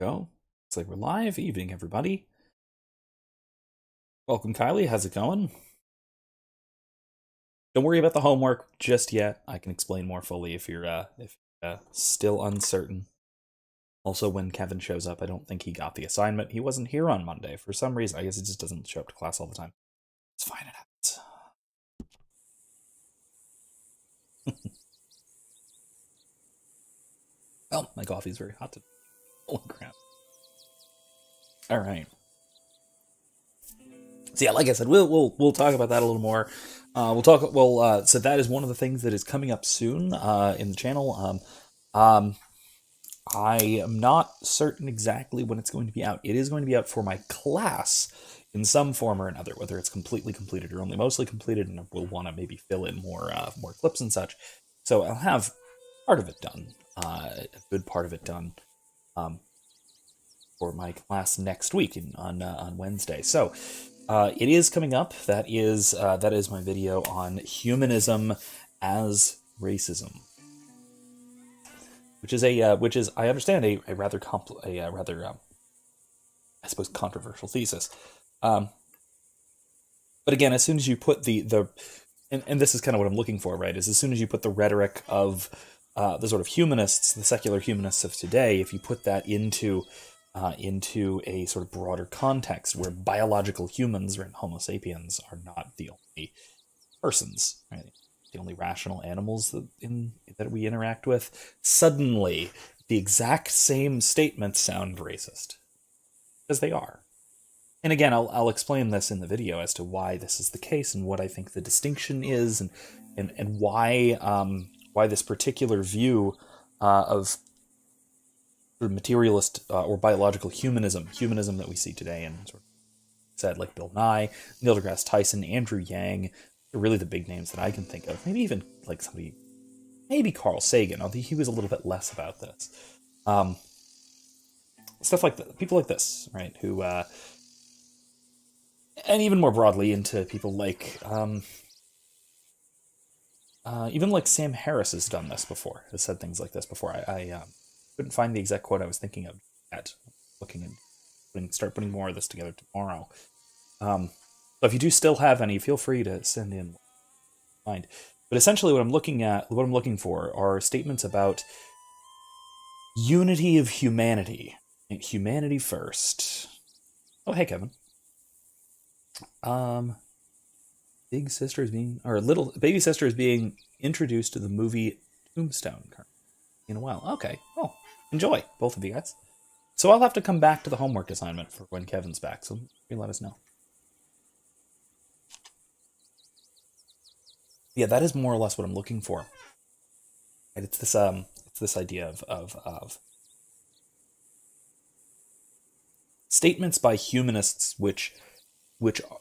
Go. Looks like we're live. Evening, everybody. Welcome, Kylie. How's it going? Don't worry about the homework just yet. I can explain more fully if still uncertain. Also, when Kevin shows up, I don't think he got the assignment. He wasn't here on Monday for some reason. I guess he just doesn't show up to class all the time. It's fine. It happens. Well, my coffee's very hot today. Holy crap! All right. So yeah, like I said, we'll talk about that a little more. So that is one of the things that is coming up soon in the channel. I am not certain exactly when it's going to be out. It is going to be out for my class in some form or another, whether it's completely completed or only mostly completed, and we'll want to maybe fill in more clips and such. So I'll have part of it done, a good part of it done, for my class next week on Wednesday. So it is coming up. That is my video on humanism as racism, which is I understand a rather I suppose controversial thesis. But again, as soon as you put and this is kind of what I'm looking for, right? Is as soon as you put the rhetoric of the sort of humanists, the secular humanists of today, if you put that into a sort of broader context where biological humans, or Homo sapiens, are not the only persons, right? The only rational animals that we interact with, suddenly the exact same statements sound racist, because they are. And again, I'll explain this in the video as to why this is the case and what I think the distinction is, and why this particular view of materialist or biological humanism that we see today, and sort of said like Bill Nye, Neil deGrasse Tyson, Andrew Yang, are really the big names that I can think of. Maybe even like maybe Carl Sagan, although he was a little bit less about this. Stuff like that, people like this, right? Who, and even more broadly into people like, even like Sam Harris has done this before, has said things like this before. I couldn't find the exact quote I was thinking of yet. Looking and start putting more of this together tomorrow. So if you do still have any, feel free to send in. Mind. But essentially, what I'm looking for, are statements about unity of humanity, humanity first. Oh, hey, Kevin. Big sister is being, or little baby sister is being introduced to the movie Tombstone in a while. Okay. Oh, enjoy, both of you guys. So I'll have to come back to the homework assignment for when Kevin's back, so you let us know. Yeah, that is more or less what I'm looking for. And it's this idea of statements by humanists which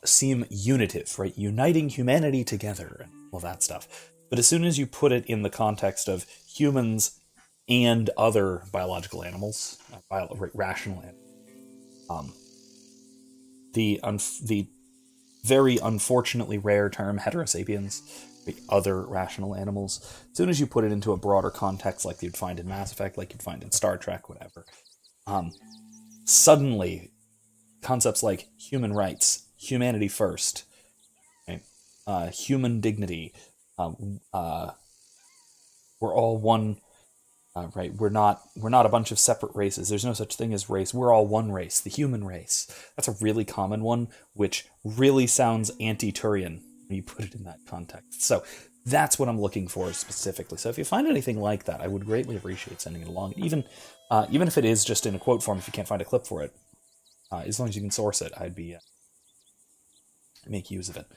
seem unitive, right? Uniting humanity together and all that stuff. But as soon as you put it in the context of humans and other biological animals, rational animals, the very unfortunately rare term heterosapiens, other rational animals, as soon as you put it into a broader context, like you'd find in Mass Effect, like you'd find in Star Trek, whatever, suddenly concepts like human rights, humanity first, right? Human dignity, we're all one. Right, we're not a bunch of separate races. There's no such thing as race. We're all one race, the human race. That's a really common one, which really sounds anti-Turian when you put it in that context. So that's what I'm looking for specifically. So if you find anything like that, I would greatly appreciate sending it along. Even if it is just in a quote form, if you can't find a clip for it, as long as you can source it, I'd be make use of it.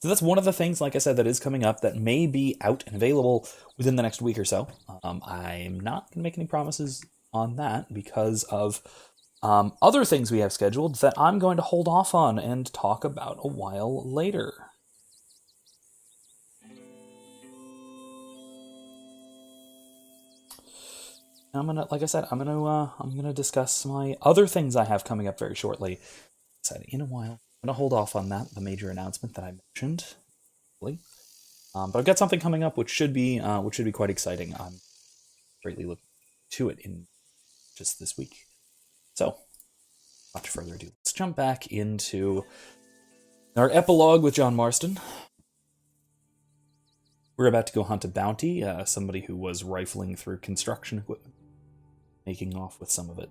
So that's one of the things, like I said, that is coming up that may be out and available within the next week or so. I'm not going to make any promises on that because of other things we have scheduled that I'm going to hold off on and talk about a while later. Like I said, I'm gonna discuss my other things I have coming up very shortly. Said in a while. I'm gonna hold off on that, the major announcement that I mentioned. But I've got something coming up which should be quite exciting. I'm greatly looking to it in just this week. So, much further ado, let's jump back into our epilogue with John Marston. We're about to go hunt a bounty, somebody who was rifling through construction equipment, making off with some of it.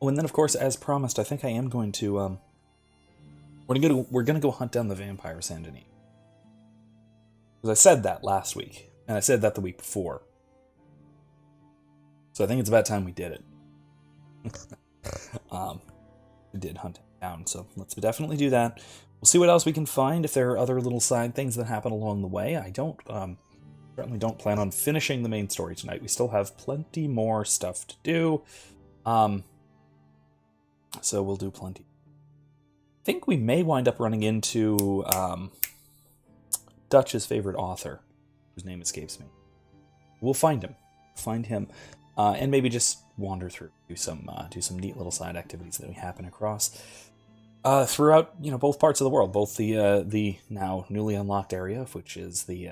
Oh, and then, of course, as promised, I think I am going to, we're gonna go hunt down the vampire Saint Denis. Because I said that last week, and I said that the week before. So I think it's about time we did it. We did hunt it down, so let's definitely do that. We'll see what else we can find, if there are other little side things that happen along the way. I certainly don't plan on finishing the main story tonight. We still have plenty more stuff to do. So we'll do plenty. I think we may wind up running into Dutch's favorite author, whose name escapes me. We'll find him, and maybe just wander through, do some neat little side activities that we happen across throughout, both parts of the world, both the now newly unlocked area, which is the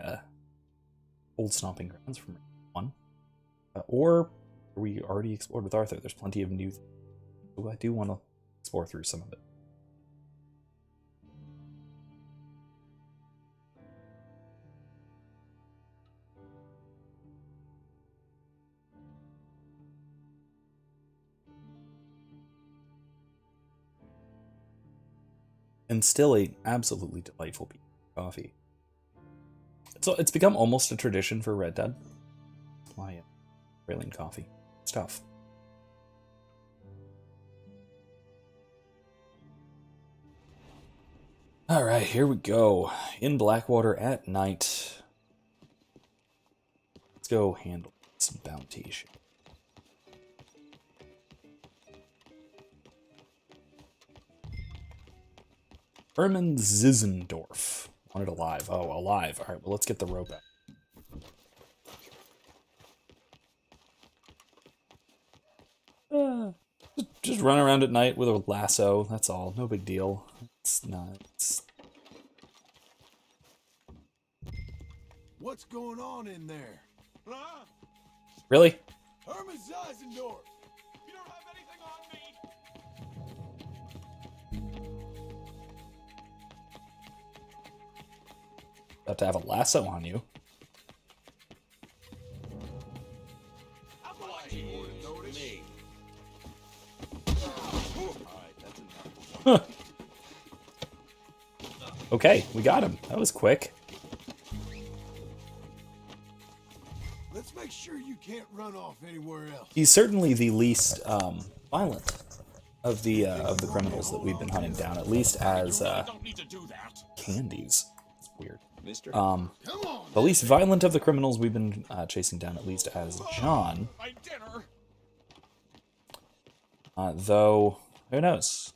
old stomping grounds from one, or we already explored with Arthur. There's plenty of new. So I do want to explore through some of it. And still a absolutely delightful piece of coffee. So it's become almost a tradition for Red Dead. My Australian coffee stuff. All right, here we go. In Blackwater at night. Let's go handle some bounty shit. Herman Zizendorf. Wanted alive. Oh, alive. All right, well, let's get the rope out. Just run around at night with a lasso. That's all. No big deal. It's not. What's going on in there? Huh? Really? Herman Zizendorf. You don't have anything on me. About to have a lasso on you. Okay, we got him. That was quick. Let's make sure you can't run off anywhere else. He's certainly the least violent of the criminals that we've been hunting down, at least as candies. It's weird. The least violent of the criminals we've been chasing down, at least as John. Though, who knows?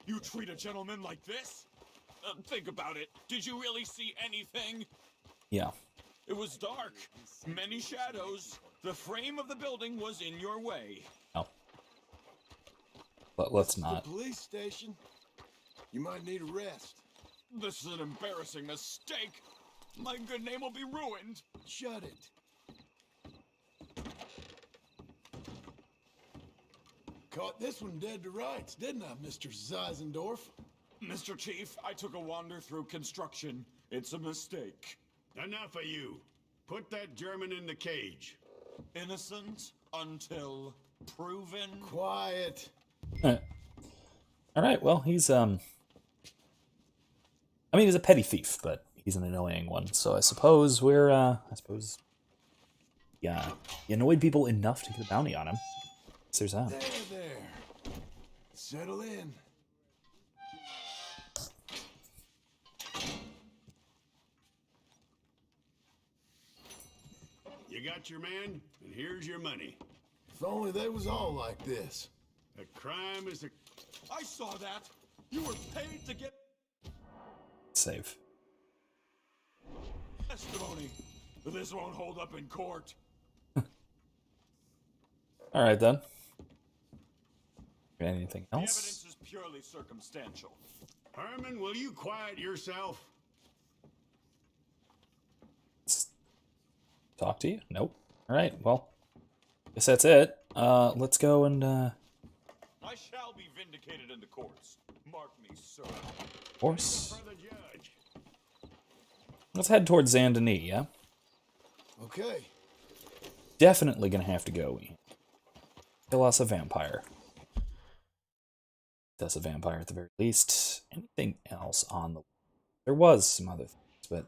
You treat a gentleman like this? Think about it. Did you really see anything? Yeah. It was dark. Many shadows. The frame of the building was in your way. No. But let's not. The police station. You might need a rest. This is an embarrassing mistake. My good name will be ruined. Shut it. Caught this one dead to rights, didn't I, Mr. Zizendorf? Mr. Chief, I took a wander through construction. It's a mistake. Enough of you. Put that German in the cage. Innocent until proven. Quiet. All right. Well, he's I mean, he's a petty thief, but he's an annoying one. So I suppose yeah, he annoyed people enough to get a bounty on him. So there's that. There. Settle in. You got your man, and here's your money. If only they was all like this. A crime is a... I saw that. You were paid to get Save. testimony. This won't hold up in court. All right then. Anything The else? evidence is purely circumstantial. Herman, will you quiet yourself? Talk to you? Nope. All right. Well, guess that's it. Let's go and I shall be vindicated in the courts. Mark me, sir. horse. For the judge. Let's head towards Zandani. Yeah. Okay. Definitely gonna have to go. Kill us a vampire. That's a vampire at the very least. Anything else on the... There was some other things, but...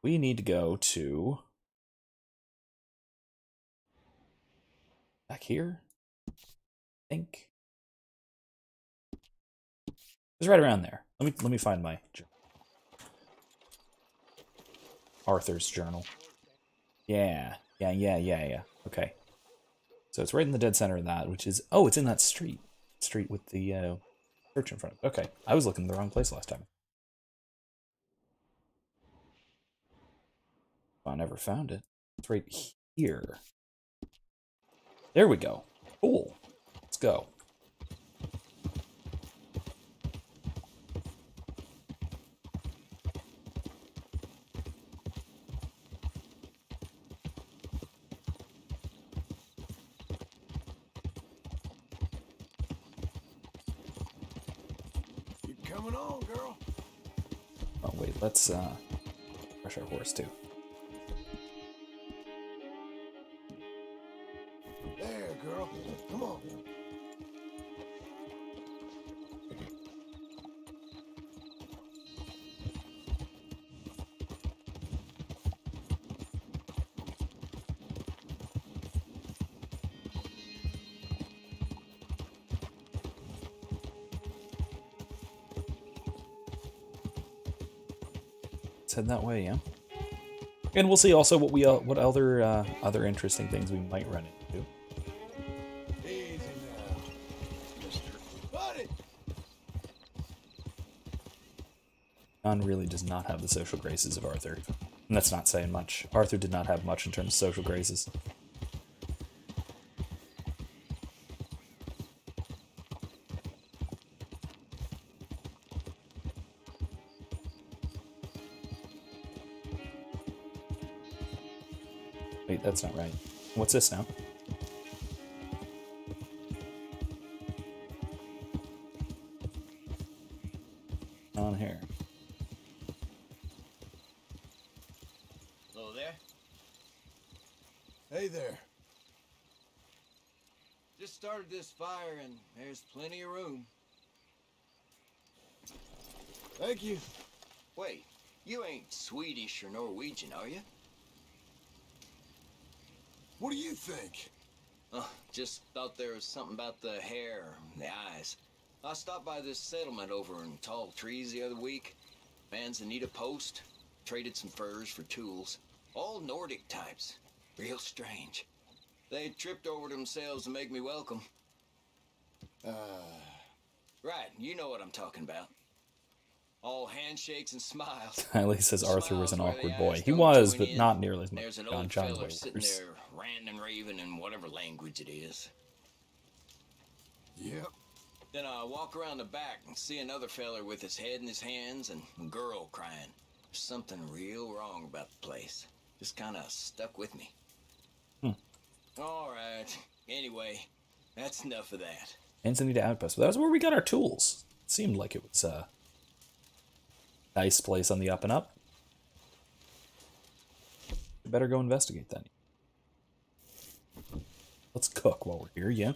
We need to go to... Back here? I think. It's right around there. Let me find my... Arthur's journal. Yeah. Okay. So it's right in the dead center of that, which is... Oh, it's in that street. Street with the church in front of it. Okay. I was looking in the wrong place last time. I never found it. It's right here. There we go. Cool. Let's go. You're coming on, girl. Oh, wait. Let's brush our horse, too. There, girl. Come on. Let's head that way, yeah. And we'll see also what other interesting things we might run into. Easy now, Mister Buddy. John really does not have the social graces of Arthur. And that's not saying much. Arthur did not have much in terms of social graces. Wait, that's not right. What's this now? On here. Hello there. Hey there. Just started this fire and there's plenty of room. Thank you. Wait, you ain't Swedish or Norwegian, are you? What do you think? Oh, just thought there was something about the hair and the eyes. I stopped by this settlement over in Tall Trees the other week. Fans that need a post. Traded some furs for tools. All Nordic types. Real strange. They tripped over themselves to make me welcome. Right, you know what I'm talking about. All handshakes and smiles. At least says Arthur was an Smiles where awkward the boy. eyes He don't was, join but in. not nearly as much There's as an John old John feller sitting was. there ranting and raving in whatever language it is. Yep. Then I walk around the back and see another feller with his head in his hands and a girl crying. There's something real wrong about the place. Just kind of stuck with me. All right. Anyway, that's enough of that. Anthony to Outpost. But that was where we got our tools. It seemed like it was a nice place on the up and up. We better go investigate then. Let's cook while we're here, yeah?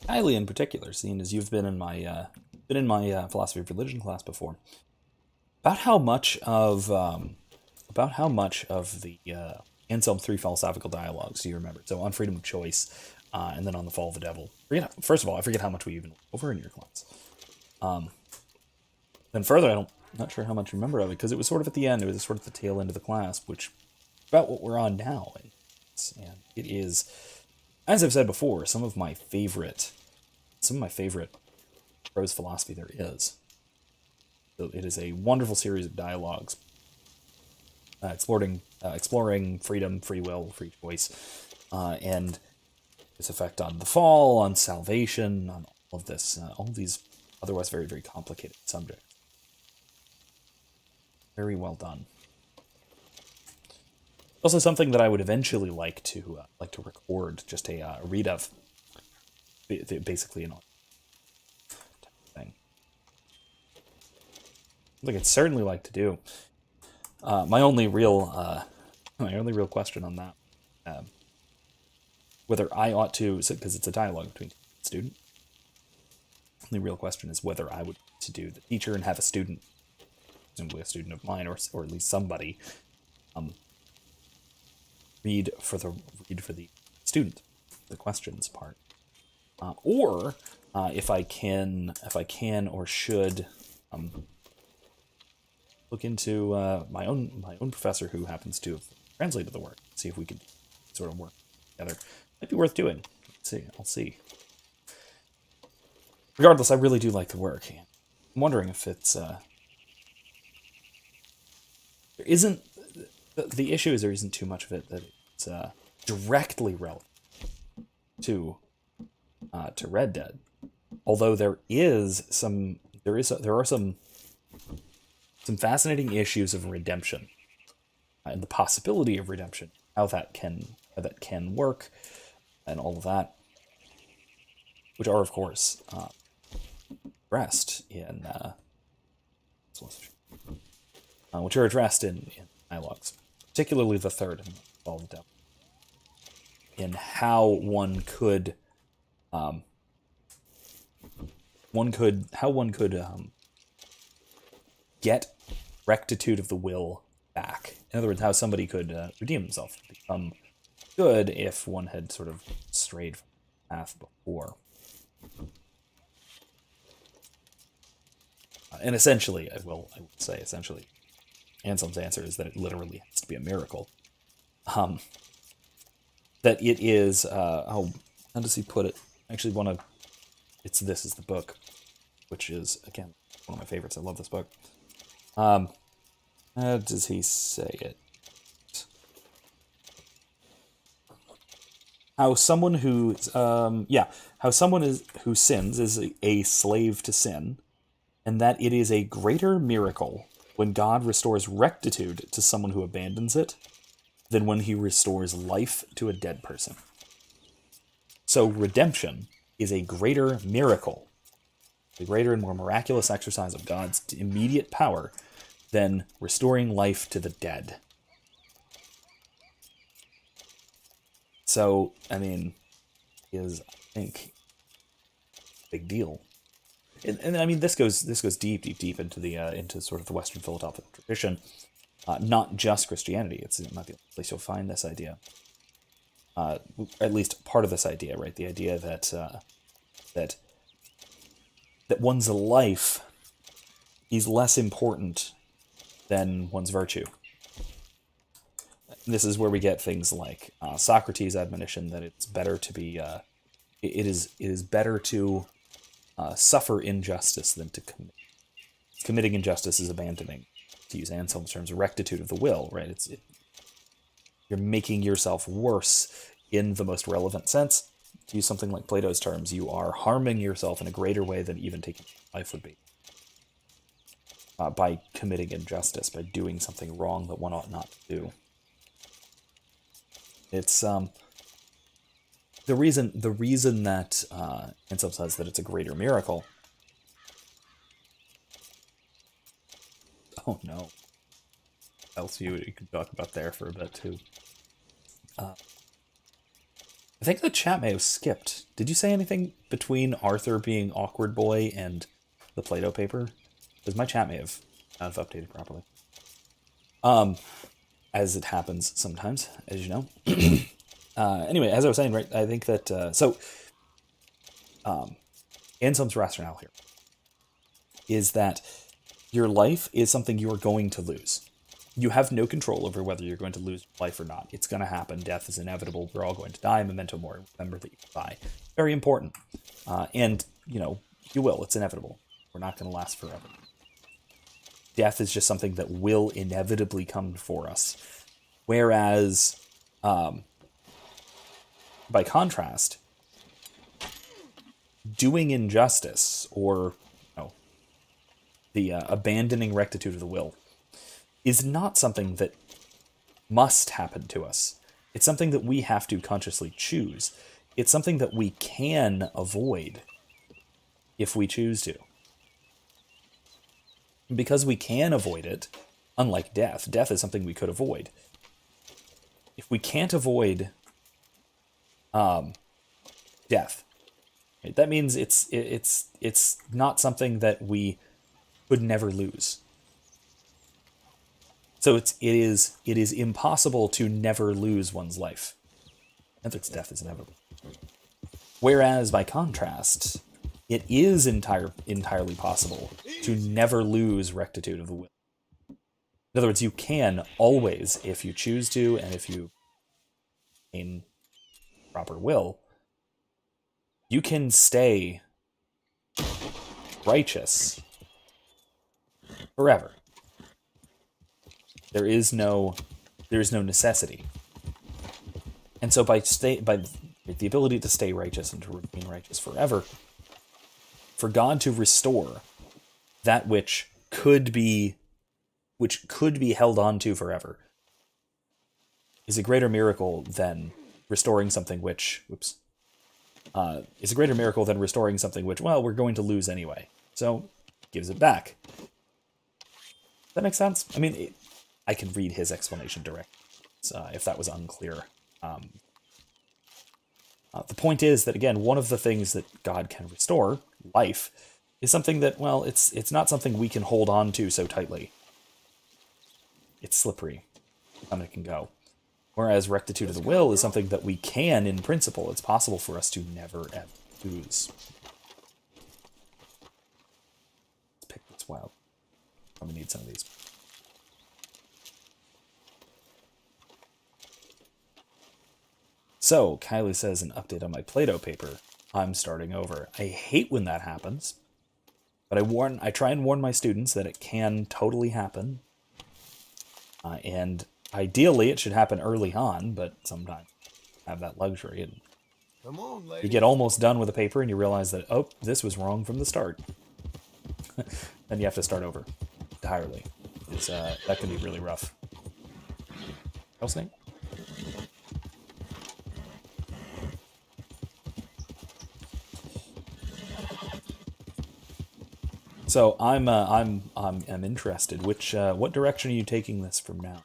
highly in particular, seeing as you've been in my philosophy of religion class before, about how much of the Anselm three philosophical dialogues do you remember? So on freedom of choice, and then on the fall of the devil. First of all, I forget how much we even went over in your class. Then further, I'm not sure how much you remember of it because it was sort of at the end. It was sort of the tail end of the class, which about what we're on now, and it is, as I've said before, some of my favorite prose philosophy there is. So it is a wonderful series of dialogues exploring freedom, free will, free choice, and its effect on the fall, on salvation, on all of this, all of these otherwise very, very complicated subjects. Very well done. Also, something that I would eventually like to record, just a read of, basically an thing. Something I'd certainly like to do. My only real question on that, whether I ought to, because it's a dialogue between student. The real question is whether I would to do the teacher and have a student, presumably a student of mine, or at least somebody, read for the student, the questions part, or if I can or should look into my own professor who happens to have translated the work, see if we can sort of work together. Might be worth doing. I'll see. Regardless, I really do like the work. I'm wondering if it's there isn't the issue is there isn't too much of it that it's directly relevant to Red Dead. Although there are some fascinating issues of redemption and the possibility of redemption, how that can work, and all of that, which are of course addressed in which are addressed in dialogues, particularly the third in Fall of the Devil, in how one could get rectitude of the will back. In other words, how somebody could redeem himself, become good if one had sort of strayed from the path before. And essentially, I will say, Anselm's answer is that it literally has to be a miracle. That it is, how does he put it? Actually, this is the book, which is, again, one of my favorites. I love this book. How does he say it? How someone who sins is a slave to sin, and that it is a greater miracle when God restores rectitude to someone who abandons it than when he restores life to a dead person. So redemption is a greater miracle, a greater and more miraculous exercise of God's immediate power than restoring life to the dead. So, I mean, I think, a big deal. And I mean, this goes deep into the into sort of the Western philosophical tradition, not just Christianity. It's not the only place you'll find this idea. At least part of this idea, right? The idea that that one's life is less important than one's virtue. This is where we get things like Socrates' admonition that it's better to be, it is better to suffer injustice than to commit. Committing injustice is abandoning, to use Anselm's terms, rectitude of the will, right? You're making yourself worse in the most relevant sense. To use something like Plato's terms, you are harming yourself in a greater way than even taking life would be. By committing injustice, by doing something wrong that one ought not to do. It's the reason that Anselm says that it's a greater miracle. Oh no. Else you can talk about there for a bit too. The I think the chat may have skipped. Did you say anything between Arthur being awkward boy and the Play-Doh paper? Because my chat may have not have updated properly. As it happens sometimes, as you know. Anyway, as I was saying, right, I think that, Anselm's rationale here is that your life is something you are going to lose. You have no control over whether you're going to lose life or not. It's going to happen. Death is inevitable. We're all going to die. Memento mori. Remember that you die. Very important. And, you will. It's inevitable. We're not going to last forever. Death is just something that will inevitably come for us. Whereas, by contrast, doing injustice or the abandoning rectitude of the will is not something that must happen to us. It's something that we have to consciously choose. It's something that we can avoid if we choose to. Because we can avoid it, unlike death, death is something we could avoid. If we can't avoid death, right, that means it's not something that we could never lose. So it is impossible to never lose one's life. And its death is inevitable. Whereas, by contrast, it is entirely possible to never lose rectitude of the will. In other words, you can always, if you choose to, and if you in proper will, you can stay righteous forever. There is no necessity. And so by the ability to stay righteous and to remain righteous forever, for God to restore that which could be held on to forever is a greater miracle than restoring something which well, we're going to lose anyway. So gives it back. Does that make sense? I mean, I can read his explanation directly, if that was unclear. The point is that, again, one of the things that God can restore, life, is something that, well, it's not something we can hold on to so tightly. It's slippery. It can go. Whereas rectitude of the will is something that we can, in principle. It's possible for us to never, ever lose. Let's pick this wild. I'm going to need some of these. So, Kylie says, an update on my Play-Doh paper. I'm starting over. I hate when that happens, but I try and warn my students that it can totally happen. And ideally, it should happen early on, but sometimes I have that luxury. And Come on, lady. you get almost done with a paper and you realize that, oh, this was wrong from the start. Then you have to start over entirely. That can be really rough. Else, Nate? So I'm interested. What direction are you taking this from now?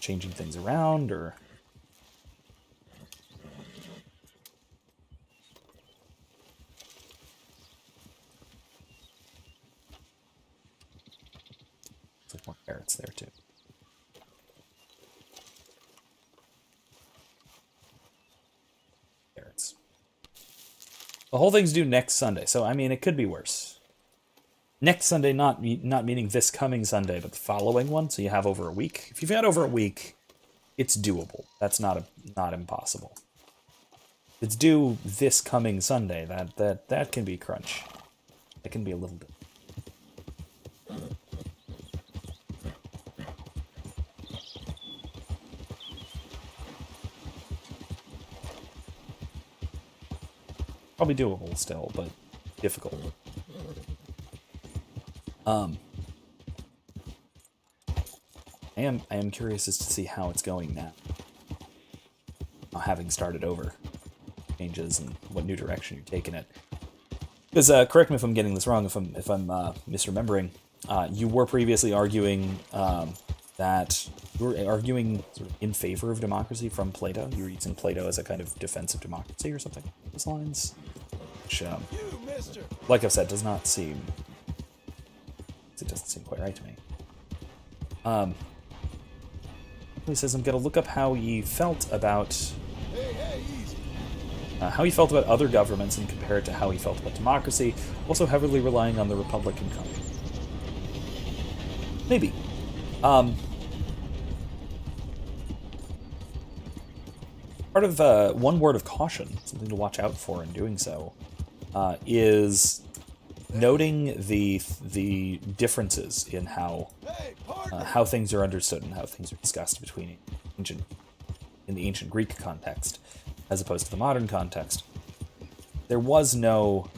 Changing things around, or looks like more carrots there too. Carrots. The whole thing's due next Sunday, so I mean it could be worse. Next Sunday, not meaning this coming Sunday, but the following one. So you have over a week. If you've had over a week, it's doable. That's not impossible. If it's due this coming Sunday, that can be crunch. That can be a little bit. Probably doable still, but difficult. I am curious as to see how it's going now. Having started over, changes and what new direction you're taking it. Because correct me if I'm getting this wrong, if I'm misremembering. You were previously arguing that you were arguing sort of in favor of democracy from Plato. You were using Plato as a kind of defense of democracy or something along those lines. Which, You, mister! like I've said, doesn't seem quite right to me. He says, I'm going to look up how he felt about Hey, easy. how he felt about other governments and compare it to how he felt about democracy, also heavily relying on the Republican code. Maybe. Part of one word of caution, something to watch out for in doing so, is noting the differences in how Hey, partner! how things are understood and how things are discussed in the ancient Greek context, as opposed to the modern context. There was no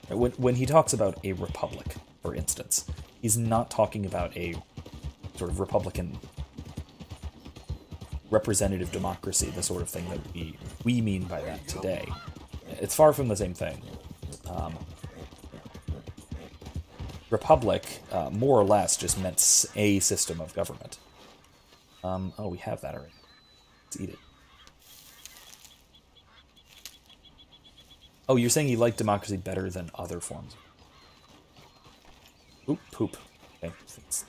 when he talks about a republic, for instance, he's not talking about a sort of republican representative democracy, the sort of thing that we mean by that today. It's far from the same thing. Republic, more or less, just meant a system of government. Oh, we have that already. Let's eat it. Oh, you're saying you like democracy better than other forms. Oop, poop. Okay, thanks.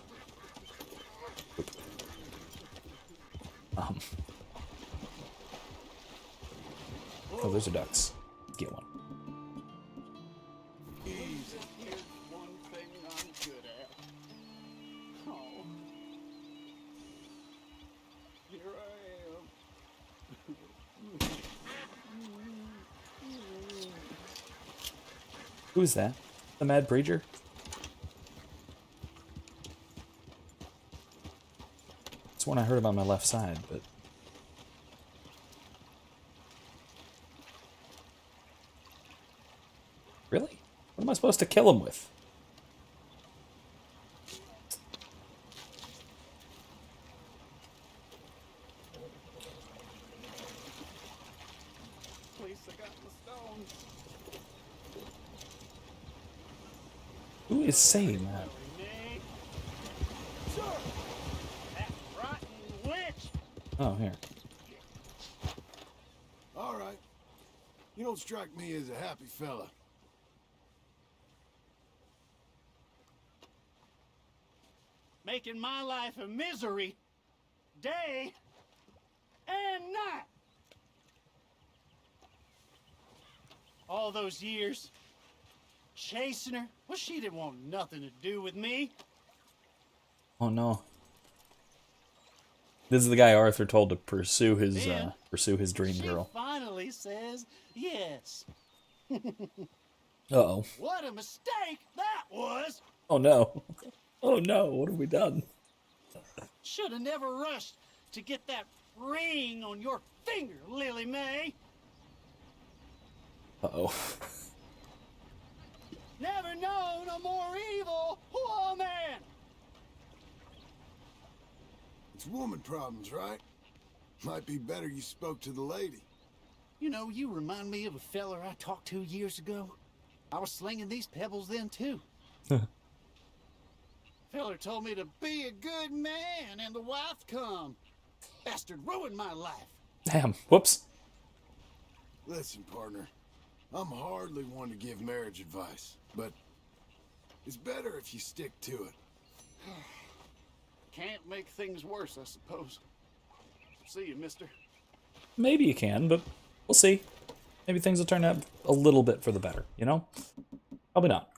Poop. Oh, those are ducks. Get one. Here's one thing I'm good at. Oh. Here I am. Who's that? The Mad Preacher? It's one I heard about my left side, but... Really? What am I supposed to kill him with? Please, I got the stones. Who is saying that? Me? Sir! That rotten witch! Oh, here. All right. You don't strike me as a happy fella. Making my life a misery, day and night. All those years, chasing her. Well, she didn't want nothing to do with me. Oh, no. This is the guy Arthur told to pursue his dream She girl. finally says yes. Uh-oh. What a mistake that was! Oh, no. Oh, no. What have we done? Should have never rushed to get that ring on your finger, Lily May. Uh-oh. Never known a more evil woman. It's woman problems, right? Might be better you spoke to the lady. You know, you remind me of a feller I talked to years ago. I was slinging these pebbles then, too. Feller told me to be a good man and the wife come. Bastard ruined my life. Damn. Whoops. Listen, partner. I'm hardly one to give marriage advice, but it's better if you stick to it. Can't make things worse, I suppose. See you, mister. Maybe you can, but we'll see. Maybe things will turn out a little bit for the better, you know? Probably not.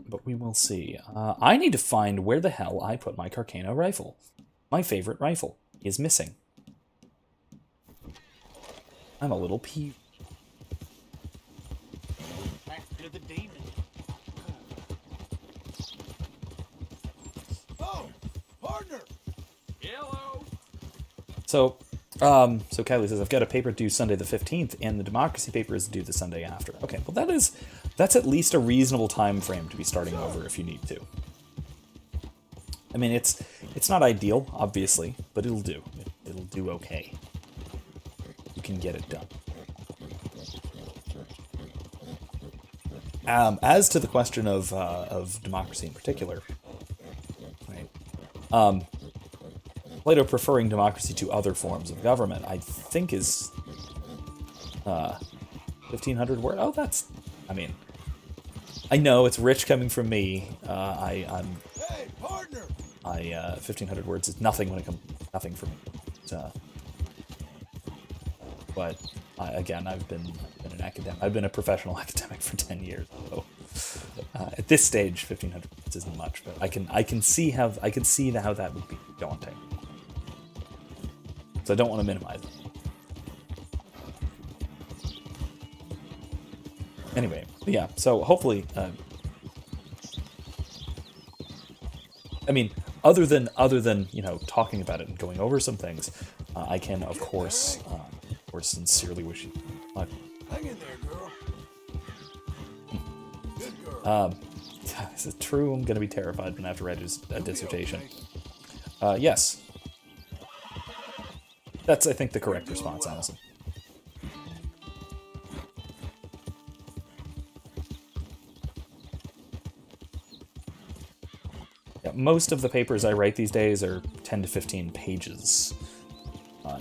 But we will see. I need to find where the hell I put my Carcano rifle. My favorite rifle is missing. I'm a little peeved. Back to the demon. Oh, partner! Hello. So Kylie says, I've got a paper due Sunday the 15th, and the democracy paper is due the Sunday after. Okay, well that's at least a reasonable time frame to be starting over if you need to. I mean, it's not ideal, obviously, but it'll do. It'll do okay. You can get it done. As to the question of democracy in particular, right? Plato preferring democracy to other forms of government, I think is 1,500 word. Oh, that's, I mean, I know it's rich coming from me. Hey, partner! 1,500 words is nothing when it comes, nothing for me. But again, I've been an academic. I've been a professional academic for 10 years. So at this stage, 1,500 words isn't much, but I can see how that would be daunting. So I don't want to minimize it. Anyway, yeah. So hopefully, I mean, other than talking about it and going over some things, I can of course sincerely wish you luck. Hang in there, girl. Good girl. Is it true? I'm gonna be terrified when I have to write a dissertation. Yes. That's, I think, the correct response, honestly. Yeah, most of the papers I write these days are 10 to 15 pages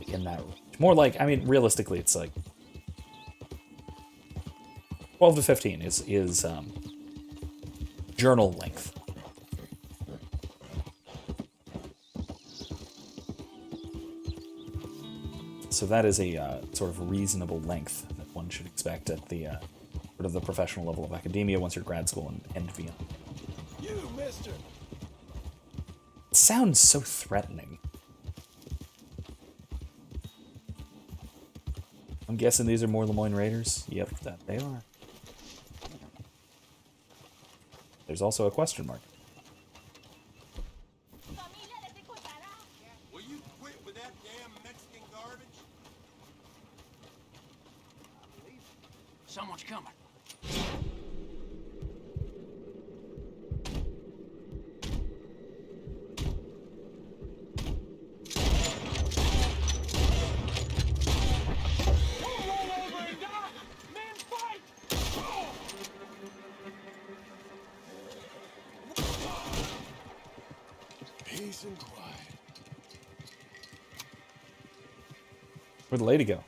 in that range. More like, I mean, realistically, it's like 12 to 15 is journal length. So that is a sort of reasonable length that one should expect at the sort of the professional level of academia once you're grad school and beyond. You, mister! It sounds so threatening. I'm guessing these are more Lemoyne Raiders? Yep, that they are. There's also a question mark. Will you quit with that damn Mexican garbage? Someone's coming. Peace and quiet. Where'd the lady go?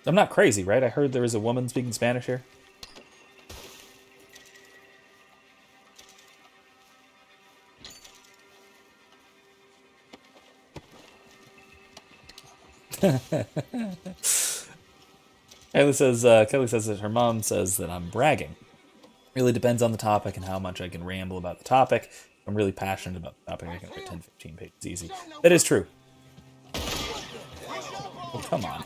I'm not crazy, right? I heard there was a woman speaking Spanish here. Kelly says that her mom says that I'm bragging. Really depends on the topic and how much I can ramble about the topic. If I'm really passionate about the topic, I can write 10, 15 pages easy. That is true. Oh, come on.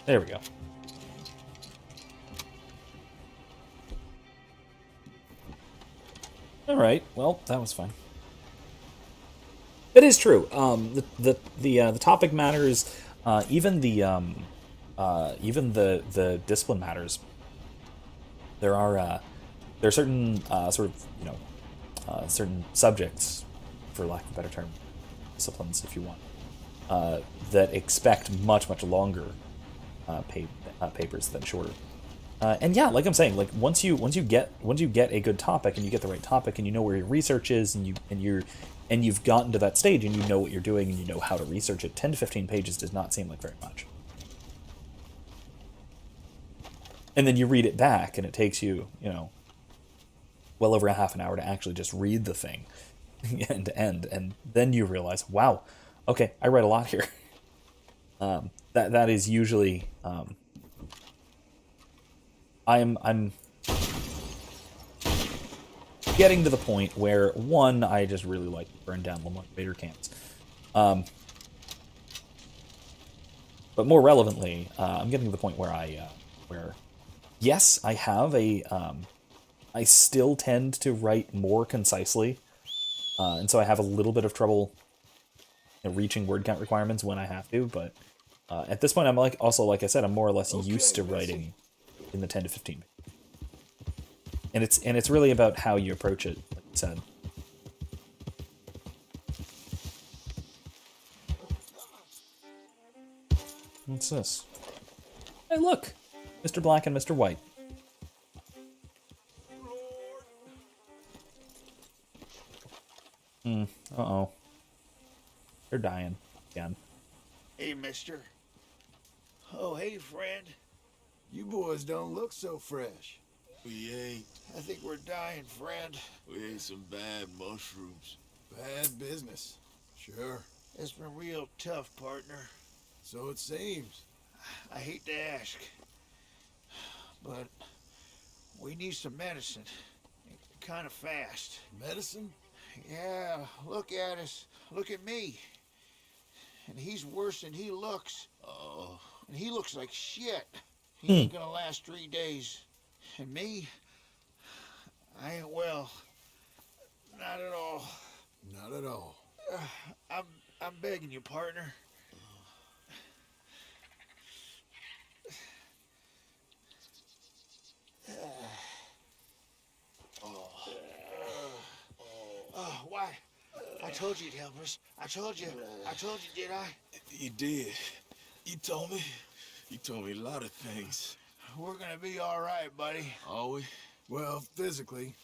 There we go. All right. Well, that was fun. It is true. The topic matters. Even the discipline matters. There are certain sort of certain subjects, for lack of a better term, disciplines, if you want, that expect much longer papers than shorter. And yeah, like I'm saying, like once you get a good topic and you get the right topic and you know where your research is and you've gotten to that stage and you know what you're doing and you know how to research it, 10 to 15 pages does not seem like very much. And then you read it back and it takes you, well over a half an hour to actually just read the thing end to end, and then you realize, wow, okay, I read a lot here. That is usually I'm getting to the point where, one, I just really like to burn down Lemoyne Raider camps. But more relevantly, I'm getting to the point where yes, I have I still tend to write more concisely, and so I have a little bit of trouble reaching word count requirements when I have to, but at this point, I'm like I said, I'm more or less used to writing in the 10 to 15. And it's really about how you approach it, like I said. What's this? Hey, look! Mr. Black and Mr. White. Uh-oh. They're dying again. Hey, mister. Oh, hey, friend. You boys don't look so fresh. We ain't. I think we're dying, friend. We ate some bad mushrooms. Bad business. Sure. It's been real tough, partner. So it seems. I hate to ask, but we need some medicine. Kind of fast. Medicine? Yeah, look at us. Look at me. And he's worse than he looks. Oh. And he looks like shit. He ain't gonna last 3 days. And me, I ain't well. Not at all. Not at all. I'm begging you, partner. Why? I told you you'd help us. I told you, did I? You did. You told me. You told me a lot of things. We're gonna be all right, buddy. Are we? Well, physically.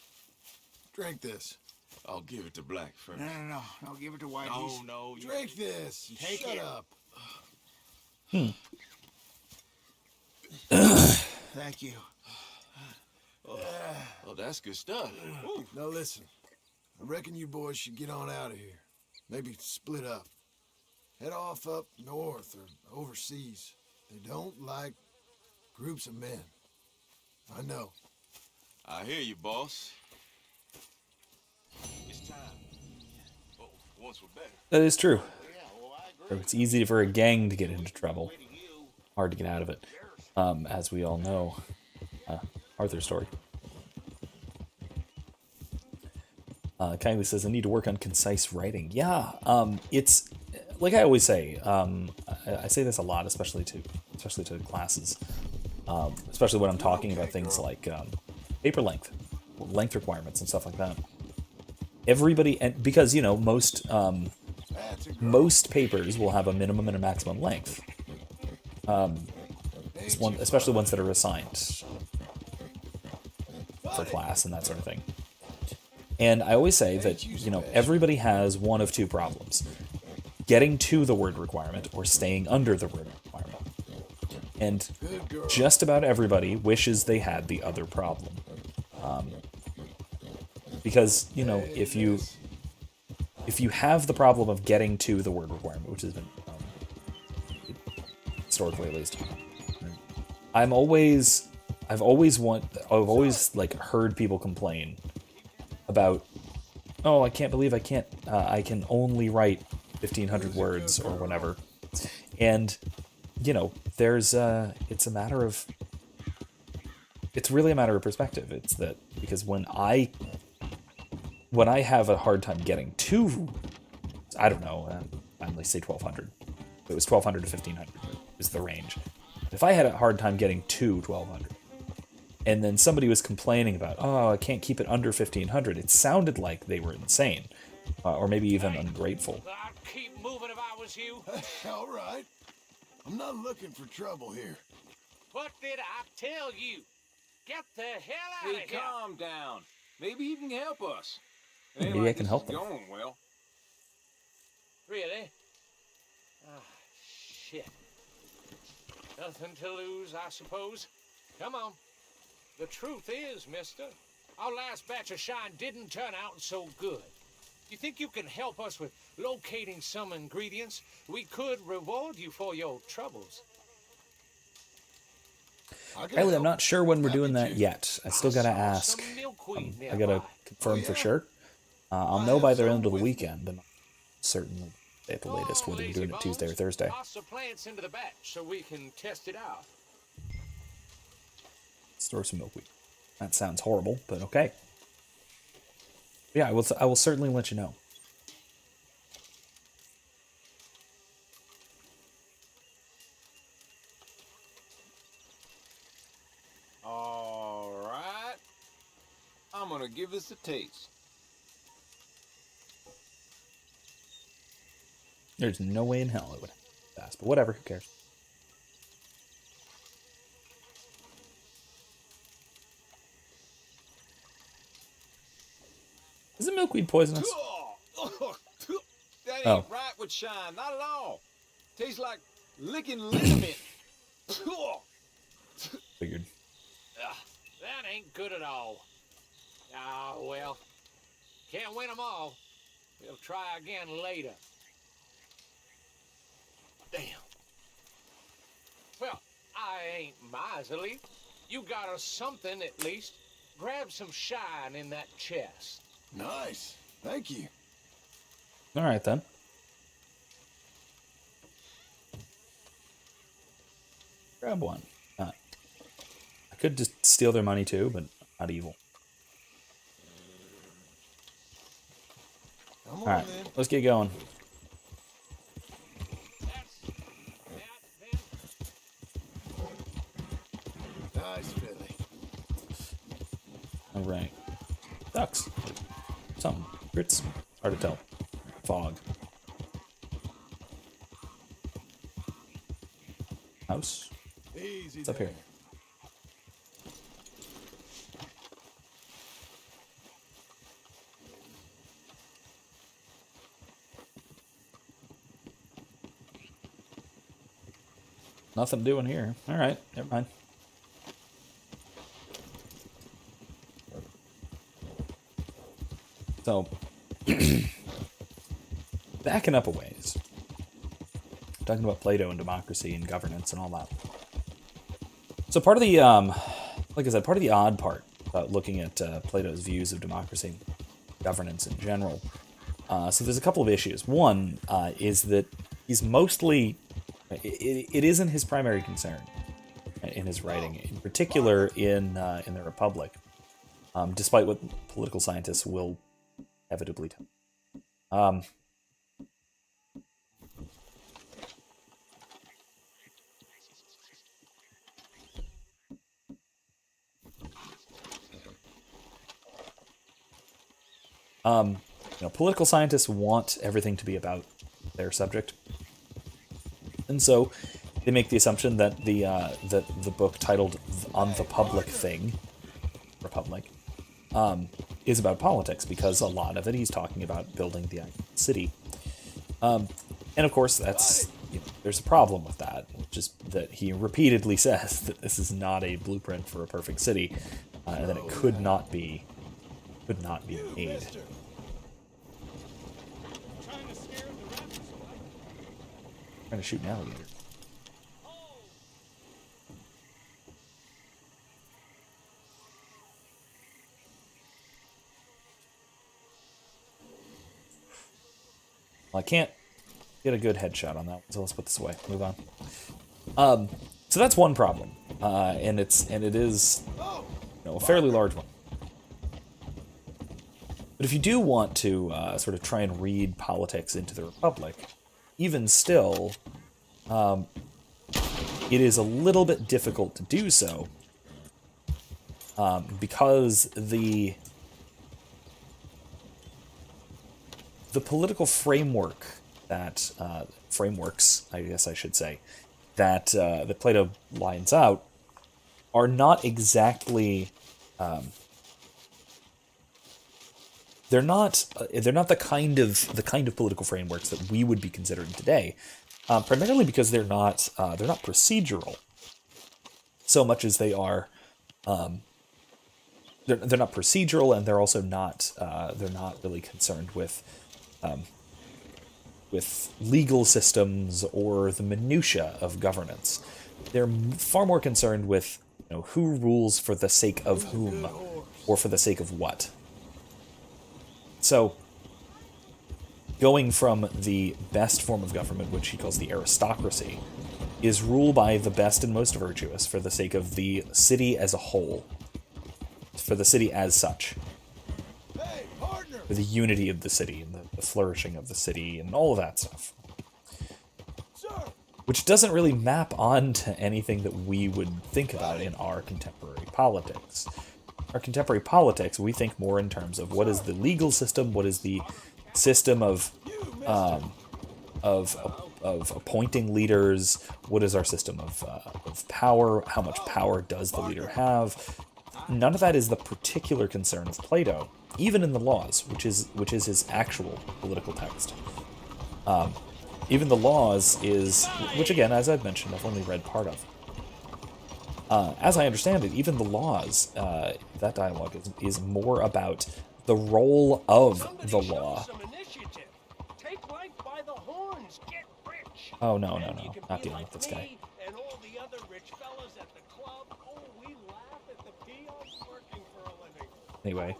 Drink this. I'll give it to Black first. No. Give it to Whitey. No. You... Drink this. Take Shut it. up. Thank you. Oh, that's good stuff. Now listen. I reckon you boys should get on out of here. Maybe split up. Head off up north or overseas. They don't like groups of men. I know. I hear you, boss. It's time. Oh, once we're better. That is true. Yeah, well, I agree. It's easy for a gang to get into trouble. Hard to get out of it. As we all know. Arthur's story. Kylie says, I need to work on concise writing. Yeah, it's like I always say. I say this a lot, especially to classes, especially when I'm talking about things like paper length requirements and stuff like that. Everybody, and because most papers will have a minimum and a maximum length. Especially ones that are assigned for class and that sort of thing. And I always say that, everybody has one of two problems. Getting to the word requirement or staying under the word requirement. And just about everybody wishes they had the other problem. Because, if you have the problem of getting to the word requirement, which has been, historically at least, I've always heard people complain about, oh, I can't believe I can only write 1,500 words or whatever. And, it's really a matter of perspective. It's that, because when I have a hard time getting to, I don't know, I'm going to say 1,200. It was 1,200 to 1,500 is the range. If I had a hard time getting to 1,200, and then somebody was complaining about, oh, I can't keep it under 1,500, it sounded like they were insane, or maybe even ungrateful. I'd keep moving if I was you. All right. I'm not looking for trouble here. What did I tell you? Get the hell out of here. Calm down. Maybe you can help us. Maybe I can help them. Going well. Really? Ah, shit. Nothing to lose, I suppose. Come on. The truth is, mister, our last batch of shine didn't turn out so good. You think you can help us with locating some ingredients? We could reward you for your troubles. Kylie, I'm not sure when we're doing that yet. I still gotta ask. I gotta confirm for sure. I'll know by the end of the weekend, and certainly at the latest whether we're doing it Tuesday or Thursday. Toss the plants into the batch so we can test it out. Store some milkweed. That sounds horrible, but okay. Yeah, I will certainly let you know. All right. I'm gonna give this a taste. There's no way in hell it would pass, but whatever, who cares? milkweed poisonous? That ain't Oh. right with Shine, not at all. Tastes like licking liniment. Figured. That ain't good at all. Ah, well. Can't win 'em all. We'll try again later. Damn. Well, I ain't miserly. You got us something at least. Grab some shine in that chest. Nice. Thank you. All right, then. Grab one. I could just steal their money too, but not evil. Come All on, right, then. let's get going. Nice, Billy. All right. Ducks. Something. Grits. Hard to tell. Fog. House. Easy. It's up here. Nothing doing here. All right, never mind. So, backing up a ways, talking about Plato and democracy and governance and all that. So part of the, like I said, part of the odd part about looking at Plato's views of democracy, governance in general. So there's a couple of issues. One is that he's mostly, it isn't his primary concern in his writing, in particular in the Republic, despite what political scientists will inevitably tell. Political scientists want everything to be about their subject, and so they make the assumption that the book titled "On the Public Thing," Republic, is about politics, because a lot of it he's talking about building the city, and of course there's a problem with that, which is that he repeatedly says that this is not a blueprint for a perfect city, and that it could not be made. Trying to shoot an alligator. Well, I can't get a good headshot on that one, so let's put this away. Move on. So that's one problem, and it is a fairly large one. But if you do want to sort of try and read politics into the Republic, even still, it is a little bit difficult to do so, because the political frameworks, I guess I should say, that Plato lines out are not exactly. They're not the kind of political frameworks that we would be considering today, primarily because they're not procedural so much as they are. They're not procedural, and they're also not really concerned with legal systems or the minutia of governance. They're far more concerned with who rules for the sake of whom, or for the sake of what. So, going from the best form of government, which he calls the aristocracy, is rule by the best and most virtuous for the sake of the city as a whole, for the city as such, for the unity of the city and the flourishing of the city and all of that stuff. Which doesn't really map onto anything that we would think about in our contemporary politics. Our contemporary politics, we think more in terms of what is the legal system, what is the system of appointing leaders, what is our system of power, how much power does the leader have, none of that is the particular concern of Plato, even in the Laws, which is his actual political text. Even the Laws is, which again, as I've mentioned, I've only read part of. As I understand it, even the Laws, that dialogue is more about the role of the law. Oh, no, not dealing with this guy. Anyway,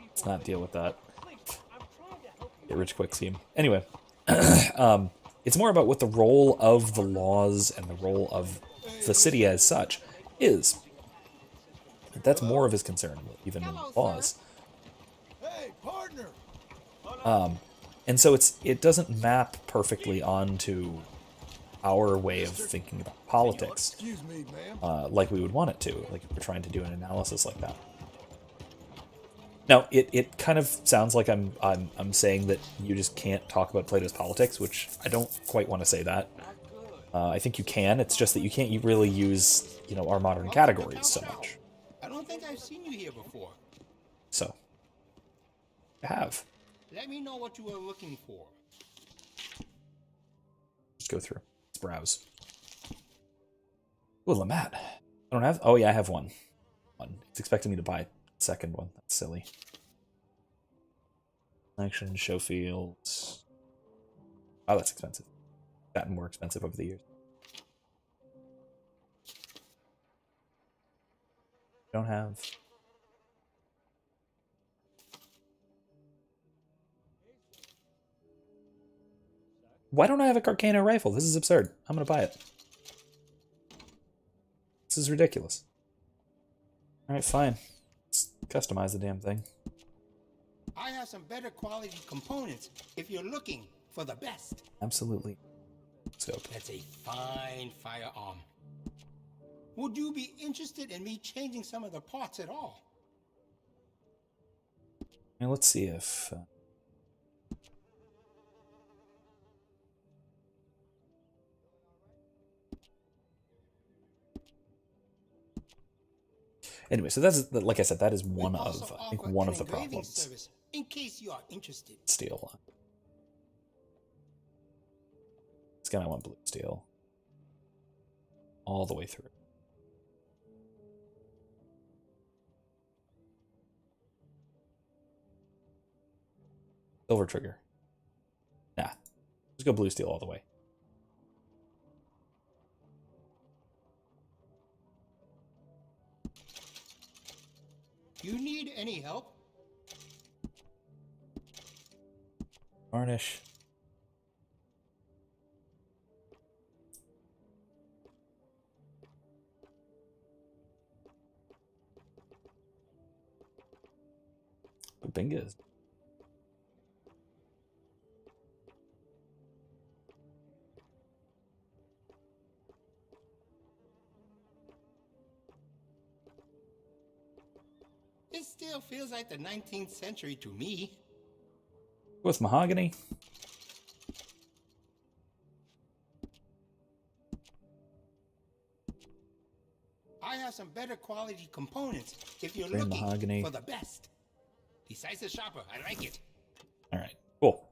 let's not deal with that. Get rich quick scheme. Anyway, it's more about what the role of the laws and the role of the city as such is. That's more of his concern, even in the laws. Hey, partner. And so it doesn't map perfectly onto our way of thinking about politics, Excuse me, ma'am. like we would want it to, like if we're trying to do an analysis like that. Now, it kind of sounds like I'm saying that you just can't talk about Plato's politics, which I don't quite want to say that. I think you can. It's just that you can't really use, our modern categories so much. I don't think I've seen you here before. So, I have. Let me know what you were looking for. Just go through. Let's browse. Ooh, Lamat. I don't have. Oh yeah, I have one. It's expecting me to buy a second one. That's silly. Action, show fields. Oh, that's expensive. Gotten more expensive over the years. Don't have. Why don't I have a Carcano rifle? This is absurd. I'm gonna buy it. This is ridiculous. Alright, fine. Let's customize the damn thing. I have some better quality components if you're looking for the best. Absolutely. Scope. That's a fine firearm. Would you be interested in me changing some of the parts at all? Now let's see if... Anyway, so that's, like I said, that is one of, I think, one of the problems. In case you are interested. Steel. It's gonna want blue steel. All the way through. Silver trigger. Nah. Let's go blue steel all the way. You need any help? Varnish. Bingas. It still feels like the 19th century to me. With mahogany. I have some better quality components if you're Green looking mahogany. for the best. Decisive shopper, I like it. Alright, cool.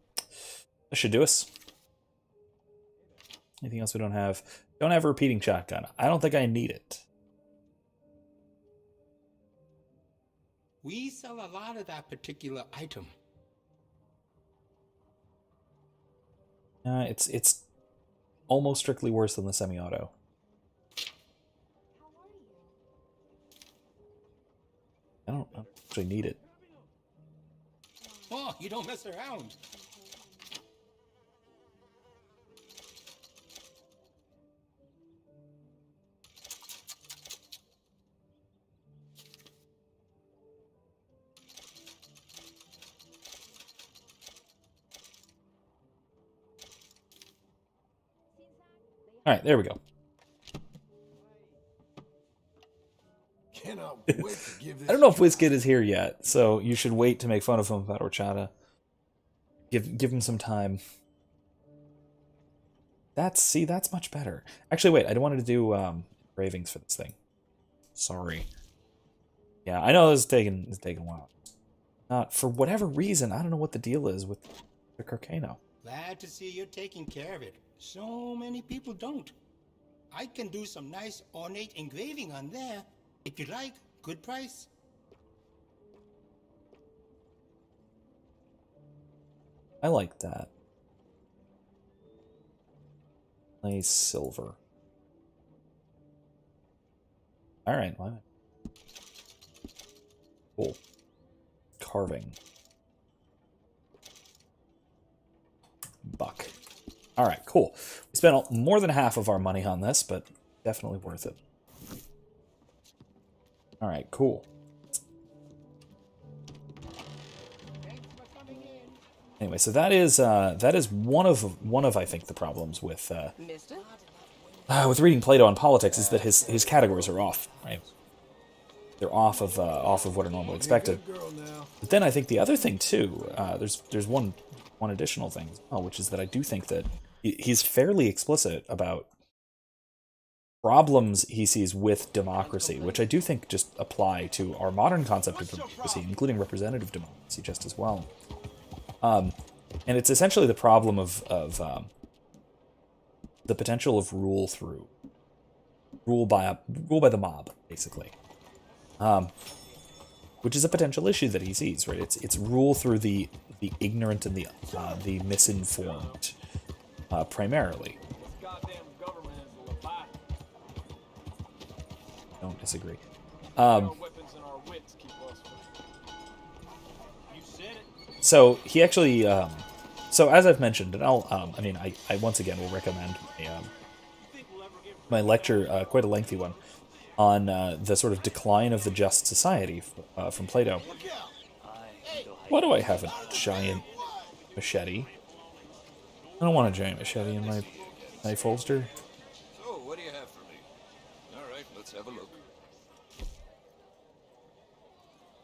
That should do us. Anything else we don't have? Don't have a repeating shotgun. I don't think I need it. We sell a lot of that particular item. It's almost strictly worse than the semi-auto. I don't actually need it. Oh, you don't mess around. All right, there we go. Cannot wait to give this. I don't know if WizKid is here yet, so you should wait to make fun of him about horchata. Give him some time. That's much better. Actually, wait, I wanted to do engravings for this thing. Sorry. Yeah, I know it's taking a while. For whatever reason, I don't know what the deal is with the Carcano. Glad to see you're taking care of it. So many people don't. I can do some nice ornate engraving on there. If you like, good price. I like that. Nice silver. Alright, wow. Cool. Carving. Buck. Alright, cool. We spent more than half of our money on this, but definitely worth it. Alright, cool. Anyway, so that is one of I think the problems with reading Plato on politics is that his categories are off, right? They're off of what are normally expected. But then I think the other thing too, there's one additional thing as well, which is that I do think that he's fairly explicit about problems he sees with democracy, which I do think just apply to our modern concept of democracy, including representative democracy just as well. And it's essentially the problem of the potential of rule by the mob, basically, which is a potential issue that he sees. Right, it's rule through the ignorant and the misinformed, primarily. Don't disagree. So he actually, so as I've mentioned, and I once again will recommend my lecture, quite a lengthy one, on the sort of decline of the just society from Plato. Why do I have a giant machete? I don't want a giant machete in my knife holster. So, what do you have for me? All right, let's have a look.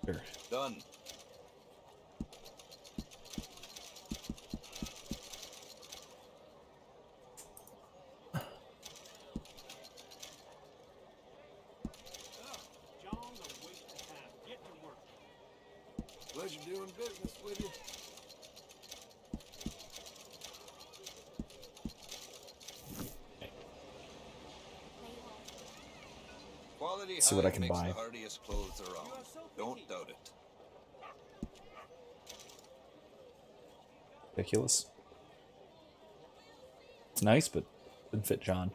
Sure. Done. Pleasure doing business with you. Quality See what I hide can makes buy. the hardiest clothes around. Don't doubt it. Ridiculous. It's nice, but didn't fit John.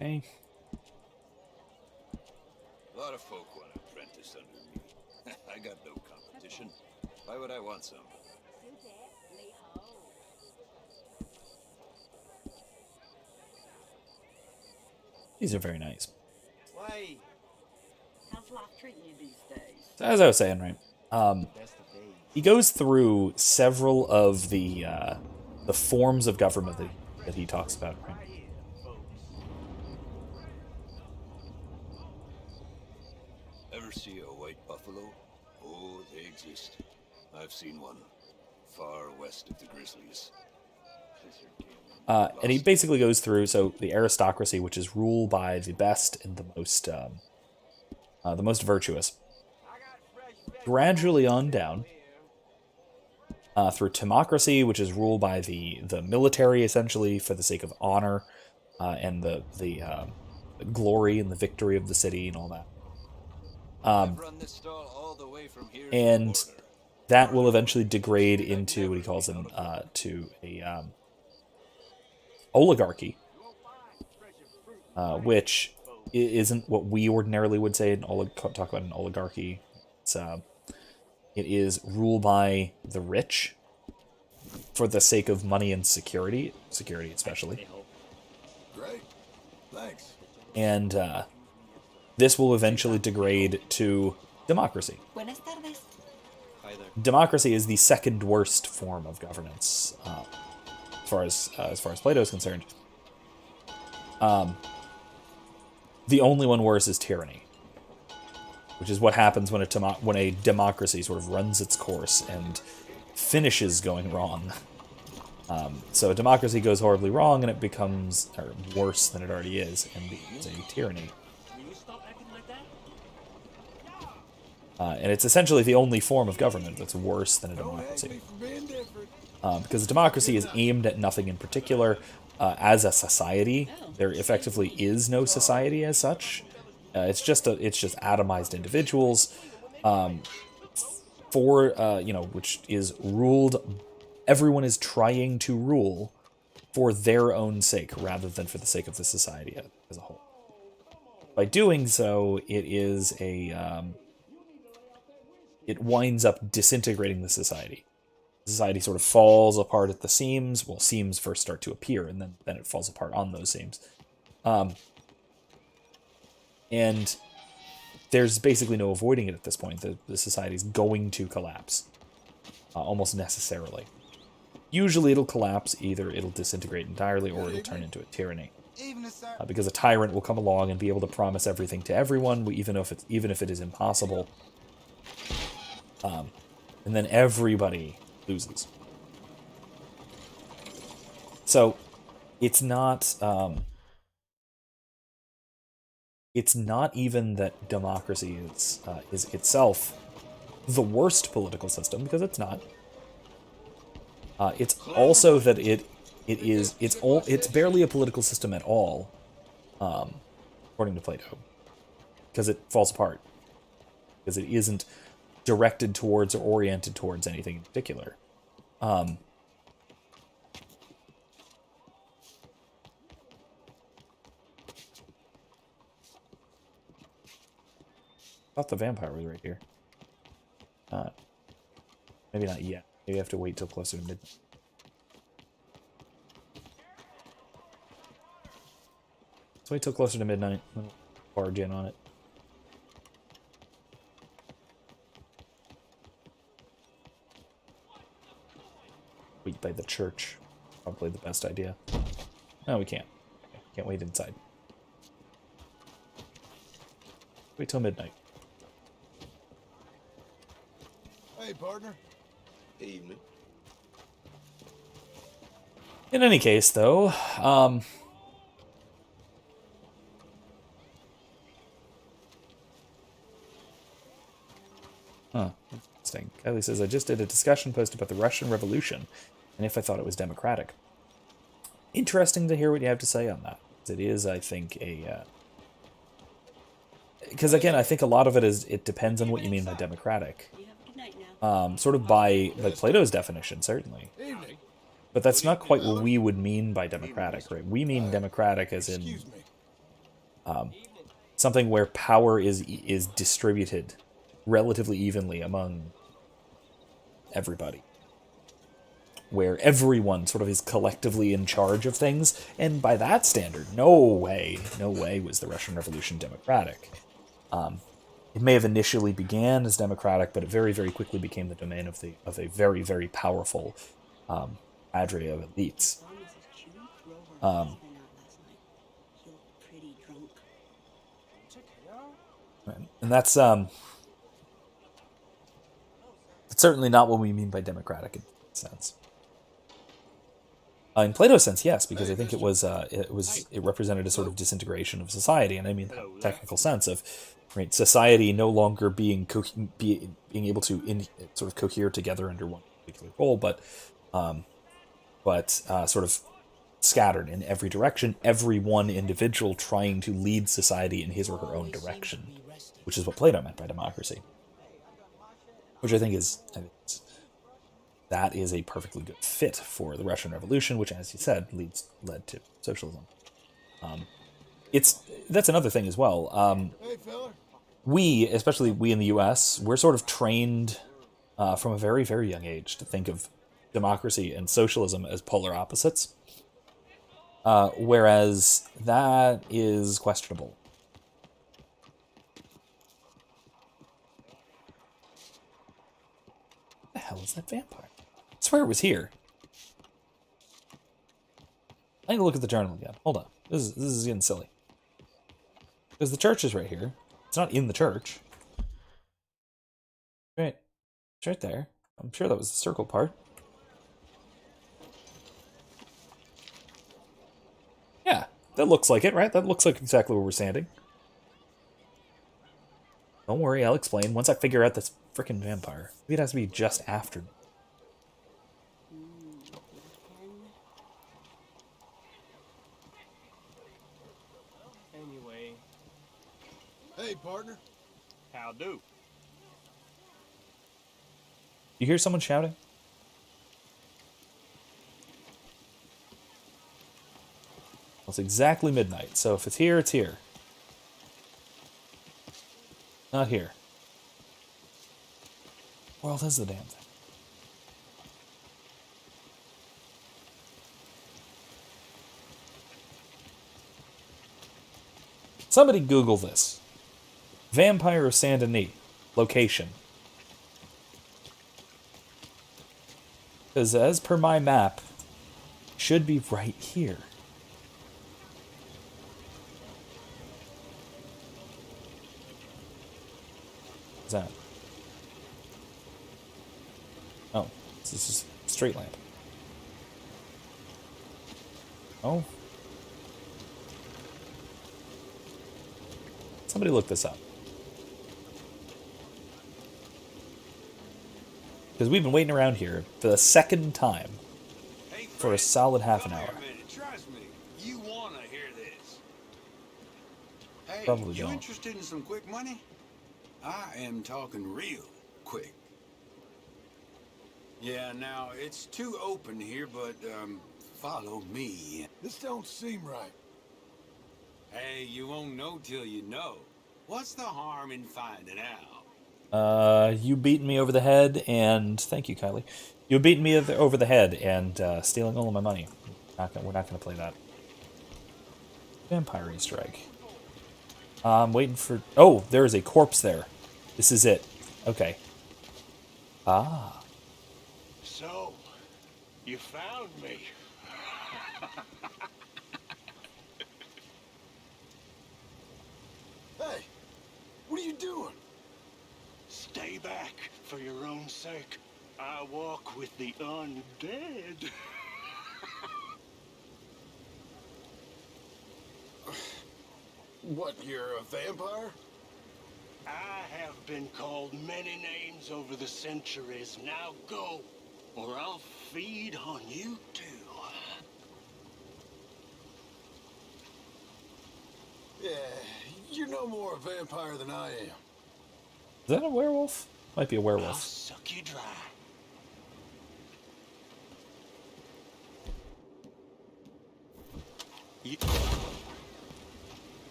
Hey. A lot of folk want to apprentice under me. I got no competition. Why would I want some? These are very nice. Why? How's life treating you these days? So as I was saying, right, he goes through several of the forms of government that he talks about, right? Ever see a white buffalo? Oh, they exist. I've seen one far west of the grizzlies. And he basically goes through, so the aristocracy, which is ruled by the best and the most virtuous, gradually on down, through timocracy, which is ruled by the military, essentially, for the sake of honor, and the glory and the victory of the city and all that. And that will eventually degrade into what he calls to a oligarchy, which isn't what we ordinarily would say talk about an oligarchy. It is ruled by the rich for the sake of money and security especially. Great, thanks. And this will eventually degrade to democracy. Buenas tardes. Democracy is the second worst form of governance, as far as Plato is concerned. The only one worse is tyranny, which is what happens when a democracy sort of runs its course and finishes going wrong. So a democracy goes horribly wrong, and it becomes worse than it already is, and becomes a tyranny. And it's essentially the only form of government that's worse than a democracy. Because a democracy is aimed at nothing in particular. As a society, there effectively is no society as such. It's just atomized individuals, which is ruled. Everyone is trying to rule for their own sake rather than for the sake of the society as a whole. By doing so, it winds up disintegrating the society. Society sort of falls apart at the seams. Well, seams first start to appear, and then it falls apart on those seams. And there's basically no avoiding it at this point. The society's going to collapse, almost necessarily. Usually it'll collapse, either it'll disintegrate entirely or it'll turn into a tyranny. Because a tyrant will come along and be able to promise everything to everyone, even if it is impossible. And then everybody loses. So it's not even that democracy is itself the worst political system, because it's not. It's also that it's barely a political system at all, according to Plato, because it falls apart, because it isn't directed towards or oriented towards anything in particular. I thought the vampire was right here. Maybe not yet. Maybe I have to wait till closer to midnight. Let's wait till closer to midnight. We'll barge in on it. Wait by the church. Probably the best idea. No, we can't. Can't wait inside. Wait till midnight. Hey, partner. Evening. In any case, though, interesting. Kylie says, I just did a discussion post about the Russian Revolution, and if I thought it was democratic. Interesting to hear what you have to say on that. It is, I think, because again, I think a lot of it depends on what you mean by democratic. Sort of by Plato's definition, certainly. But that's not quite what we would mean by democratic, right? We mean democratic as in something where power is distributed relatively evenly among everybody. Where everyone sort of is collectively in charge of things, and by that standard, no way was the Russian Revolution democratic. It may have initially began as democratic, but it very, very quickly became the domain of a very, very powerful cadre of elites. And that's certainly not what we mean by democratic in that sense. In Plato's sense, yes, because I think it represented a sort of disintegration of society, and I mean the technical sense of society no longer being able to sort of cohere together under one particular goal, but sort of scattered in every direction, every one individual trying to lead society in his or her own direction, which is what Plato meant by democracy. Which I think that is a perfectly good fit for the Russian Revolution, which, as you said, led to socialism. That's another thing as well. Especially we in the U.S., we're sort of trained from a very, very young age to think of democracy and socialism as polar opposites, whereas that is questionable. What the hell is that vampire? I swear it was here. I need to look at the journal again. Hold on. This is getting silly. Because the church is right here. It's not in the church. Right. It's right there. I'm sure that was the circle part. Yeah, that looks like it, right? That looks like exactly where we're standing. Don't worry, I'll explain once I figure out this frickin' vampire. Maybe it has to be just after. Anyway, Hey, partner. how do? You hear someone shouting? Well, it's exactly midnight, so if it's here, it's here. Not here. Where else is the damn thing? Somebody Google this. Vampire of Saint Denis. Location. Because as per my map, it should be right here. What's that? Oh, this is a street lamp. Oh. Somebody look this up. Because we've been waiting around here for the second time for a solid half an hour. Trust me, you want to hear this. Hey, Probably you don't. interested in some quick money? I am talking real quick. Yeah, now, it's too open here, but, follow me. This don't seem right. Hey, you won't know till you know. What's the harm in finding out? You beating me over the head, and thank you, Kylie. You beating me over the head and stealing all of my money. We're not gonna play that. Vampire Easter egg. I'm waiting for. Oh, there is a corpse there. This is it. Okay. Ah. So, you found me. Hey, what are you doing? Stay back for your own sake. I walk with the undead. What, you're a vampire? I have been called many names over the centuries. Now go, or I'll feed on you too. Yeah, you're no more a vampire than I am. Is that a werewolf? Might be a I'll werewolf. suck you dry.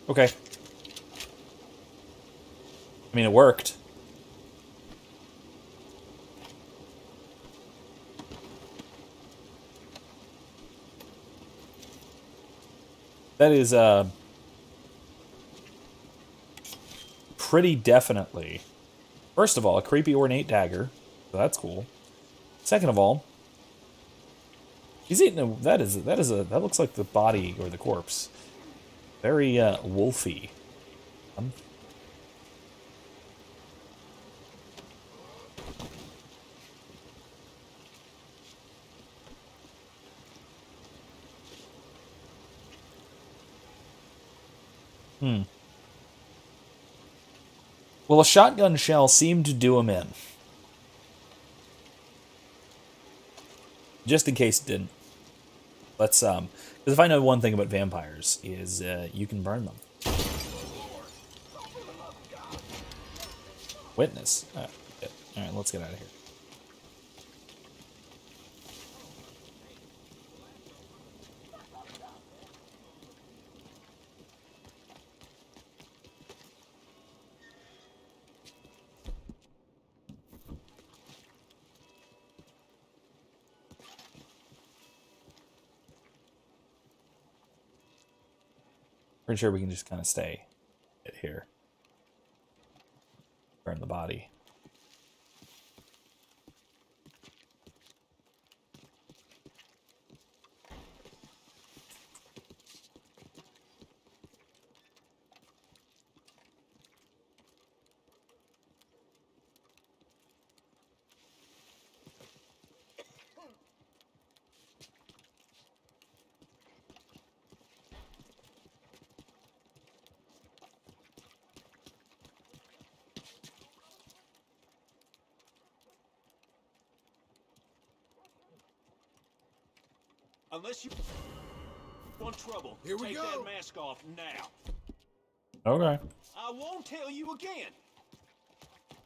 Okay. I mean, it worked. That is, pretty definitely. First of all, a creepy ornate dagger. So that's cool. Second of all, he's eating a, that looks like the body or the corpse. Very, wolfy. Well, a shotgun shell seemed to do him in. Just in case it didn't. Let's, because if I know one thing about vampires, is, you can burn them. Witness. Alright, let's get out of here. Pretty sure we can just kind of stay here. Burn the body. Unless you want trouble, Here we take go. that mask off now. Okay. I won't tell you again.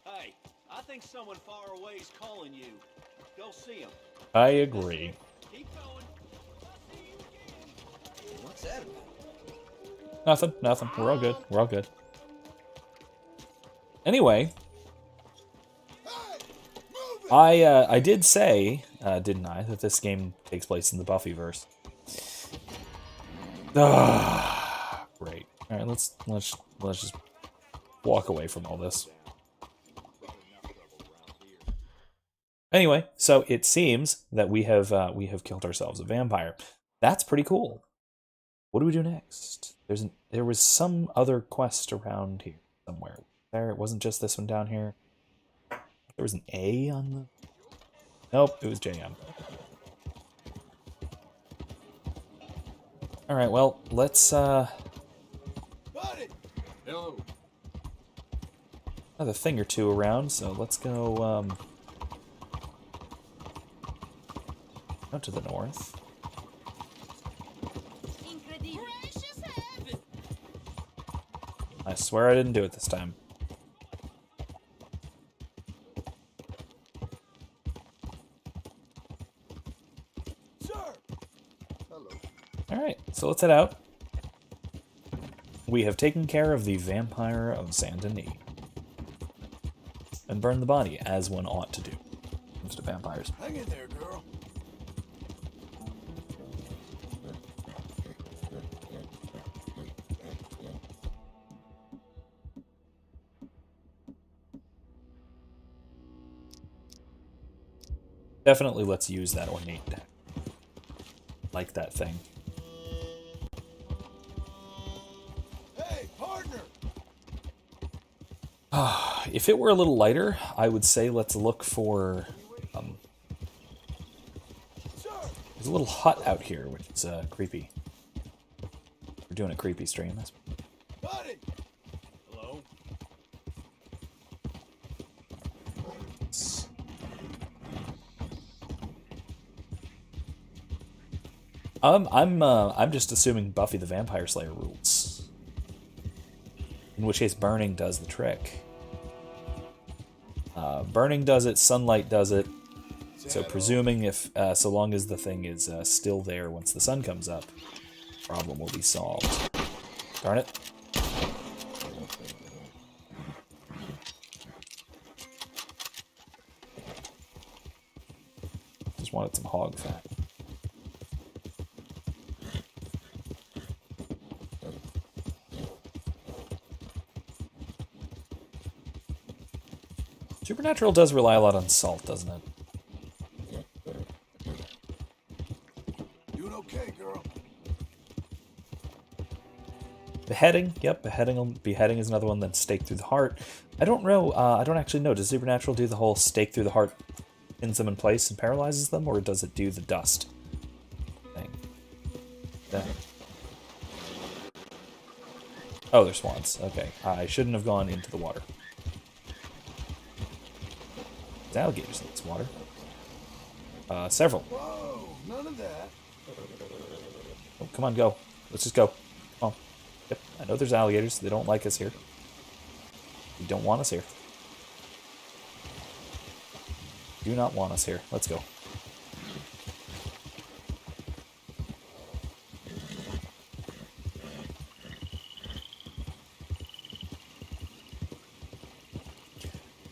Hey, I think someone far away is calling you. Go see him. I agree. Keep going. What's that about? Nothing. We're all good. We're all good. Anyway, I did say, didn't I, that this game takes place in the Buffyverse. Great. All right, let's just walk away from all this. Anyway, so it seems that we have killed ourselves a vampire. That's pretty cool. What do we do next? There was some other quest around here somewhere. It wasn't just this one down here. There was an A on the... Nope, it was JM. Alright, well, let's, Buddy! Hello. another thing or two around, so let's go, out to the north. I swear I didn't do it this time. Alright, so let's head out. We have taken care of the vampire of Saint Denis. And burned the body, as one ought to do. When it comes to vampires. Hang in there, girl. Definitely let's use that ornate deck. Like that thing. Hey, partner! If it were a little lighter, I would say let's look for... there's a little hut out here, which is creepy. We're doing a creepy stream. That's... Buddy! Hello? I'm just assuming Buffy the Vampire Slayer rules. In which case burning does the trick. Burning does it, sunlight does it. So presuming if, so long as the thing is still there once the sun comes up, problem will be solved. Darn it. Just wanted some hog fat. Supernatural does rely a lot on salt, doesn't it? Doing okay, girl. Beheading, yep, beheading is another one. Then stake through the heart. I don't know. I don't actually know. Does Supernatural do the whole stake through the heart, pins them in place and paralyzes them, or does it do the dust thing? Oh, they're swans. Okay, I shouldn't have gone into the water. There's alligators in this water. Several. Whoa, none of that. Oh, come on, go. Let's just go. Come on. Yep, I know there's alligators. They don't like us here. They don't want us here. Do not want us here. Let's go.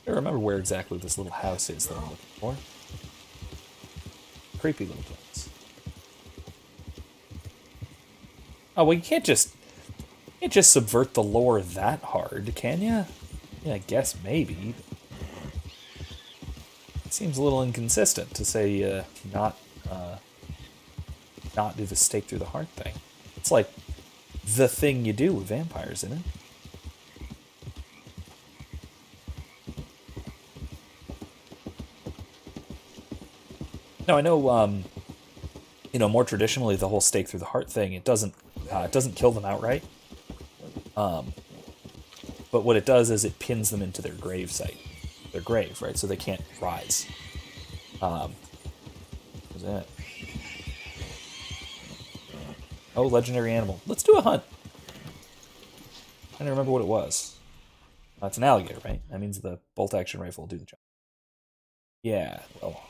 I don't remember where exactly this little house is that I'm looking for. Creepy little place. Oh, well, you can't just subvert the lore that hard, can you? Yeah, I guess maybe. It seems a little inconsistent to say not do the stake through the heart thing. It's like the thing you do with vampires, isn't it? No, I know. More traditionally, the whole stake through the heart thing, it doesn't kill them outright. But what it does is it pins them into their grave site, their grave, right? So they can't rise. What's that? Oh, legendary animal. Let's do a hunt. I don't remember what it was. It's an alligator, right? That means the bolt-action rifle will do the job. Yeah, well...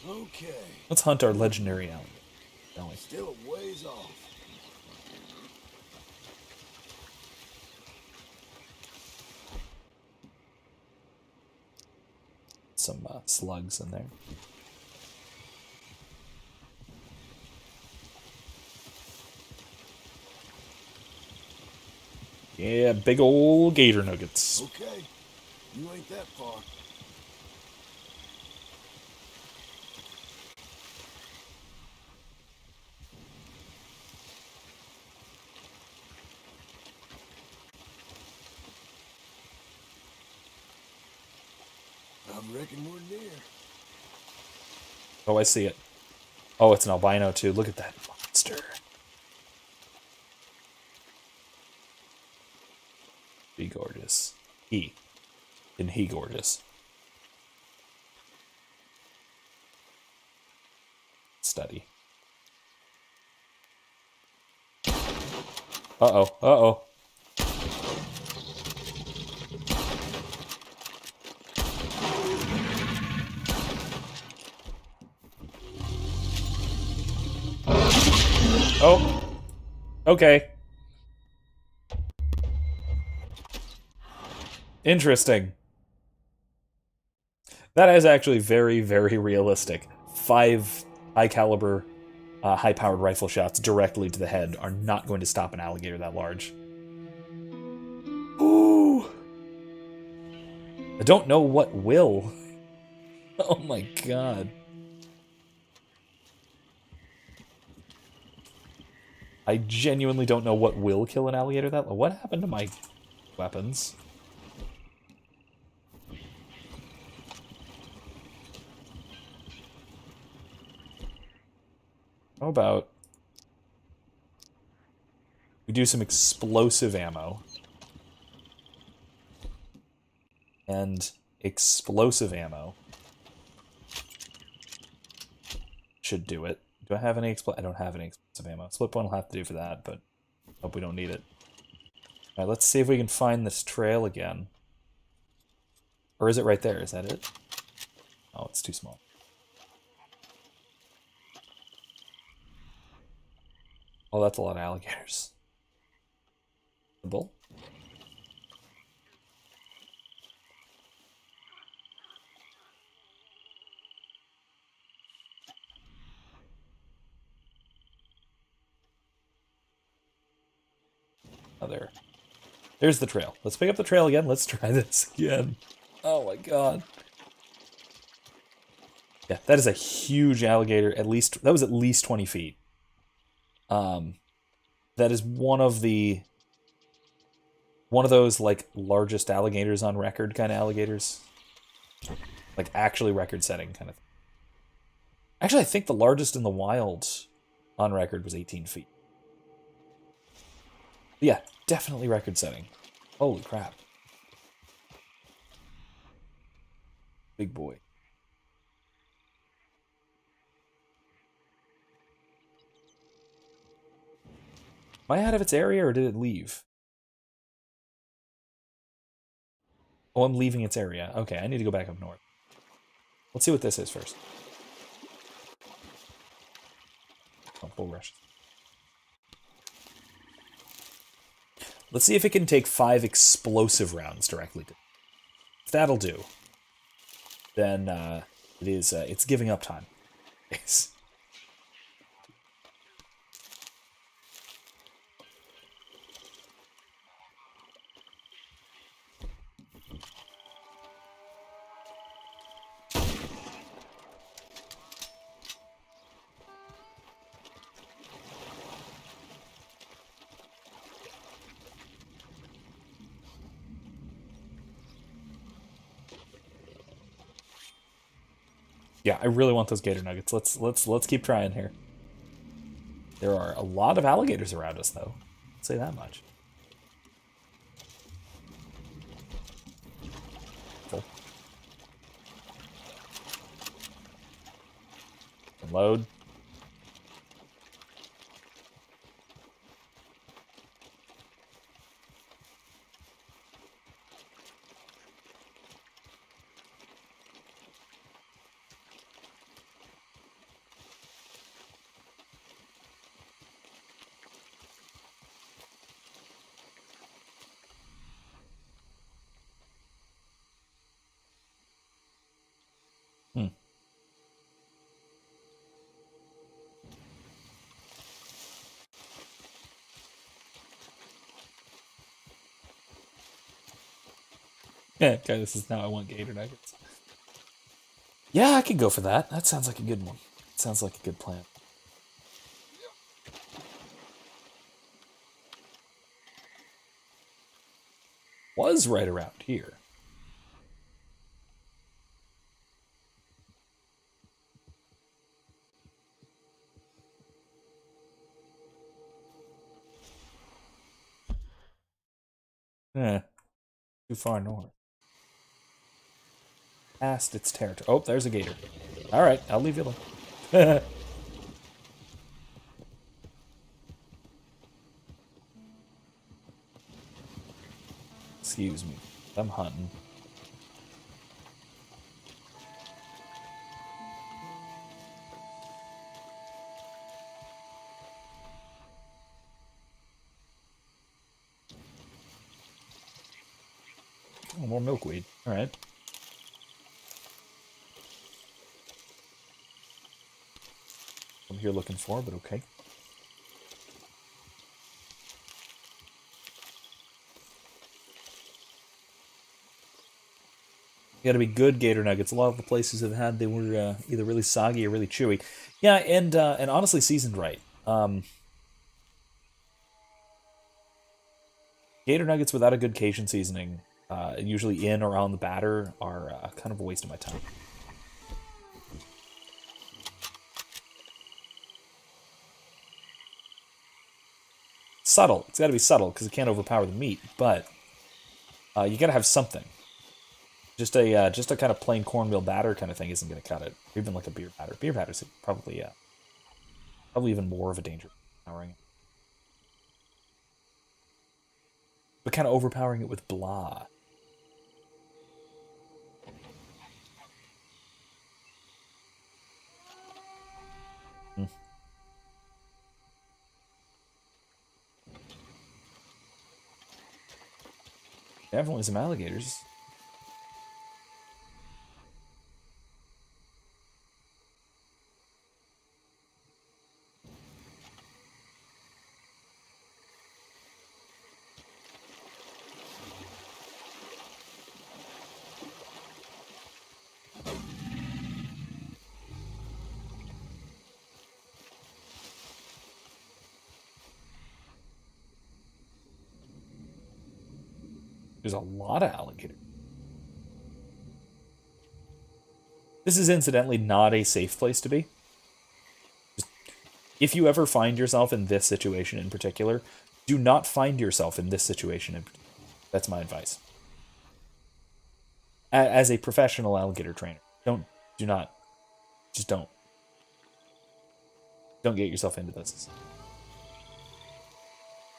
Okay. Let's hunt our legendary alligator, don't we? Still a ways off. Some slugs in there. Yeah, big old gator nuggets. Okay. You ain't that far. I reckon we're near. Oh, I see it. Oh, it's an albino too. Look at that monster. Be gorgeous. Isn't he gorgeous? Study. Uh-oh, uh-oh. Oh. Okay. Interesting. That is actually very, very realistic. 5 high-caliber, high-powered rifle shots directly to the head are not going to stop an alligator that large. Ooh! I don't know what will. Oh my god. I genuinely don't know what will kill an alligator that... What happened to my weapons? How about we do some explosive ammo? And explosive ammo should do it. Do I have any I don't have any explosive ammo. Slip one will have to do for that, but hope we don't need it. Alright, let's see if we can find this trail again. Or is it right there? Is that it? Oh, it's too small. Oh, that's a lot of alligators. The bull? Oh, there. There's the trail. Let's pick up the trail again. Let's try this again. Oh my god. Yeah, that is a huge alligator. That was at least 20 feet. That is one of those like largest alligators on record kind of alligators. Like actually record setting kind of thing. Actually, I think the largest in the wild on record was 18 feet. Yeah, definitely record setting. Holy crap. Big boy. Am I out of its area or did it leave? Oh, I'm leaving its area. Okay, I need to go back up north. Let's see what this is first. Oh, bull rush. Let's see if it can take 5 explosive rounds directly. If that'll do, then it's giving up time. Yeah, I really want those gator nuggets. Let's keep trying here. There are a lot of alligators around us, though. I'll say that much. Cool. Load. Yeah, okay, this is now I want gator nuggets. Yeah, I could go for that. That sounds like a good one. Sounds like a good plan. Was right around here. Too far north. Past its territory. Oh, there's a gator. All right, I'll leave you alone. Excuse me. I'm hunting. Oh, more milkweed. All right. I'm here looking for, but okay. You gotta be good gator nuggets. A lot of the places I've had, they were either really soggy or really chewy. Yeah, and honestly seasoned right. Gator nuggets without a good Cajun seasoning, usually in or on the batter, are kind of a waste of my time. Subtle. It's got to be subtle because it can't overpower the meat, but you got to have something. Just a kind of plain cornmeal batter kind of thing isn't going to cut it. Or even like a beer batter. Beer batter's probably even more of a danger. Overpowering it. But kind of overpowering it with blah. Definitely some alligators. There's a lot of alligators. This is incidentally not a safe place to be. Just, if you ever find yourself in this situation in particular, do not find yourself in this situation in particular. That's my advice. As a professional alligator trainer, don't get yourself into this.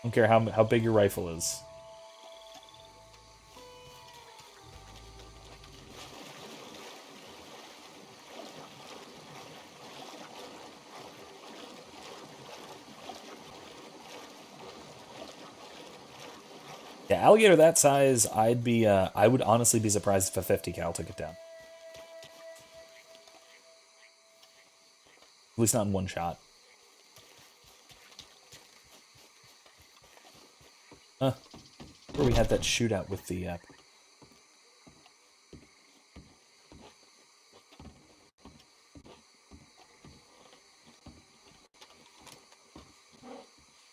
Don't care how big your rifle is. Yeah, alligator that size, I would honestly be surprised if a 50 cal took it down. At least not in one shot. Huh. Where we had that shootout with the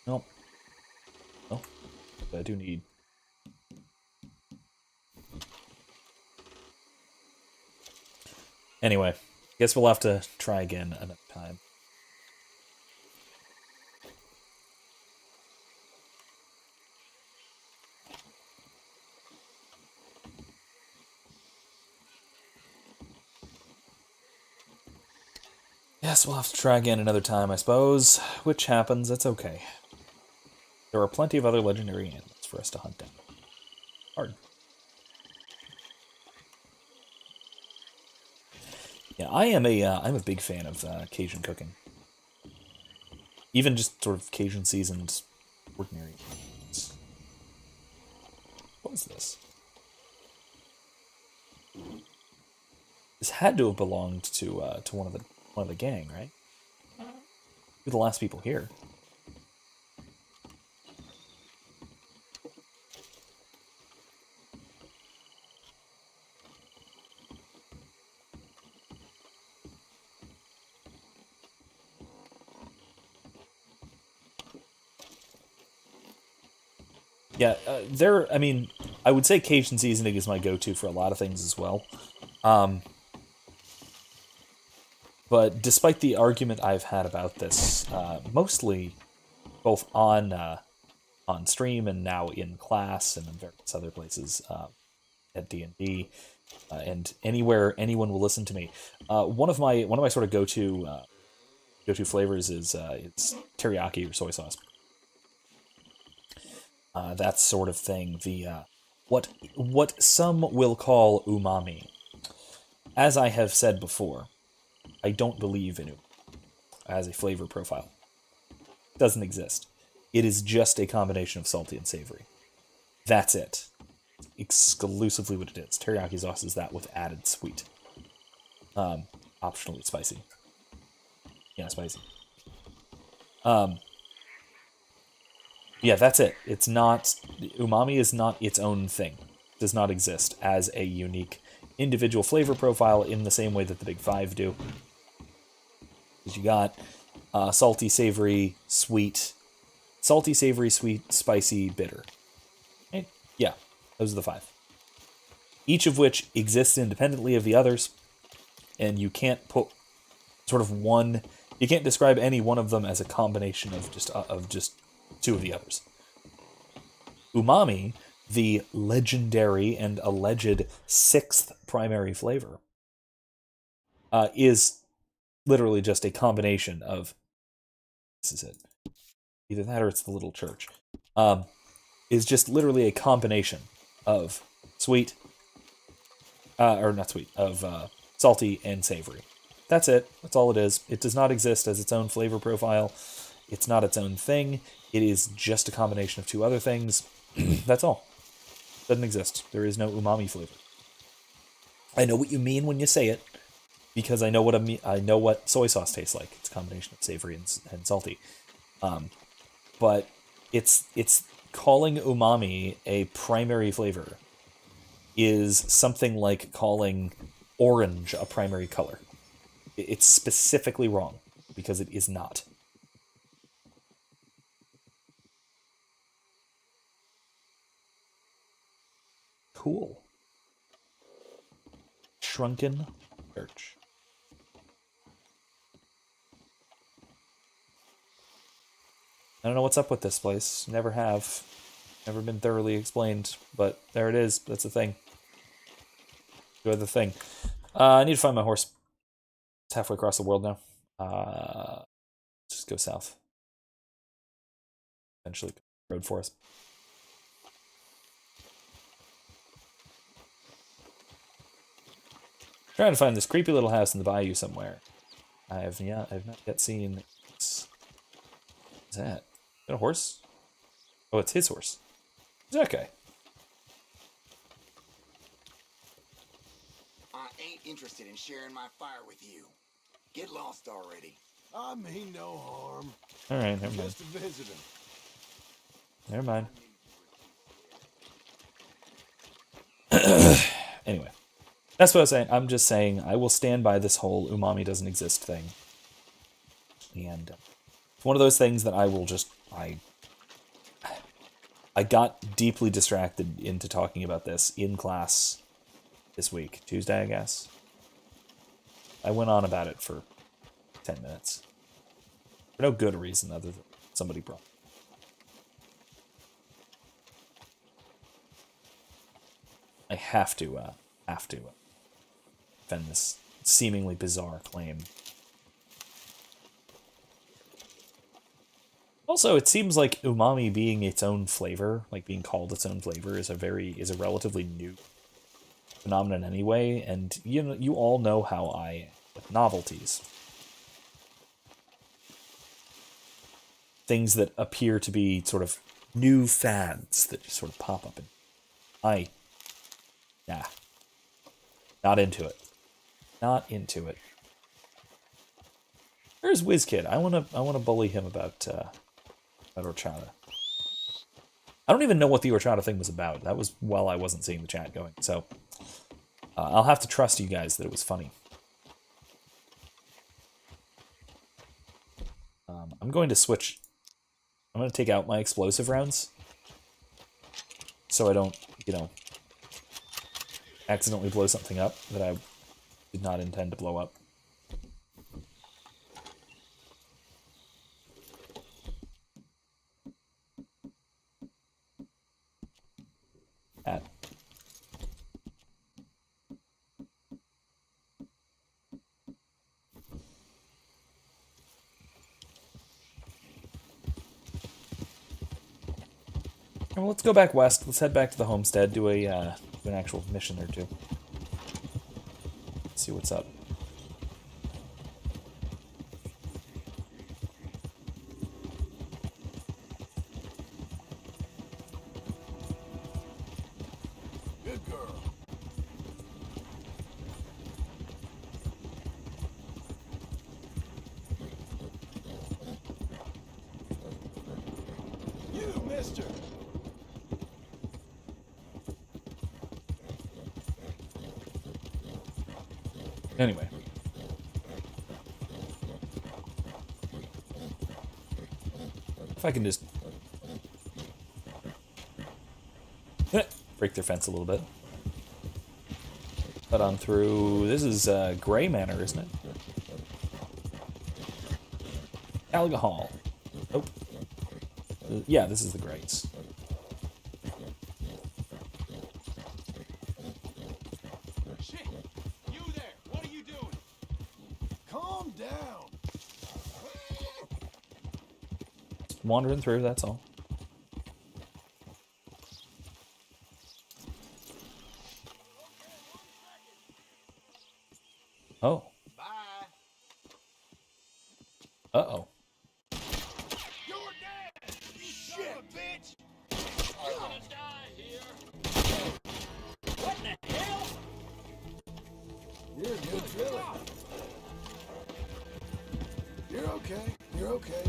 Nope. Oh. I do need. Anyway, guess we'll have to try again another time. Yes, we'll have to try again another time, I suppose. Which happens, that's okay. There are plenty of other legendary animals for us to hunt down. Hard. Yeah, I'm a big fan of Cajun cooking. Even just sort of Cajun seasoned ordinary things. What was this? This had to have belonged to one of the gang, right? We're the last people here. Yeah, I mean, I would say Cajun seasoning is my go-to for a lot of things as well. But despite the argument I've had about this, mostly both on stream and now in class and in various other places at D&D, and anywhere anyone will listen to me, one of my sort of go-to flavors is it's teriyaki or soy sauce. That sort of thing. The what some will call umami. As I have said before, I don't believe in it as a flavor profile. It doesn't exist. It is just a combination of salty and savory. That's it. Exclusively what it is. Teriyaki sauce is that with added sweet. Optionally spicy. Yeah, spicy. Yeah, that's it. It's not... Umami is not its own thing. It does not exist as a unique individual flavor profile in the same way that the Big Five do. Because you got salty, savory, sweet... Salty, savory, sweet, spicy, bitter. Okay? Yeah, those are the five. Each of which exists independently of the others, and you can't put sort of one... You can't describe any one of them as a combination of just two of the others. Umami, the legendary and alleged sixth primary flavor, is literally just a combination of... This is it. Either that or it's the little church. Is just literally a combination of sweet, or not sweet, of salty and savory. That's it. That's all it is. It does not exist as its own flavor profile. It's not its own thing. It is just a combination of two other things. That's all. Doesn't exist. There is no umami flavor. I know what you mean when you say it, because I know what I know what soy sauce tastes like. It's a combination of savory and salty. But it's calling umami a primary flavor is something like calling orange a primary color. It's specifically wrong because it is not. Cool. Shrunken Church. I don't know what's up with this place. Never have. Never been thoroughly explained, but there it is. That's the thing. Enjoy the thing. I need to find my horse. It's halfway across the world now. Just go south. Eventually, road for us. Trying to find this creepy little house in the bayou somewhere. I've not yet seen. What's that? Is that a horse? Oh, it's his horse. Okay. I ain't interested in sharing my fire with you. Get lost already. I mean no harm. All right, never mind. Just a visitor. Never mind. Anyway, that's what I was saying. I'm just saying I will stand by this whole umami doesn't exist thing. And it's one of those things that I will just... I got deeply distracted into talking about this in class this week. Tuesday, I guess. I went on about it for 10 minutes. For no good reason other than somebody brought. I have to defend this seemingly bizarre claim. Also, it seems like umami being its own flavor, like being called its own flavor, is a relatively new phenomenon anyway. And you all know how I am with novelties, things that appear to be sort of new fads that just sort of pop up. And nah, not into it. Not into it. Where's WizKid? I wanna bully him about horchata. I don't even know what the horchata thing was about. That was while I wasn't seeing the chat going. So I'll have to trust you guys that it was funny. I'm going to switch. I'm going to take out my explosive rounds so I don't, accidentally blow something up that I did not intend to blow up. At. Well, let's go back west. Let's head back to the homestead, do an actual mission or two. See what's up. Good girl. You, mister. Anyway. If I can just break their fence a little bit. Cut on through. This is Gray Manor, isn't it? Gallagher Hall. Nope. Yeah, this is the Greys. Shit! You there! What are you doing? Calm down. Just wandering through, that's all. Oh. Bye. Uh-oh. You're dead! You son of a bitch! You're gonna die here! What in the hell? You're a good driller. You're okay. You're okay.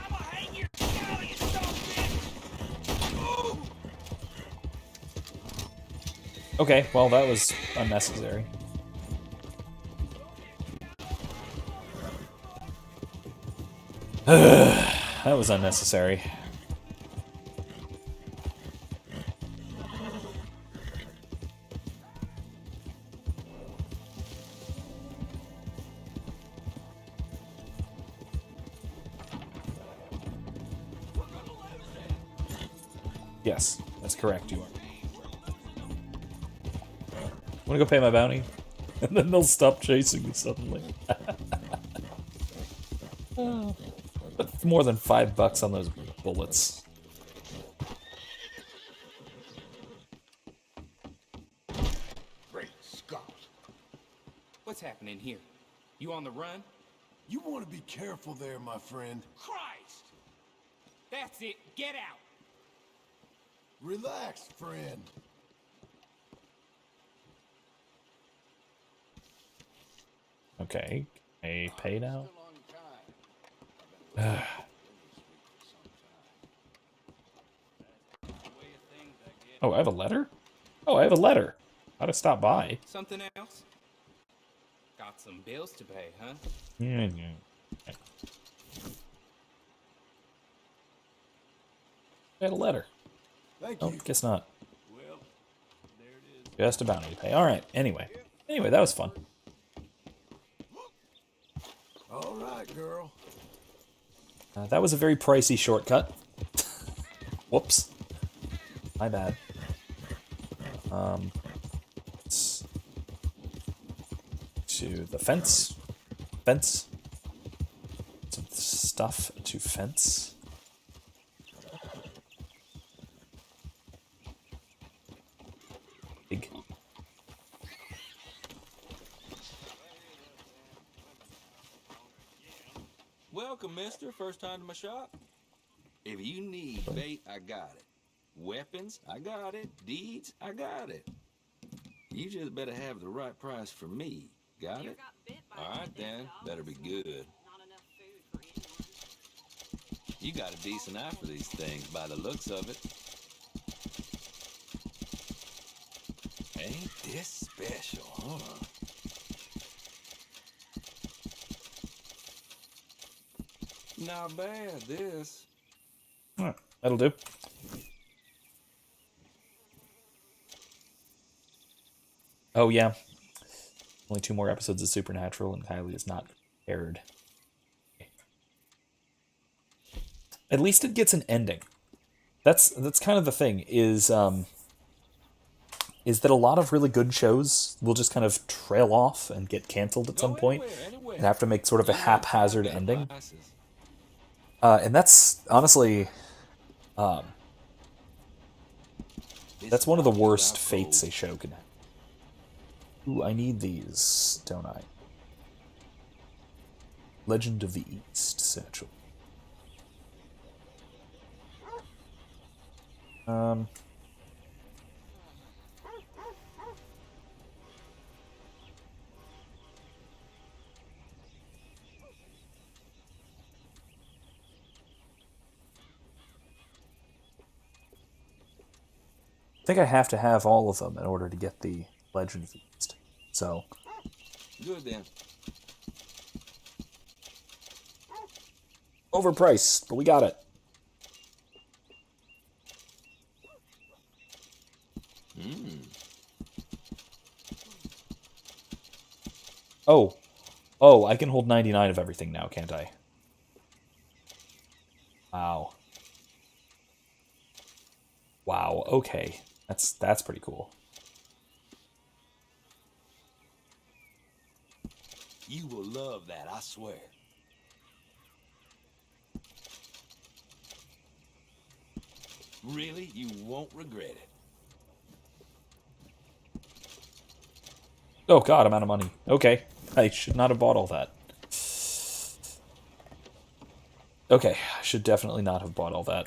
I'ma hang your skull, you son of a bitch! Ooh! Okay, well, that was unnecessary. That was unnecessary. Yes, that's correct, you are. Wanna go pay my bounty? And then they'll stop chasing me suddenly. But more than $5 on those bullets. Great Scott. What's happening here? You on the run? You want to be careful there, my friend. Christ! That's it. Get out! Relax, friend. Okay, can I pay now? Oh, I have a letter? Oh, I have a letter. How to stop by. Something else? Got some bills to pay, huh? Yeah, yeah. Okay. I had a letter. Thank Oh, you. guess not. Well, there it is. Just a bounty to pay. Alright, anyway, that was fun. All right, girl. That was a very pricey shortcut. Whoops. My bad. To the fence. Fence. Some stuff to fence. Big. Welcome, mister. First time to my shop? If you need bait, I got it. Weapons, I got it. Deeds, I got it. You just better have the right price for me. Got it? All right, then. Better be good. You got a decent eye for these things by the looks of it. Ain't this special, huh? Not bad, this. Alright, that'll do. Oh, yeah. Only 2 more episodes of Supernatural, and Kylie is not prepared. At least it gets an ending. That's kind of the thing, is that a lot of really good shows will just kind of trail off and get canceled at some point and have to make sort of a haphazard ending. And that's honestly, that's one of the worst fates a show can have. Ooh, I need these, don't I? Legend of the East Satchel. I think I have to have all of them in order to get the Legend of the East. So. Good then. Overpriced, but we got it. Oh, I can hold 99 of everything now, can't I? Wow. Wow, okay. That's pretty cool. You will love that, I swear. Really, you won't regret it. Oh god, I'm out of money. Okay, I should not have bought all that. Okay, I should definitely not have bought all that.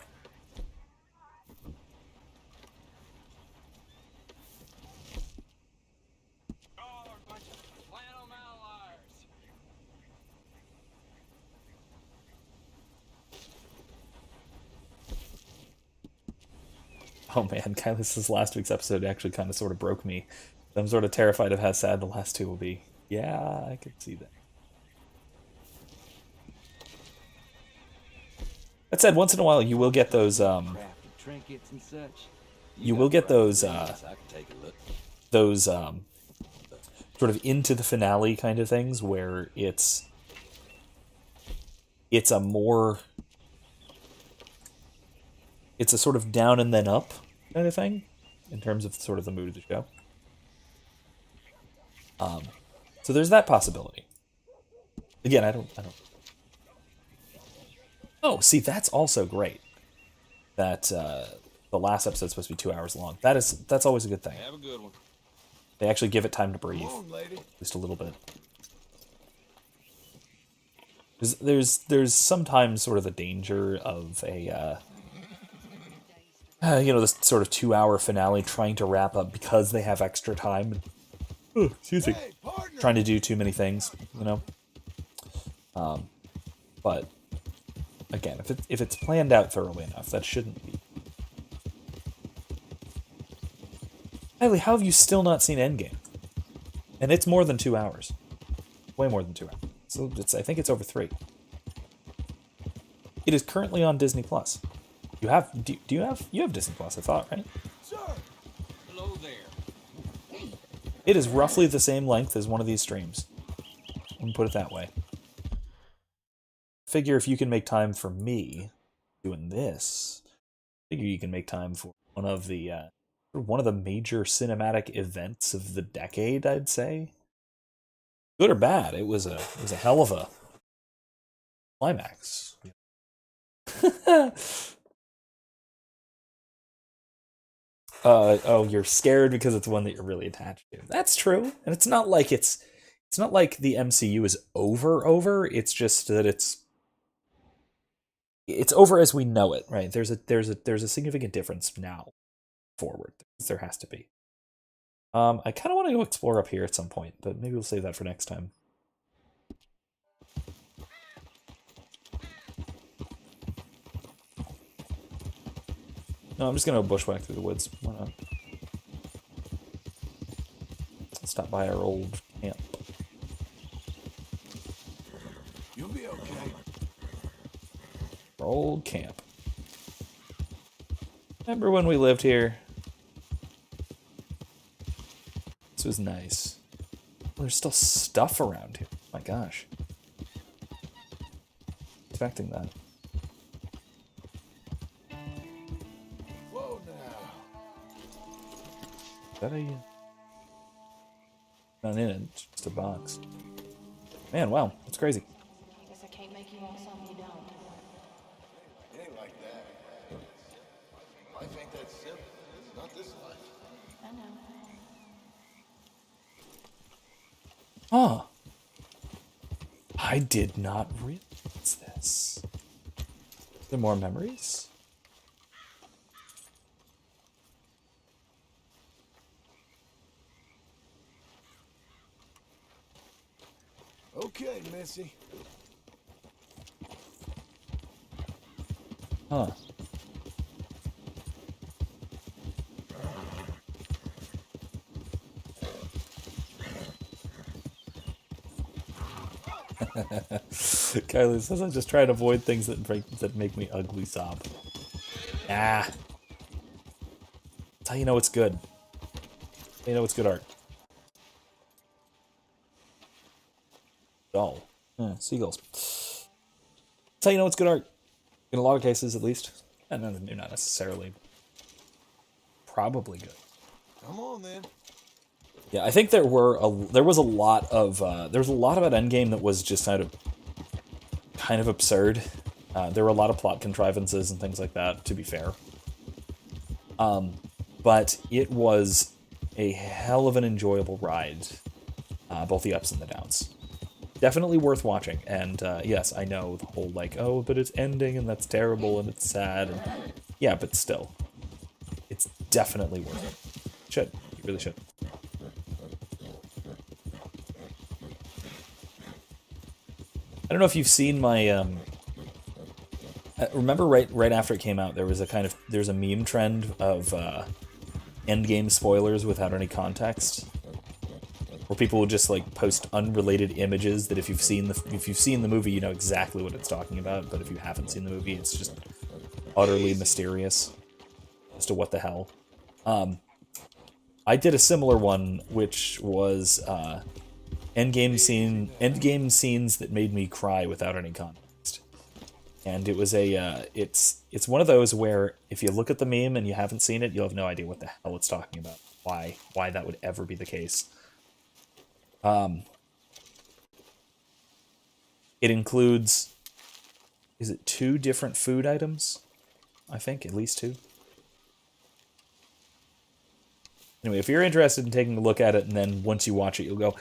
Oh man, Kylis's last week's episode actually kind of sort of broke me. I'm sort of terrified of how sad the last 2 will be. Yeah, I could see that. That said, once in a while you will get those Trinkets and such. you will get those sort of into the finale kind of things where it's a sort of down and then up kind of thing in terms of sort of the mood of the show. So there's that possibility. Again, I don't. Oh, see, that's also great. That the last episode's supposed to be 2 hours long. That's always a good thing. Have a good one. They actually give it time to breathe, Come on, lady. just a little bit. There's sometimes sort of the danger of a this sort of 2 hour finale trying to wrap up because they have extra time. Excuse me. Trying to do too many things, you know. But again, if it's planned out thoroughly enough, that shouldn't be. Kylie, how have you still not seen Endgame? And it's more than 2 hours. Way more than 2 hours. So I think it's over 3. It is currently on Disney Plus. You have you have Disney Plus, I thought, right? Sir. Hello there. It is roughly the same length as one of these streams. Let me put it that way. figure if you can make time for me doing this, figure you can make time for one of the major cinematic events of the decade, I'd say. Good or bad, it was a hell of a climax. Oh, you're scared because it's one that you're really attached to. That's true, and it's not like the MCU is over. It's just that it's over as we know it, right? There's a significant difference now forward. There has to be. I kind of want to go explore up here at some point, but maybe we'll save that for next time. No, I'm just gonna bushwhack through the woods. Why not? Let's stop by our old camp. You'll be okay. Our old camp. Remember when we lived here? This was nice. There's still stuff around here. Oh my gosh. Expecting that. Whoa now. Is that a... Not in it, it's just a box. Man, wow, that's crazy. Guess I can't make you want something you don't. It ain't like that. Life ain't that simple. It's not this life. I know. Huh. I did not realize this. Are there more memories? Okay, Missy. Huh. Kylie says I just try to avoid things that make me ugly sob. Ah. That's how you know it's good. That's how you know it's good art. Doll. Seagulls. That's how you know it's good art. In a lot of cases, at least. And then they're not necessarily probably good. Come on then. Yeah, I think there was a lot about Endgame that was just kind of absurd. There were a lot of plot contrivances and things like that, to be fair. But it was a hell of an enjoyable ride, both the ups and the downs. Definitely worth watching. And yes, I know the whole like, oh, but it's ending and that's terrible and it's sad. And, yeah, but still, it's definitely worth it. Should. You really should. I don't know if you've seen my. Remember, right after it came out, there's a meme trend of Endgame spoilers without any context, where people will just like post unrelated images that if you've seen the movie, you know exactly what it's talking about, but if you haven't seen the movie, it's just utterly mysterious as to what the hell. I did a similar one, which was Endgame scenes that made me cry without any context. And it was it's one of those where if you look at the meme and you haven't seen it, you'll have no idea what the hell it's talking about. Why that would ever be the case. It includes, is it 2 different food items? I think at least 2. Anyway, if you're interested in taking a look at it, and then once you watch it, you'll go,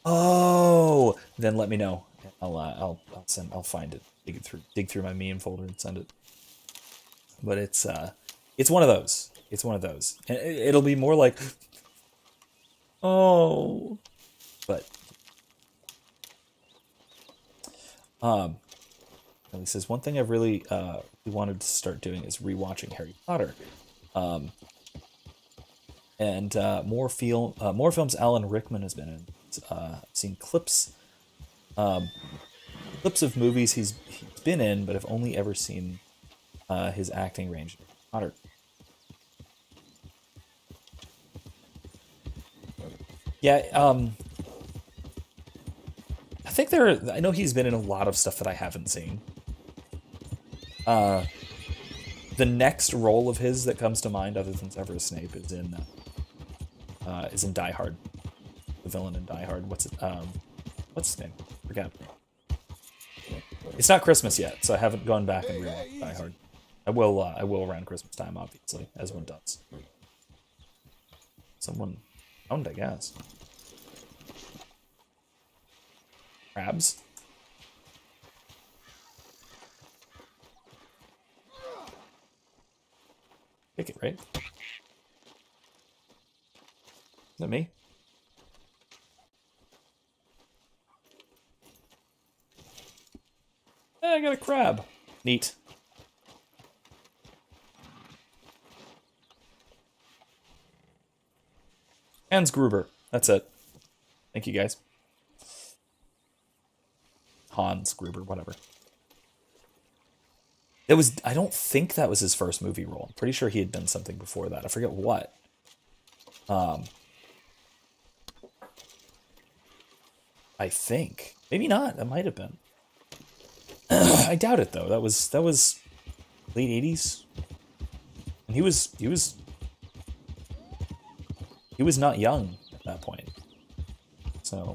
"Oh!" Then let me know. I'll find it, dig through my meme folder and send it. But it's one of those. It's one of those. And it'll be more like, "Oh," but he says one thing I've really wanted to start doing is rewatching Harry Potter. And more films Alan Rickman has been in. I've seen clips of movies he's been in, but I've only ever seen his acting range in Harry Potter. Yeah, I think I know he's been in a lot of stuff that I haven't seen. The next role of his that comes to mind, other than Severus Snape, is in Die Hard. The villain in Die Hard. What's his name? Forget. It's not Christmas yet, so I haven't gone back and rewatched Die Hard. I will around Christmas time, obviously, as one does. Someone owned, I guess. Crabs? Pick it, right? Is that me? Hey, I got a crab. Neat. Hans Gruber. That's it. Thank you, guys. Hans Gruber, whatever. I don't think that was his first movie role. I'm pretty sure he had done something before that. I forget what. I think. Maybe not. That might have been. I doubt it though. That was late 80s. And he was not young at that point. So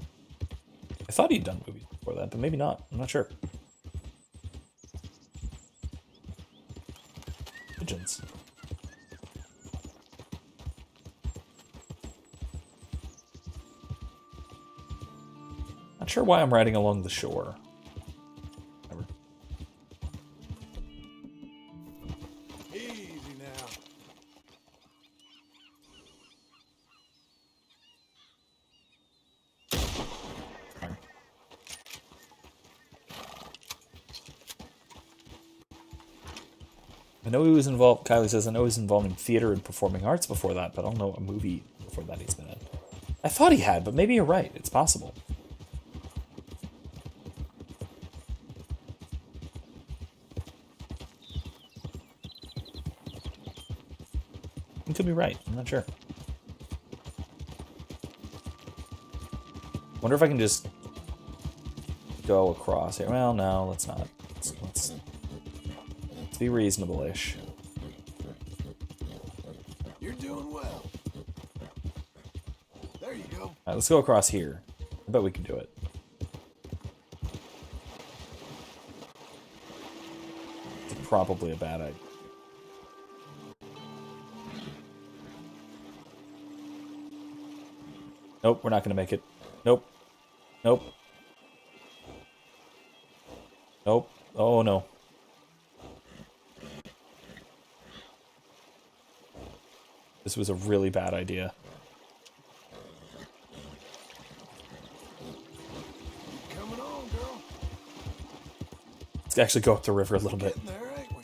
I thought he'd done movies before that, but maybe not. I'm not sure. Pigeons. Not sure why I'm riding along the shore. Whatever. Easy now. I know he was involved, Kylie says, I know he was involved in theater and performing arts before that, but I don't know a movie before that he's been in. I thought he had, but maybe you're right. It's possible. You could be right. I'm not sure. Wonder if I can just go across here. Well, no, let's not. Let's be reasonable-ish. You're doing well. There you go. All right, let's go across here. I bet we can do it. It's probably a bad idea. Nope, we're not going to make it. Nope. Nope. Nope. Oh, no. This was a really bad idea. Coming on, girl. Let's actually go up the river a little bit. Getting there, ain't we?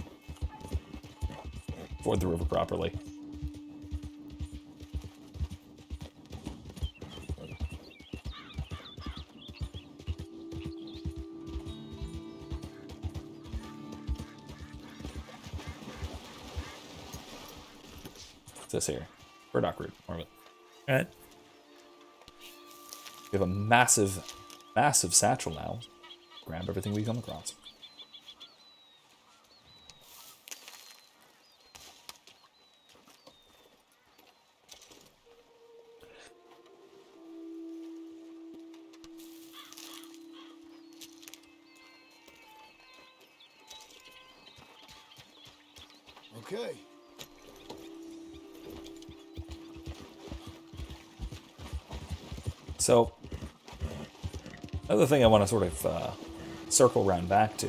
Ford the river properly. What's this here? Burdock root. More of it. Alright. We have a massive, massive satchel now. Grab everything we come across. Okay. So, another thing I want to sort of circle around back to,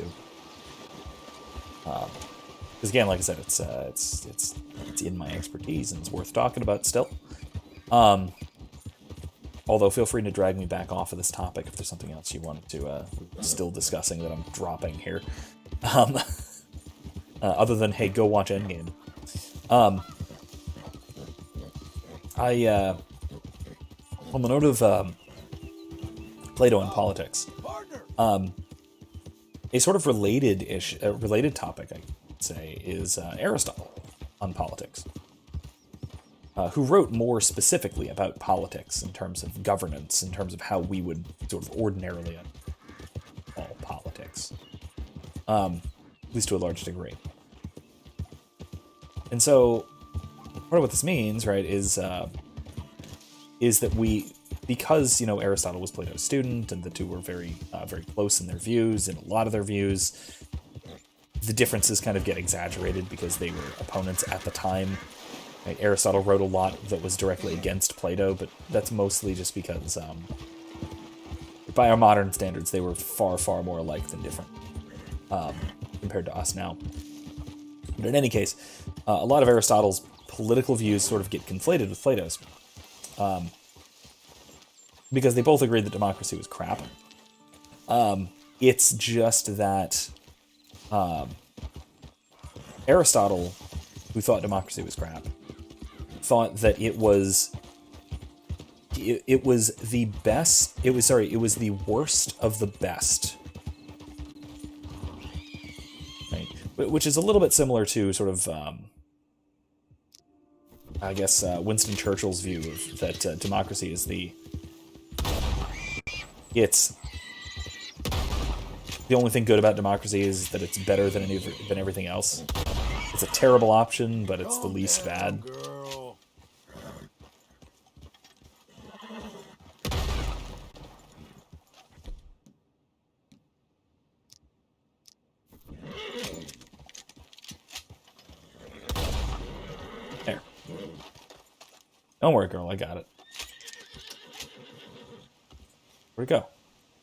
because again, like I said, it's in my expertise and it's worth talking about still. Although, feel free to drag me back off of this topic if there's something else you wanted to still discussing that I'm dropping here. Other than, hey, go watch Endgame. On the note of Plato and politics, a sort of related topic, I would say, is Aristotle on politics, who wrote more specifically about politics in terms of governance, in terms of how we would sort of ordinarily call politics. at least to a large degree. And so, part of what this means, right, is that because, you know, Aristotle was Plato's student, and the two were very close in their views, and a lot of their views, the differences kind of get exaggerated because they were opponents at the time. Right? Aristotle wrote a lot that was directly against Plato, but that's mostly just because, by our modern standards, they were far, far more alike than different compared to us now. But in any case, a lot of Aristotle's political views sort of get conflated with Plato's. Because they both agreed that democracy was crap. It's just that Aristotle, who thought democracy was crap, thought that it was the best. It was the worst of the best. Right? Which is a little bit similar to sort of, I guess, Winston Churchill's view of that democracy is it's the only thing good about democracy is that it's better than everything else. It's a terrible option, but it's the least bad. Girl. There. Don't worry, girl, I got it. Where'd it go?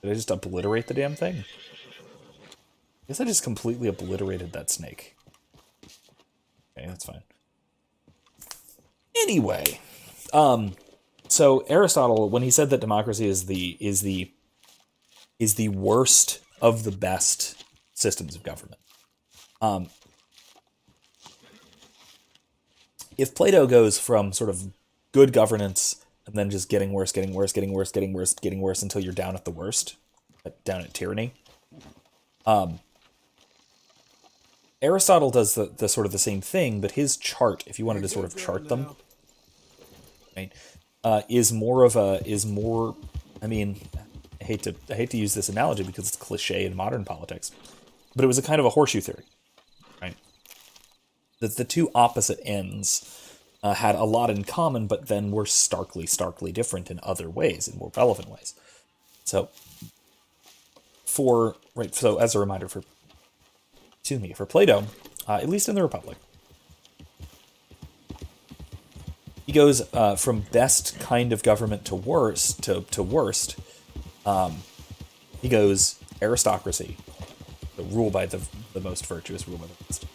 Did I just obliterate the damn thing? I guess I just completely obliterated that snake. Okay, that's fine. Anyway, so Aristotle, when he said that democracy is the worst of the best systems of government, if Plato goes from sort of good governance and then just getting worse until you're down at the worst, down at tyranny. Aristotle does the sort of the same thing, but his chart, if you wanted to sort of chart them, right, is more. I mean, I hate to use this analogy because it's cliche in modern politics, but it was a kind of a horseshoe theory, right? That the two opposite ends had a lot in common, but then were starkly different in other ways, in more relevant ways. So, so as a reminder for Plato, at least in the Republic, he goes from best kind of government to worst to worst. He goes aristocracy, the rule by the most virtuous, rule by the best.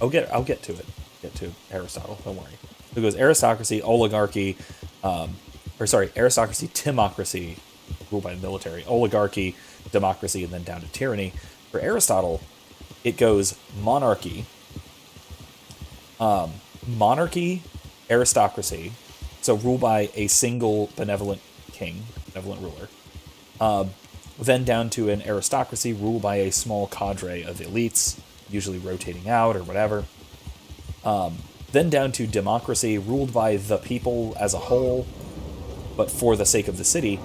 I'll get to it. Get to Aristotle. Don't worry. So it goes aristocracy, oligarchy, aristocracy, timocracy, rule by the military, oligarchy, democracy, and then down to tyranny. For Aristotle, it goes monarchy, aristocracy, so rule by a single benevolent king, benevolent ruler, then down to an aristocracy, rule by a small cadre of elites, usually rotating out or whatever. Then down to democracy, ruled by the people as a whole, but for the sake of the city.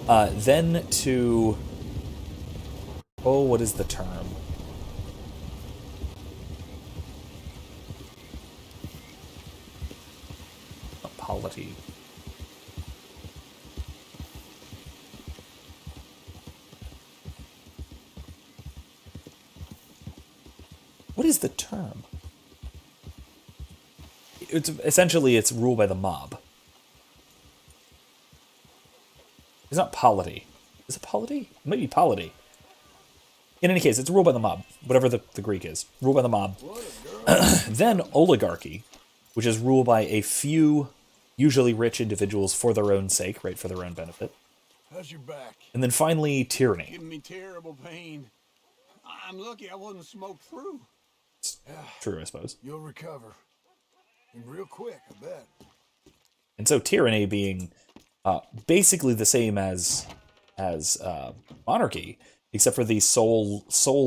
Then to... Oh, what is the term? Polity. What is the term? It's rule by the mob. It's not polity. Is it polity? It might be polity. In any case, it's rule by the mob, whatever the Greek is. Rule by the mob. Then oligarchy, which is rule by a few, usually rich individuals for their own sake, right, for their own benefit. How's your back? And then finally, tyranny. Giving me terrible pain. I'm lucky I wasn't smoked through. True, I suppose. You'll recover. And real quick, I bet. And so tyranny being basically the same as monarchy, except for the sole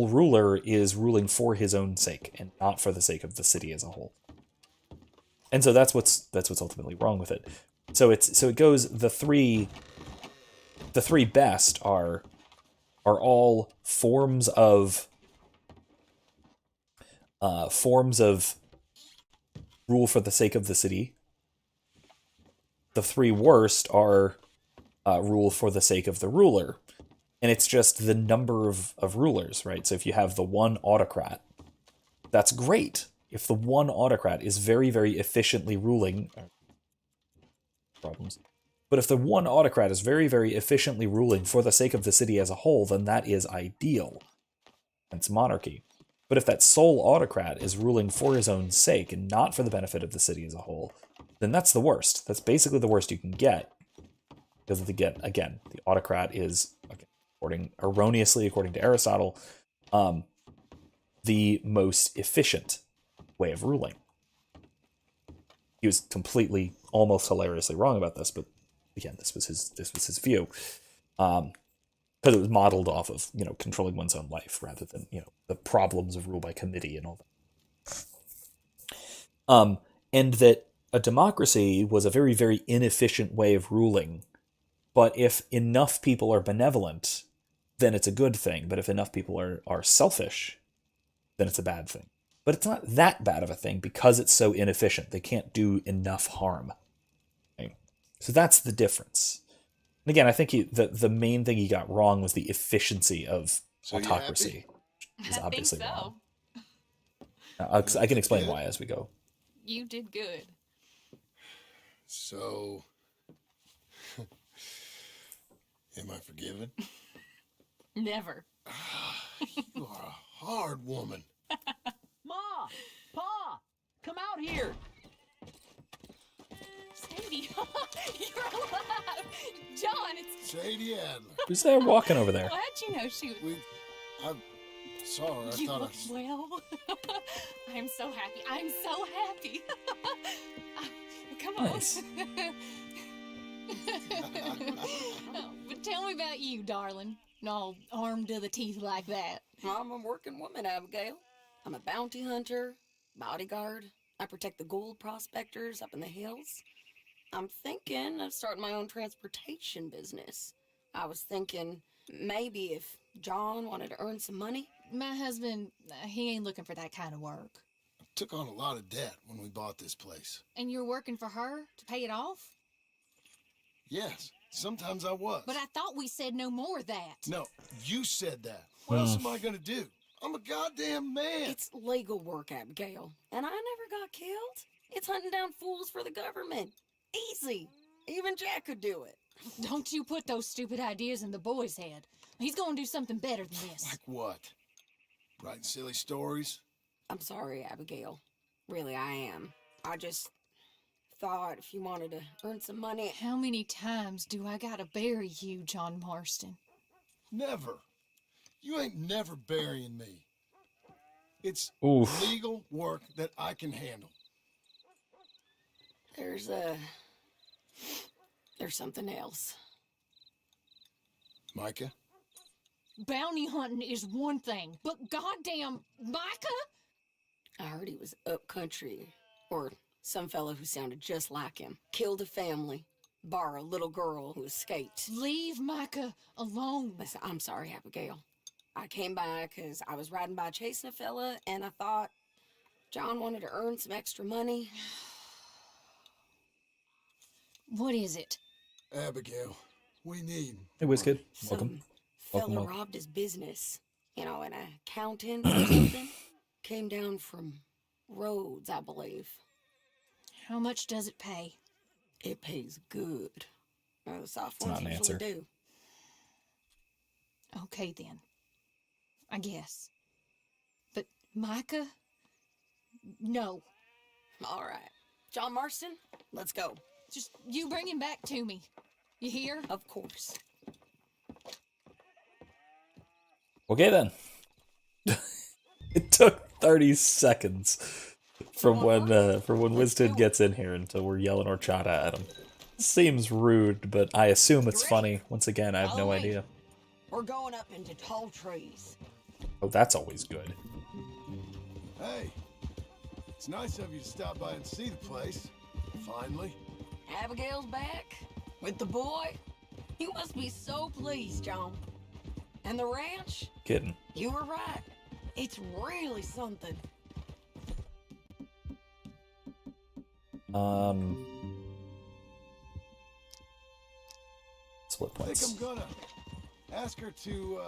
ruler is ruling for his own sake and not for the sake of the city as a whole. And so that's what's ultimately wrong with it. So it goes the three best are are all forms of rule for the sake of the city. The three worst are rule for the sake of the ruler. And it's just the number of rulers, right? So if you have the one autocrat, that's great. If the one autocrat is very, very efficiently ruling... Problems. But if the one autocrat is very, very efficiently ruling for the sake of the city as a whole, then that is ideal. It's monarchy. But if that sole autocrat is ruling for his own sake and not for the benefit of the city as a whole, then that's the worst. That's basically the worst you can get. Because again, the autocrat is, erroneously according to Aristotle, the most efficient way of ruling. He was completely, almost hilariously wrong about this, but again, this was his view, because it was modeled off of controlling one's own life rather than the problems of rule by committee and all that. And that a democracy was a very, very inefficient way of ruling. But if enough people are benevolent, then it's a good thing. But if enough people are selfish, then it's a bad thing. But it's not that bad of a thing because it's so inefficient. They can't do enough harm. Right? So that's the difference. And again, I think the main thing he got wrong was the efficiency of autocracy. Is obviously wrong. I can explain why as we go. You did good. So, am I forgiven? Never. You are a hard woman. Ma! Pa! Come out here! Sadie, you're alive! John, it's... Sadie Adler. Who's there walking over there? How'd you know she was... I saw her. I you thought look well. I'm so happy. I'm so happy. Come on. Nice. Oh, but tell me about you, darling. All armed to the teeth like that. I'm a working woman, Abigail. I'm a bounty hunter, bodyguard. I protect the gold prospectors up in the hills. I'm thinking of starting my own transportation business. I was thinking maybe if John wanted to earn some money. My husband, he ain't looking for that kind of work. I took on a lot of debt when we bought this place. And you're working for her to pay it off? Yes, sometimes I was. But I thought we said no more of that. No, you said that. What else am I going to do? I'm a goddamn man. It's legal work, Abigail. And I never got killed. It's hunting down fools for the government. Easy. Even Jack could do it. Don't you put those stupid ideas in the boy's head. He's going to do something better than this. Like what? Writing silly stories? I'm sorry, Abigail. Really, I am. I just thought if you wanted to earn some money... How many times do I gotta bury you, John Marston? Never. You ain't never burying me. It's Oof. legal work that I can handle. There's something else. Micah? Bounty hunting is one thing, but goddamn Micah? I heard he was up country, or some fellow who sounded just like him. Killed a family, bar a little girl who escaped. Leave Micah alone. Listen, I'm sorry, Abigail. I came by because I was riding by chasing a fella, and I thought John wanted to earn some extra money. What is it? Abigail, we need... Hey, WizKid. Welcome. Some fella robbed his business. You know, an accountant or something. Came down from Rhodes, I believe. How much does it pay? It pays good. The soft It's not ones an usually answer. do. Okay, then. I guess. But Micah? No. All right. John Marston, let's go. Just you bring him back to me. You hear? Of course. Okay then. It took 30 seconds from when Wisdom gets in here until we're yelling horchata at him. Seems rude, but I assume it's funny. Once again, I have no idea. We're going up into tall trees. Oh, that's always good. Hey, it's nice of you to stop by and see the place. Finally. Abigail's back with the boy. You must be so pleased, John. And the ranch? Kidding. You were right. It's really something. Split I think points. I'm gonna ask her to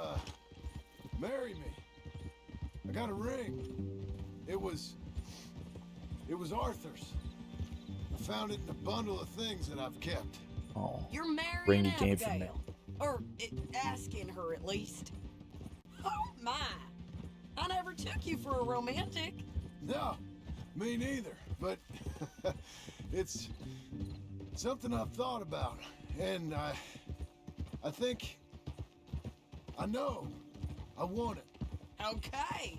marry me. I got a ring. It was Arthur's. I found it in a bundle of things that I've kept. Oh. You're marrying Ring you gave from Abigail. Or asking her at least. Oh my! I never took you for a romantic. No, me neither. But it's something I've thought about, and I think I know I want it. Okay.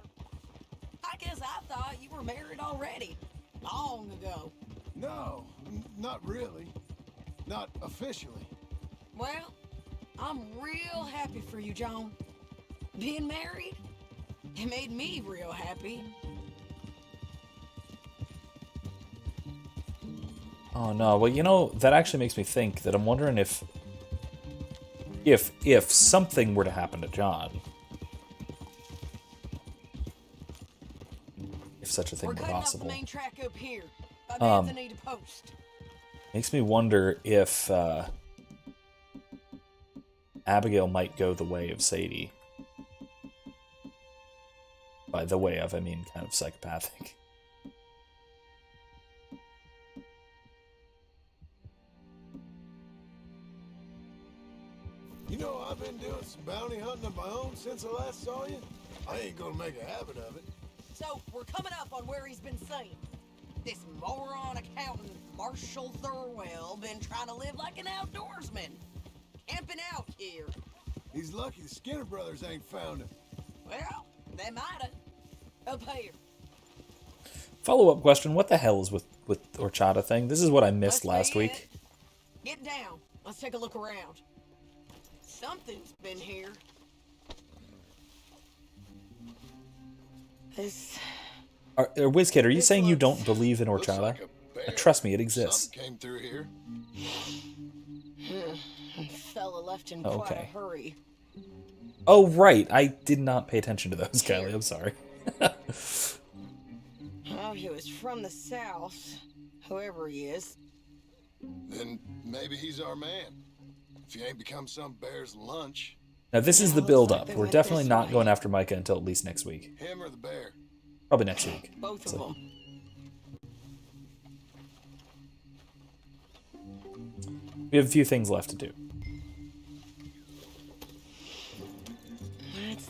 I guess I thought you were married already. Long ago. No, not really. Not officially. Well, I'm real happy for you, John. Being married, it made me real happy. Oh no, well you know, that actually makes me think that I'm wondering if something were to happen to John, if such a thing We're were cutting off possible. the main track up here. By Anthony to Post. Makes me wonder if Abigail might go the way of Sadie. By the way of, I mean kind of psychopathic. You know, I've been doing some bounty hunting of my own since I last saw you. I ain't gonna make a habit of it. So, we're coming up on where he's been seen. This moron accountant, Marshall Thurwell, been trying to live like an outdoorsman. Camping out here. He's lucky the Skinner brothers ain't found him. Well, they mighta. Up here. Follow-up question, what the hell is with Horchata thing? This is what I missed Must last be week. it. Get down. Let's take a look around. Something's been here. This... WizKid, are you saying you don't believe in horchata? Trust me, it exists. Something came through here. Fella left in quite a Okay. hurry. Oh, right. I did not pay attention to those, Kylie. I'm sorry. Oh, he was from the south. Whoever he is. Then maybe he's our man. If he ain't become some bear's lunch. Now, this is the build-up. We're definitely not going after Micah until at least next week. Him or the bear? Probably next week. Both of them. We have a few things left to do.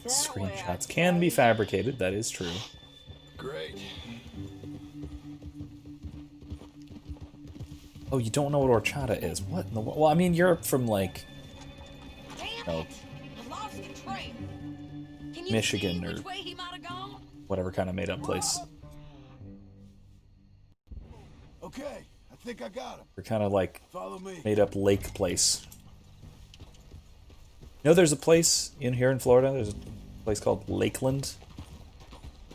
Screenshots can be fabricated, that is true. Great. Oh, you don't know what horchata is? What in the well, I mean, you're from, like, I lost the trail. Can you Michigan see or which way he might have gone? whatever kind of made-up place. Okay, I think I got him. We're kind of like Follow me. made-up lake place. You know, there's a place in here in Florida. There's a place called Lakeland.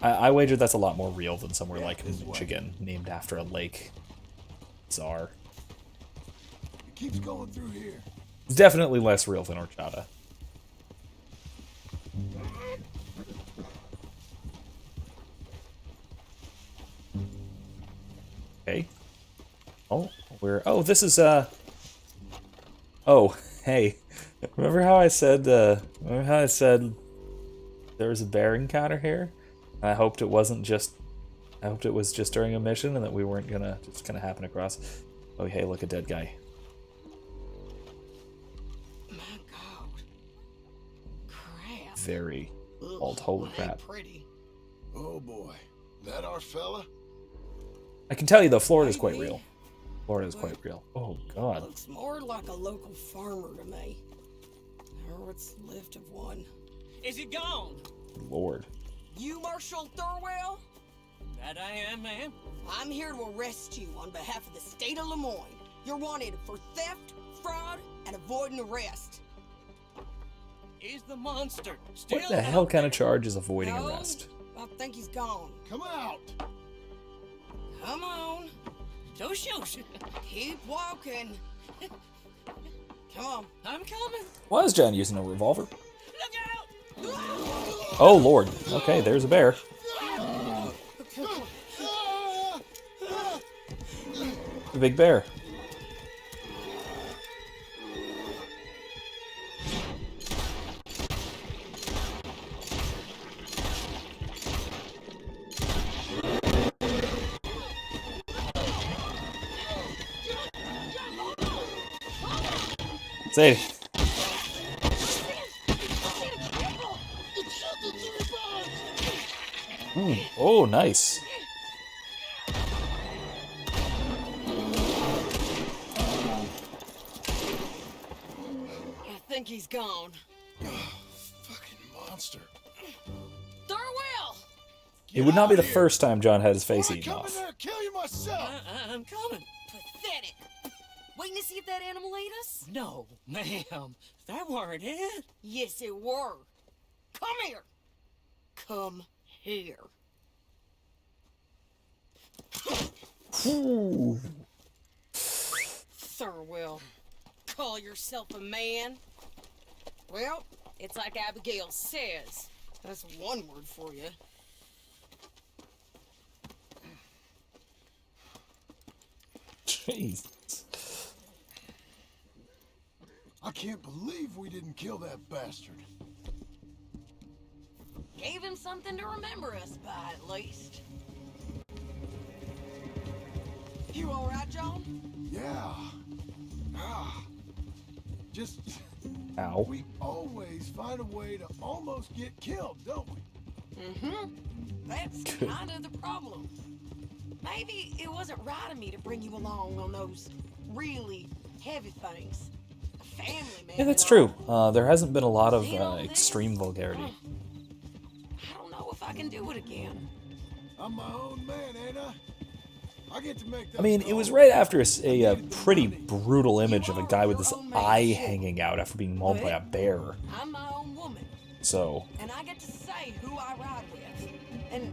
I wager that's a lot more real than somewhere like Michigan, named after a lake. Bizarre. It keeps going through here. It's definitely less real than horchata. Okay. Oh, this is oh, hey. Remember how I said there was a bear encounter here? I hoped it wasn't just I hoped it was just during a mission and that we weren't just gonna happen across. Oh hey, look, a dead guy. My God. Crap. Very old, holy crap. Pretty. Oh boy. That our fella? I can tell you though, Florida's quite real. Florida's quite real. Oh god. Looks more like a local farmer to me. Or what's left of one. Is he gone? Lord. You Marshall Thurwell? That I am, ma'am. I'm here to arrest you on behalf of the state of Lemoyne. You're wanted for theft, fraud, and avoiding arrest. Is the monster still What the hell kind of charge is avoiding No, arrest? I think he's gone. Come out! Come on. Don't shoot. Keep walking. Come on. I'm coming. Why is John using a revolver? Look out! Oh, Lord. Okay, there's a bear. The big bear. Sadie. Oh, nice. I think he's gone. Fucking monster. Thurwell! It would not be the first time John had his face eaten Come in off. there, kill you myself. I'm coming. Pathetic. Waiting to see if that animal ate us? No, ma'am. That weren't it. Yes, it were. Come here. Come here. Ooh. Thurwell, call yourself a man? Well, it's like Abigail says. That's one word for you. Jeez. I can't believe we didn't kill that bastard. Gave him something to remember us by, at least. You all right, John? Yeah. Just... Ow. We always find a way to almost get killed, don't we? Mm-hmm. That's kind of the problem. Maybe it wasn't right of me to bring you along on those really heavy things. A family man. Yeah, that's true. There hasn't been a lot of extreme vulgarity. I don't know if I can do it again. I'm my own man, ain't I? I get to make that I mean, it was right after a pretty brutal image of a guy with his eye hanging out after being mauled by a bear. I'm my own woman. So, And I get to say who I ride with. And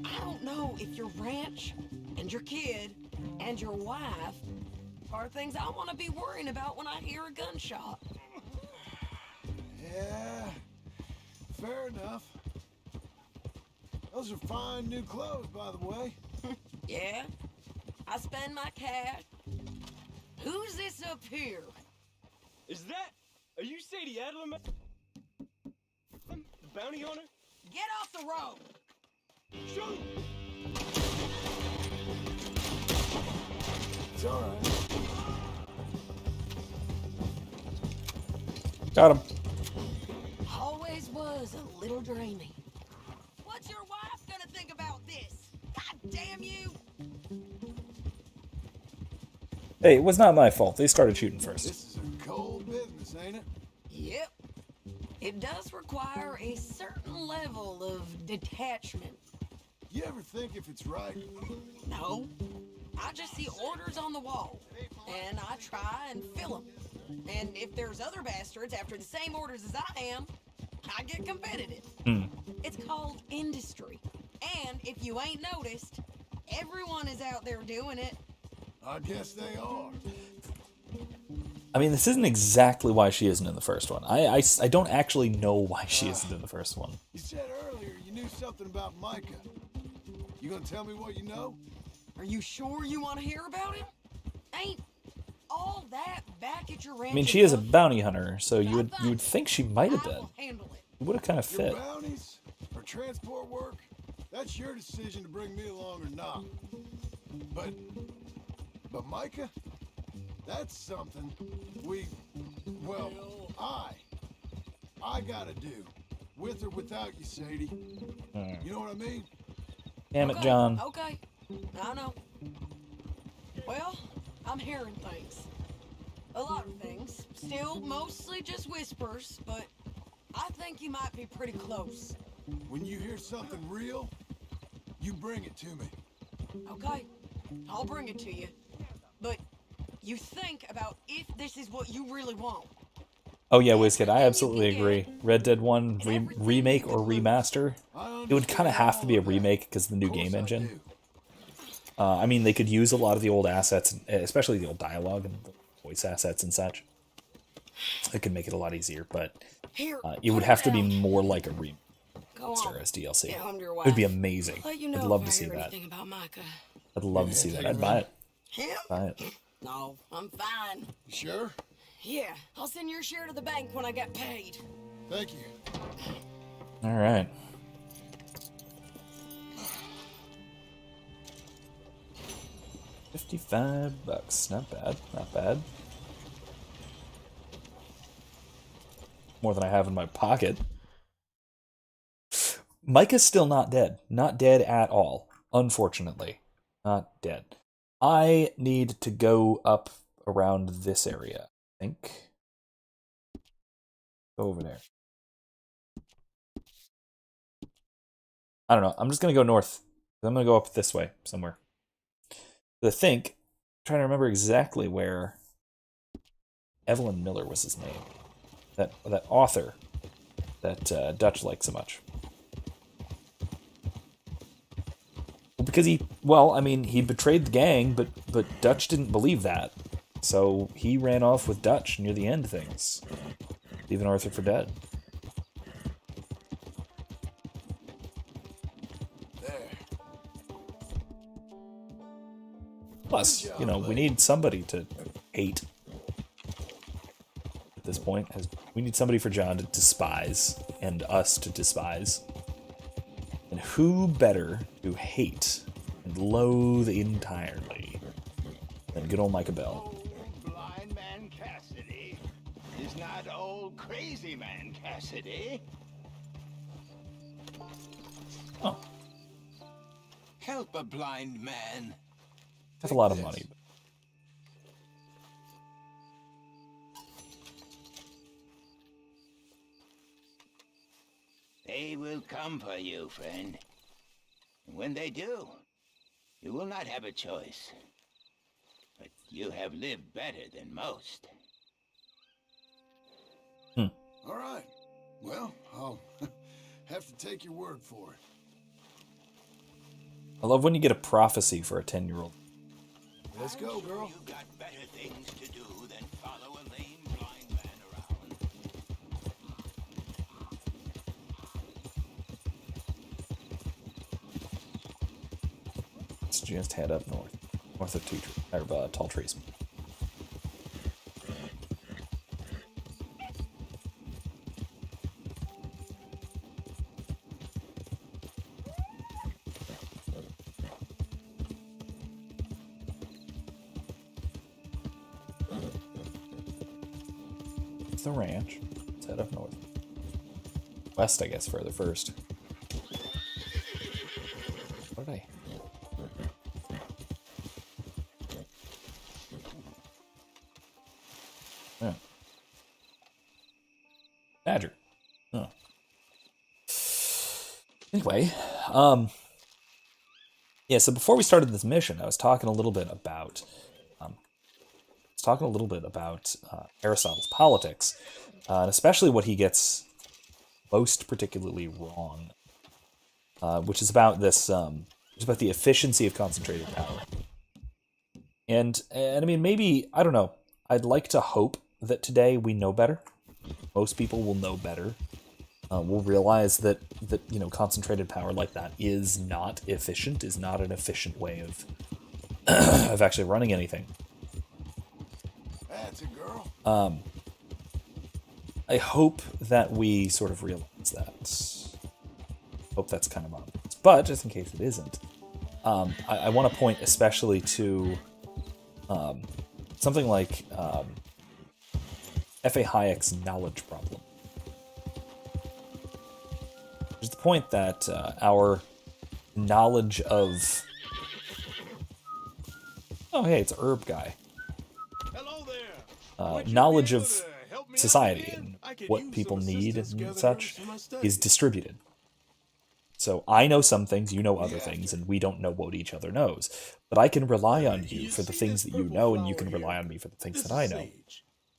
I don't know if your ranch and your kid and your wife are things I want to be worrying about when I hear a gunshot. Yeah, fair enough. Those are fine new clothes, by the way. Yeah, I spend my cash. Who's this up here? Is that... Are you Sadie Adler, the bounty hunter? Get off the road! Shoot! It's alright. got him. Always was a little dreamy. What's your wife gonna think about this? God damn you! Hey, it was not my fault. They started shooting first. This is a cold business, ain't it? Yep. It does require a certain level of detachment. You ever think if it's right? No. I just see orders on the wall, and I try and fill them. And if there's other bastards after the same orders as I am, I get competitive. It's called industry. And if you ain't noticed, everyone is out there doing it. I guess they are. I mean, this isn't exactly why she isn't in the first one. I don't actually know why she isn't in the first one. You said earlier you knew something about Micah. You gonna tell me what you know? Are you sure you want to hear about him? Ain't all that back at your ranch? I mean, she is a bounty hunter, so you would think she might have been. It would have kind of Your fit. bounties or transport work, that's your decision to bring me along or not. But Micah, that's something I gotta do. With or without you, Sadie. You know what I mean? Damn it, John. Okay, I know. Well, I'm hearing things. A lot of things. Still mostly just whispers, but I think you might be pretty close. When you hear something real, you bring it to me. Okay, I'll bring it to you. But you think about if this is what you really want. Oh yeah, WizKid, I absolutely agree. Red Dead 1 remake or remaster, it would kind of have to be a remake because of the new game engine. I mean, they could use a lot of the old assets, especially the old dialogue and the voice assets and such. It could make it a lot easier, but Here, It would put have to be down. more like a remaster Go on. as DLC. Get home to your It would be wife. amazing. Let you I'd know love if to I see hear that. anything about Micah. I'd love to see that. I'd buy it. Him? Buy it. No, I'm fine. You sure? Yeah, I'll send your share to the bank when I get paid. Thank you. All right. $55. Not bad. Not bad. More than I have in my pocket. Micah's still not dead. Not dead at all. Unfortunately. Not dead. I need to go up around this area, I think. Go over there. I don't know. I'm just going to go north. I'm going to go up this way somewhere. I think, I'm trying to remember exactly where Evelyn Miller was his name. That author that Dutch liked so much. Well, because he betrayed the gang, but Dutch didn't believe that. So he ran off with Dutch near the end of things, leaving Arthur for dead. Plus, we need somebody to hate at this point. We need somebody for John to despise and us to despise. And who better to hate and loathe entirely than good old Micah Bell? Blind man Cassidy is not old crazy man Cassidy. Oh. Help a blind man. That's a lot of money. They will come for you, friend. And when they do, you will not have a choice. But you have lived better than most. All right. Well, I'll have to take your word for it. I love when you get a prophecy for a 10-year-old. Let's go, girl. You got better things to do than follow a lame blind man around. Let's just head up north of Tall Trees. The ranch. Let's head up north. West, I guess, further first. What did I... Yeah. Badger. Oh. Anyway, yeah, so before we started this mission, I was talking a little bit about Aristotle's politics, and especially what he gets most particularly wrong, which is about this, which is about the efficiency of concentrated power. And I mean, maybe, I don't know, I'd like to hope that today we know better. Most people will know better. We'll realize that concentrated power like that is not efficient, is not an efficient way of of actually running anything. That's a girl. I hope that we sort of realize that. Hope that's kind of obvious. But just in case it isn't, I want to point especially to something like F.A. Hayek's knowledge problem. There's the point that our knowledge of... Oh, hey, it's Herb Guy. Knowledge of society and what people need and such is distributed. So I know some things, you know other things, and we don't know what each other knows. But I can rely on you for the things that you know, and you can rely on me for the things that I know.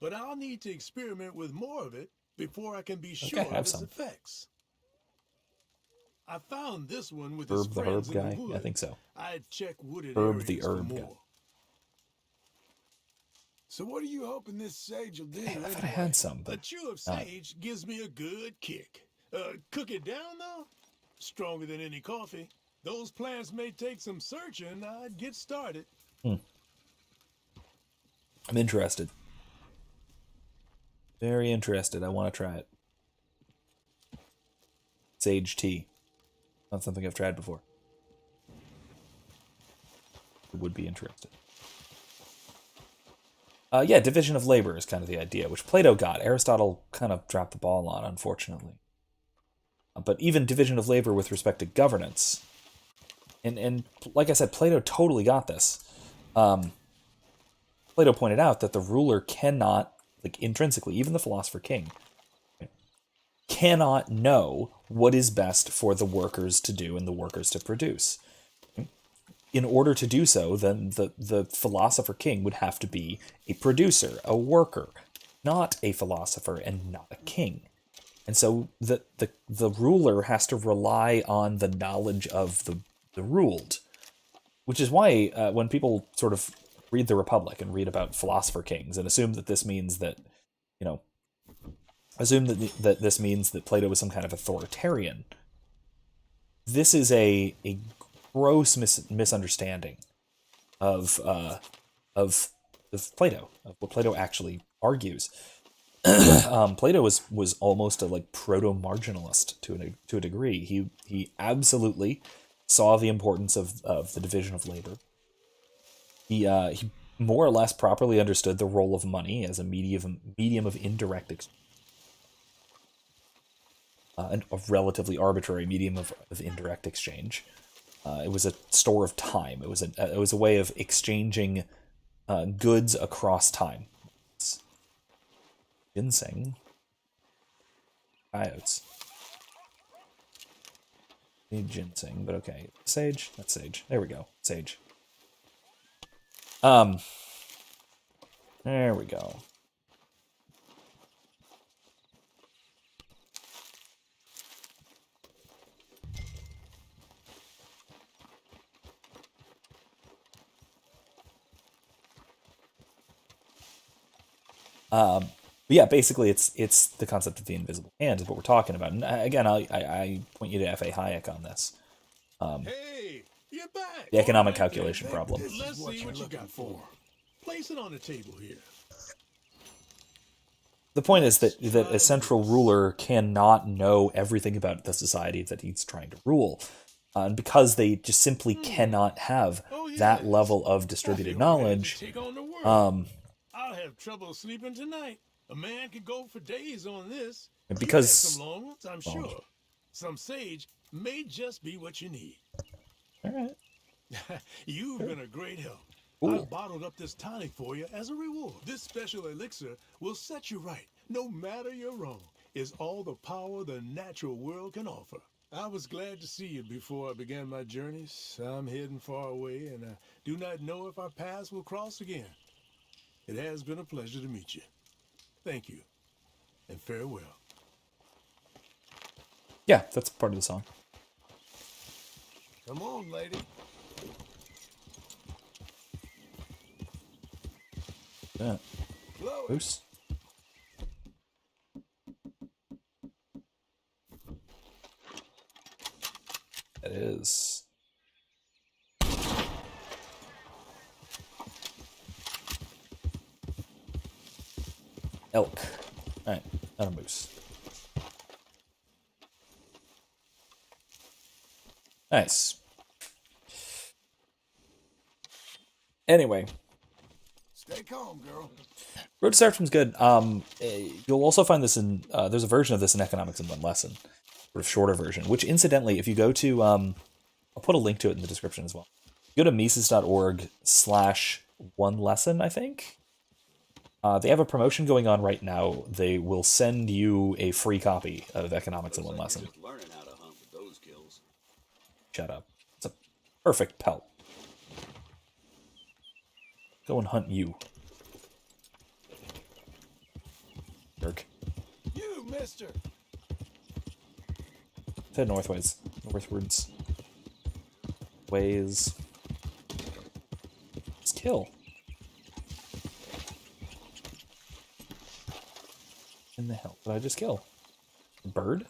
But I'll need to experiment with more of it before I can be sure of its effects. I found this one with his Herb the friends Herb in the Guy? wood. I think so. I'd check wooded Herb areas the for Herb more. Guy. So what are you hoping this sage will do? Damn, I thought I anyway? had some, A but chew of sage gives me a good kick. Cook it down, though? Stronger than any coffee. Those plants may take some searching. I'd get started. I'm interested. Very interested. I want to try it. Sage tea. Not something I've tried before. I would be interested. Yeah, division of labor is kind of the idea, which Plato got. Aristotle kind of dropped the ball on, unfortunately. But even division of labor with respect to governance, and like I said, Plato totally got this. Plato pointed out that the ruler cannot, like intrinsically, even the philosopher king, cannot know what is best for the workers to do and the workers to produce. In order to do so, then the philosopher king would have to be a producer, a worker, not a philosopher and not a king. And so the ruler has to rely on the knowledge of the ruled, which is why when people sort of read the Republic and read about philosopher kings and assume that this means that, that this means that Plato was some kind of authoritarian, this is a gross misunderstanding of Plato, of what Plato actually argues. Plato was almost a proto-marginalist to a degree. He absolutely saw the importance of the division of labor. He more or less properly understood the role of money as a medium of indirect exchange. A relatively arbitrary medium of indirect exchange. It was a store of time. It was a way of exchanging goods across time. Ginseng. Coyotes. Need ginseng, but okay. Sage? That's sage. There we go. Sage. There we go. But yeah, basically it's the concept of the invisible hand is what we're talking about. And again, I point you to F.A. Hayek on this. Hey, you're back. The economic calculation problem. Let's see what you got for. Place it on the table here. The point is that a central ruler cannot know everything about the society that he's trying to rule. And because they just simply cannot have that level of distributed knowledge, I'll have trouble sleeping tonight. A man could go for days on this. And because some long ones, I'm sure. Some sage may just be what you need. All right. You've been a great help. Ooh. I bottled up this tonic for you as a reward. This special elixir will set you right, no matter you're wrong. Is all the power the natural world can offer. I was glad to see you before I began my journeys. I'm heading far away, and I do not know if our paths will cross again. It has been a pleasure to meet you. Thank you, and farewell. Yeah, that's part of the song. Come on, lady. Yeah. Moose. That is. Elk. Alright, not a moose. Nice. Anyway. Stay calm, girl. Road to Serfdom's good. You'll also find this in, there's a version of this in Economics in One Lesson. Sort of shorter version, which incidentally, if you go to, I'll put a link to it in the description as well. Go to Mises.org/1lesson, I think. They have a promotion going on right now. They will send you a free copy of Economics in One Lesson. Just learning how to hunt with those kills. Shut up. It's a perfect pelt. Go and hunt you. Jerk. You, mister. Head northwards. Ways. Let's kill. in the hell did I just kill? Bird?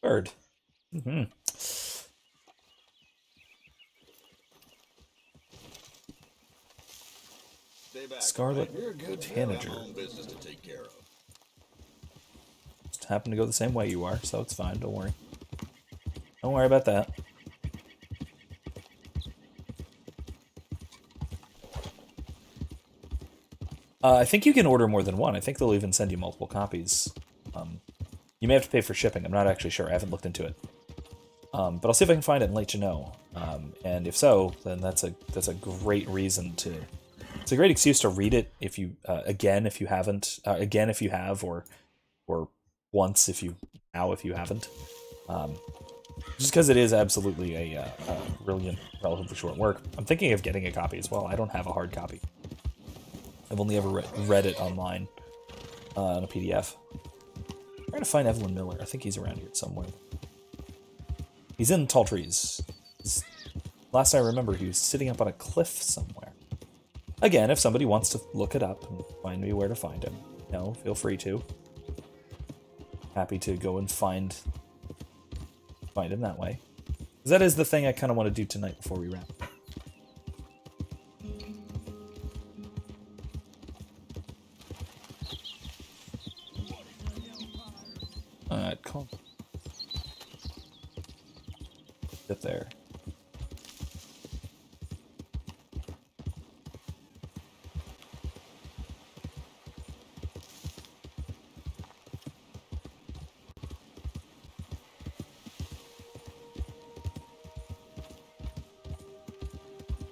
Bird. Mm-hmm. Stay back. Scarlet You're a good Tanager. own business to take care of. Just happen to go the same way you are, so it's fine. Don't worry. Don't worry about that. I think you can order more than one. I think they'll even send you multiple copies. You may have to pay for shipping. I'm not actually sure. I haven't looked into it. But I'll see if I can find it and let you know. And if so, then that's a great reason to. It's a great excuse to read it if you again if you haven't again if you have or once if you haven't. Just because it is absolutely a brilliant, relatively short work. I'm thinking of getting a copy as well. I don't have a hard copy. I've only ever read it online on a PDF. I'm trying to find Evelyn Miller. I think he's around here somewhere. He's in Tall Trees. Last I remember, he was sitting up on a cliff somewhere. Again, if somebody wants to look it up and find me where to find him, feel free to. Happy to go and find him that way. Because that is the thing I kind of want to do tonight before we wrap. Alright, cool. Get there.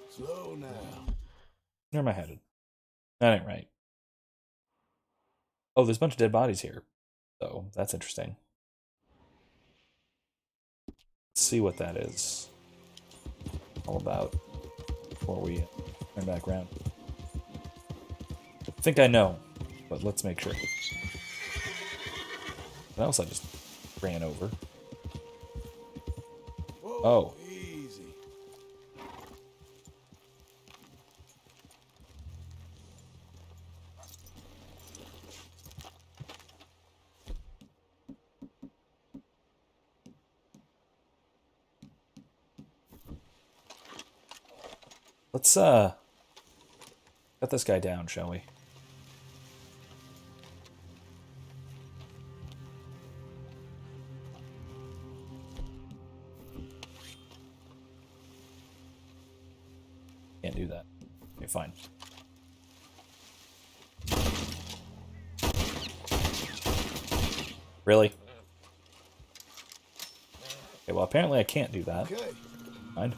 Slow now. Where am I headed? That ain't right. Oh, there's a bunch of dead bodies here. So, that's interesting. Let's see what that is all about before we turn back around. I think I know, but let's make sure. What else I just ran over? Whoa, oh. Easy. Let's cut this guy down, shall we? Can't do that. Okay, fine. Really? Okay, well apparently I can't do that. Okay. Fine.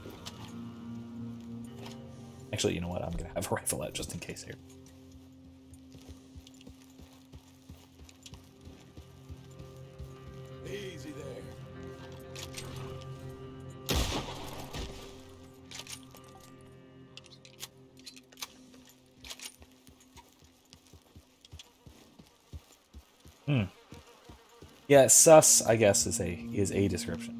Actually, you know what? I'm gonna have a rifle out just in case here. Easy there. Yeah, sus, I guess, is a description.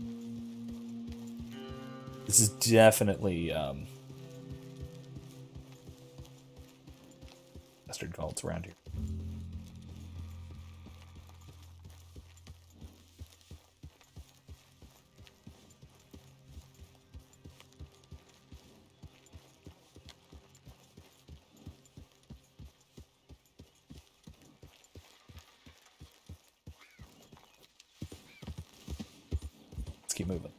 This is definitely bastard cults around here. Let's keep moving.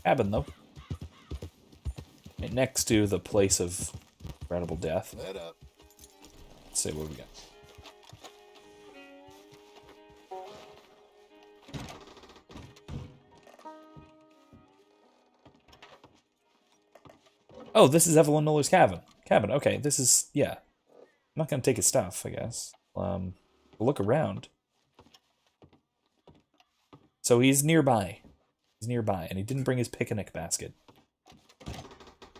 Cabin, though. Right next to the place of incredible death. Let up. Let's see what we got. Oh, this is Evelyn Miller's cabin. Okay, this is, yeah. I'm not gonna take his stuff, I guess. We'll look around. So he's nearby. He's nearby, and he didn't bring his picnic basket.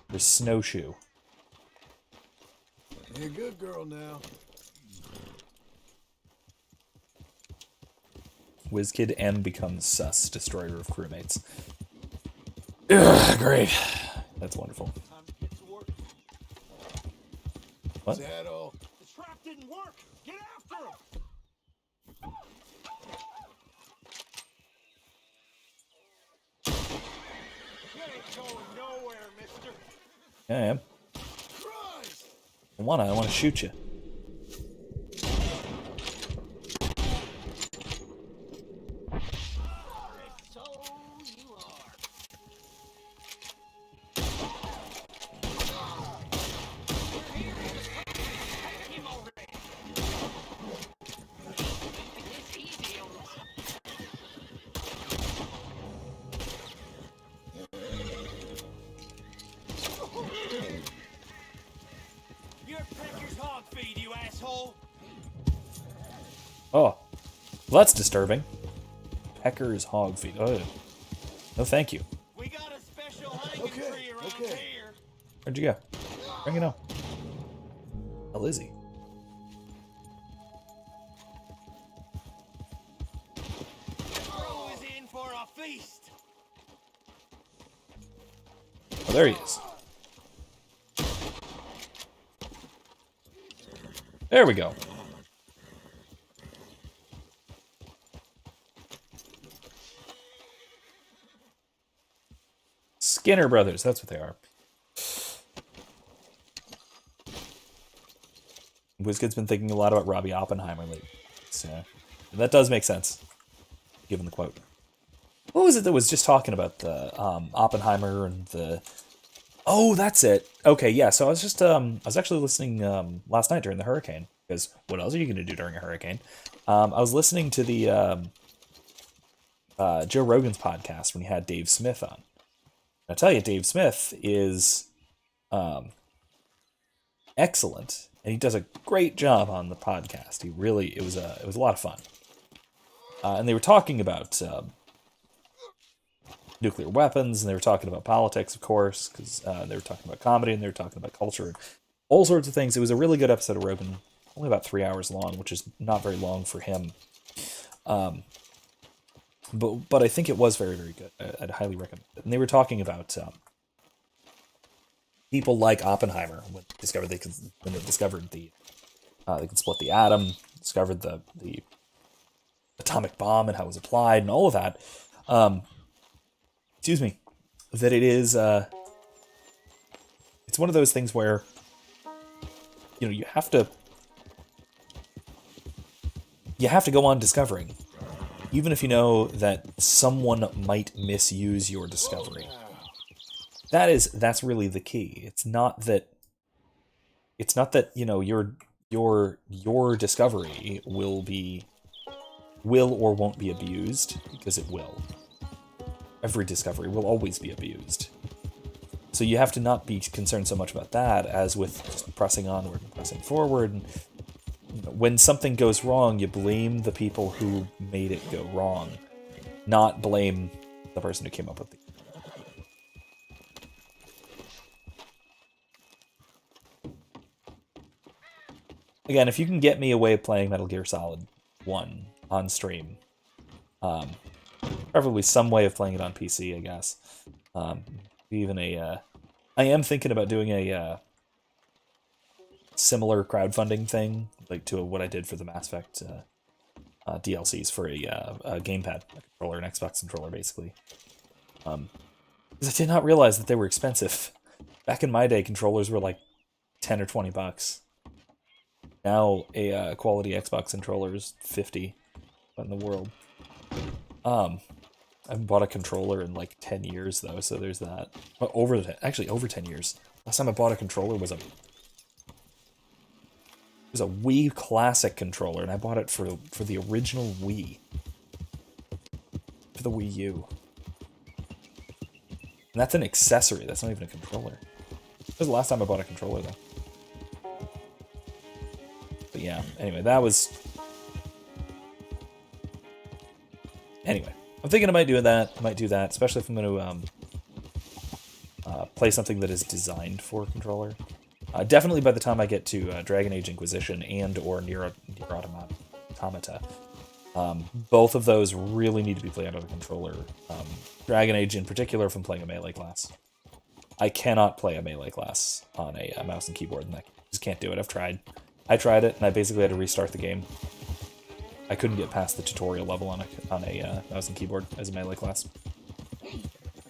His snowshoe. You're a good girl now. WizKid M becomes sus, destroyer of crewmates. Ugh, great. That's wonderful. What? Is that all? The trap didn't work. Get after him. You ain't going nowhere, mister. Yeah, I am. I want to shoot you. You're Pecker's hog feed, you asshole. Oh, well, that's disturbing. Pecker's hog feed. Oh, no, thank you. We got a special hanging tree around here. Where'd you go? Bring it on. Hell is he? Crow is in for a feast. Oh, there he is. There we go. Skinner Brothers, that's what they are. WizKid's been thinking a lot about Robbie Oppenheimer lately. So that does make sense, given the quote. What was it that was just talking about the Oppenheimer and the... Oh, that's it. Okay, yeah, so I was just, I was actually listening last night during the hurricane, because what else are you going to do during a hurricane? I was listening to the Joe Rogan's podcast when he had Dave Smith on. I tell you, Dave Smith is excellent, and he does a great job on the podcast. He really, it was a lot of fun. And they were talking about nuclear weapons, and they were talking about politics, of course, because they were talking about comedy, and they were talking about culture, and all sorts of things. It was a really good episode of Rogan, only about 3 hours long, which is not very long for him. But I think it was very, very good. I'd highly recommend it. And they were talking about people like Oppenheimer when they discovered they could split the atom, discovered the atomic bomb and how it was applied and all of that. Excuse me. That it is. It's one of those things where you have to go on discovering. Even if you know that someone might misuse your discovery. That's really the key. It's not that your discovery will or won't be abused, because it will. Every discovery will always be abused. So you have to not be concerned so much about that as with just pressing onward and pressing forward. And when something goes wrong, you blame the people who made it go wrong, not blame the person who came up with it. Again, if you can get me away playing Metal Gear Solid 1 on stream, probably some way of playing it on PC, I guess. I am thinking about doing a similar crowdfunding thing, like to what I did for the Mass Effect DLCs for a gamepad, a controller, an Xbox controller, basically. Because I did not realize that they were expensive. Back in my day, controllers were like $10 or $20. Now a quality Xbox controller is $50 in the world. I haven't bought a controller in like 10 years though, so there's that. Over 10 years. Last time I bought a controller was a Wii Classic controller, and I bought it for the original Wii. For the Wii U. And that's an accessory, that's not even a controller. That was the last time I bought a controller though. But yeah, anyway, that was... Anyway, I'm thinking I might do that. I might do that, especially if I'm going to play something that is designed for a controller. Definitely by the time I get to Dragon Age Inquisition and or Nier Automata. Both of those really need to be played on a controller. Dragon Age in particular if I'm playing a melee class. I cannot play a melee class on a mouse and keyboard in that game. Just can't do it. I've tried. I tried it, and I basically had to restart the game. I couldn't get past the tutorial level on a mouse and keyboard as a melee class.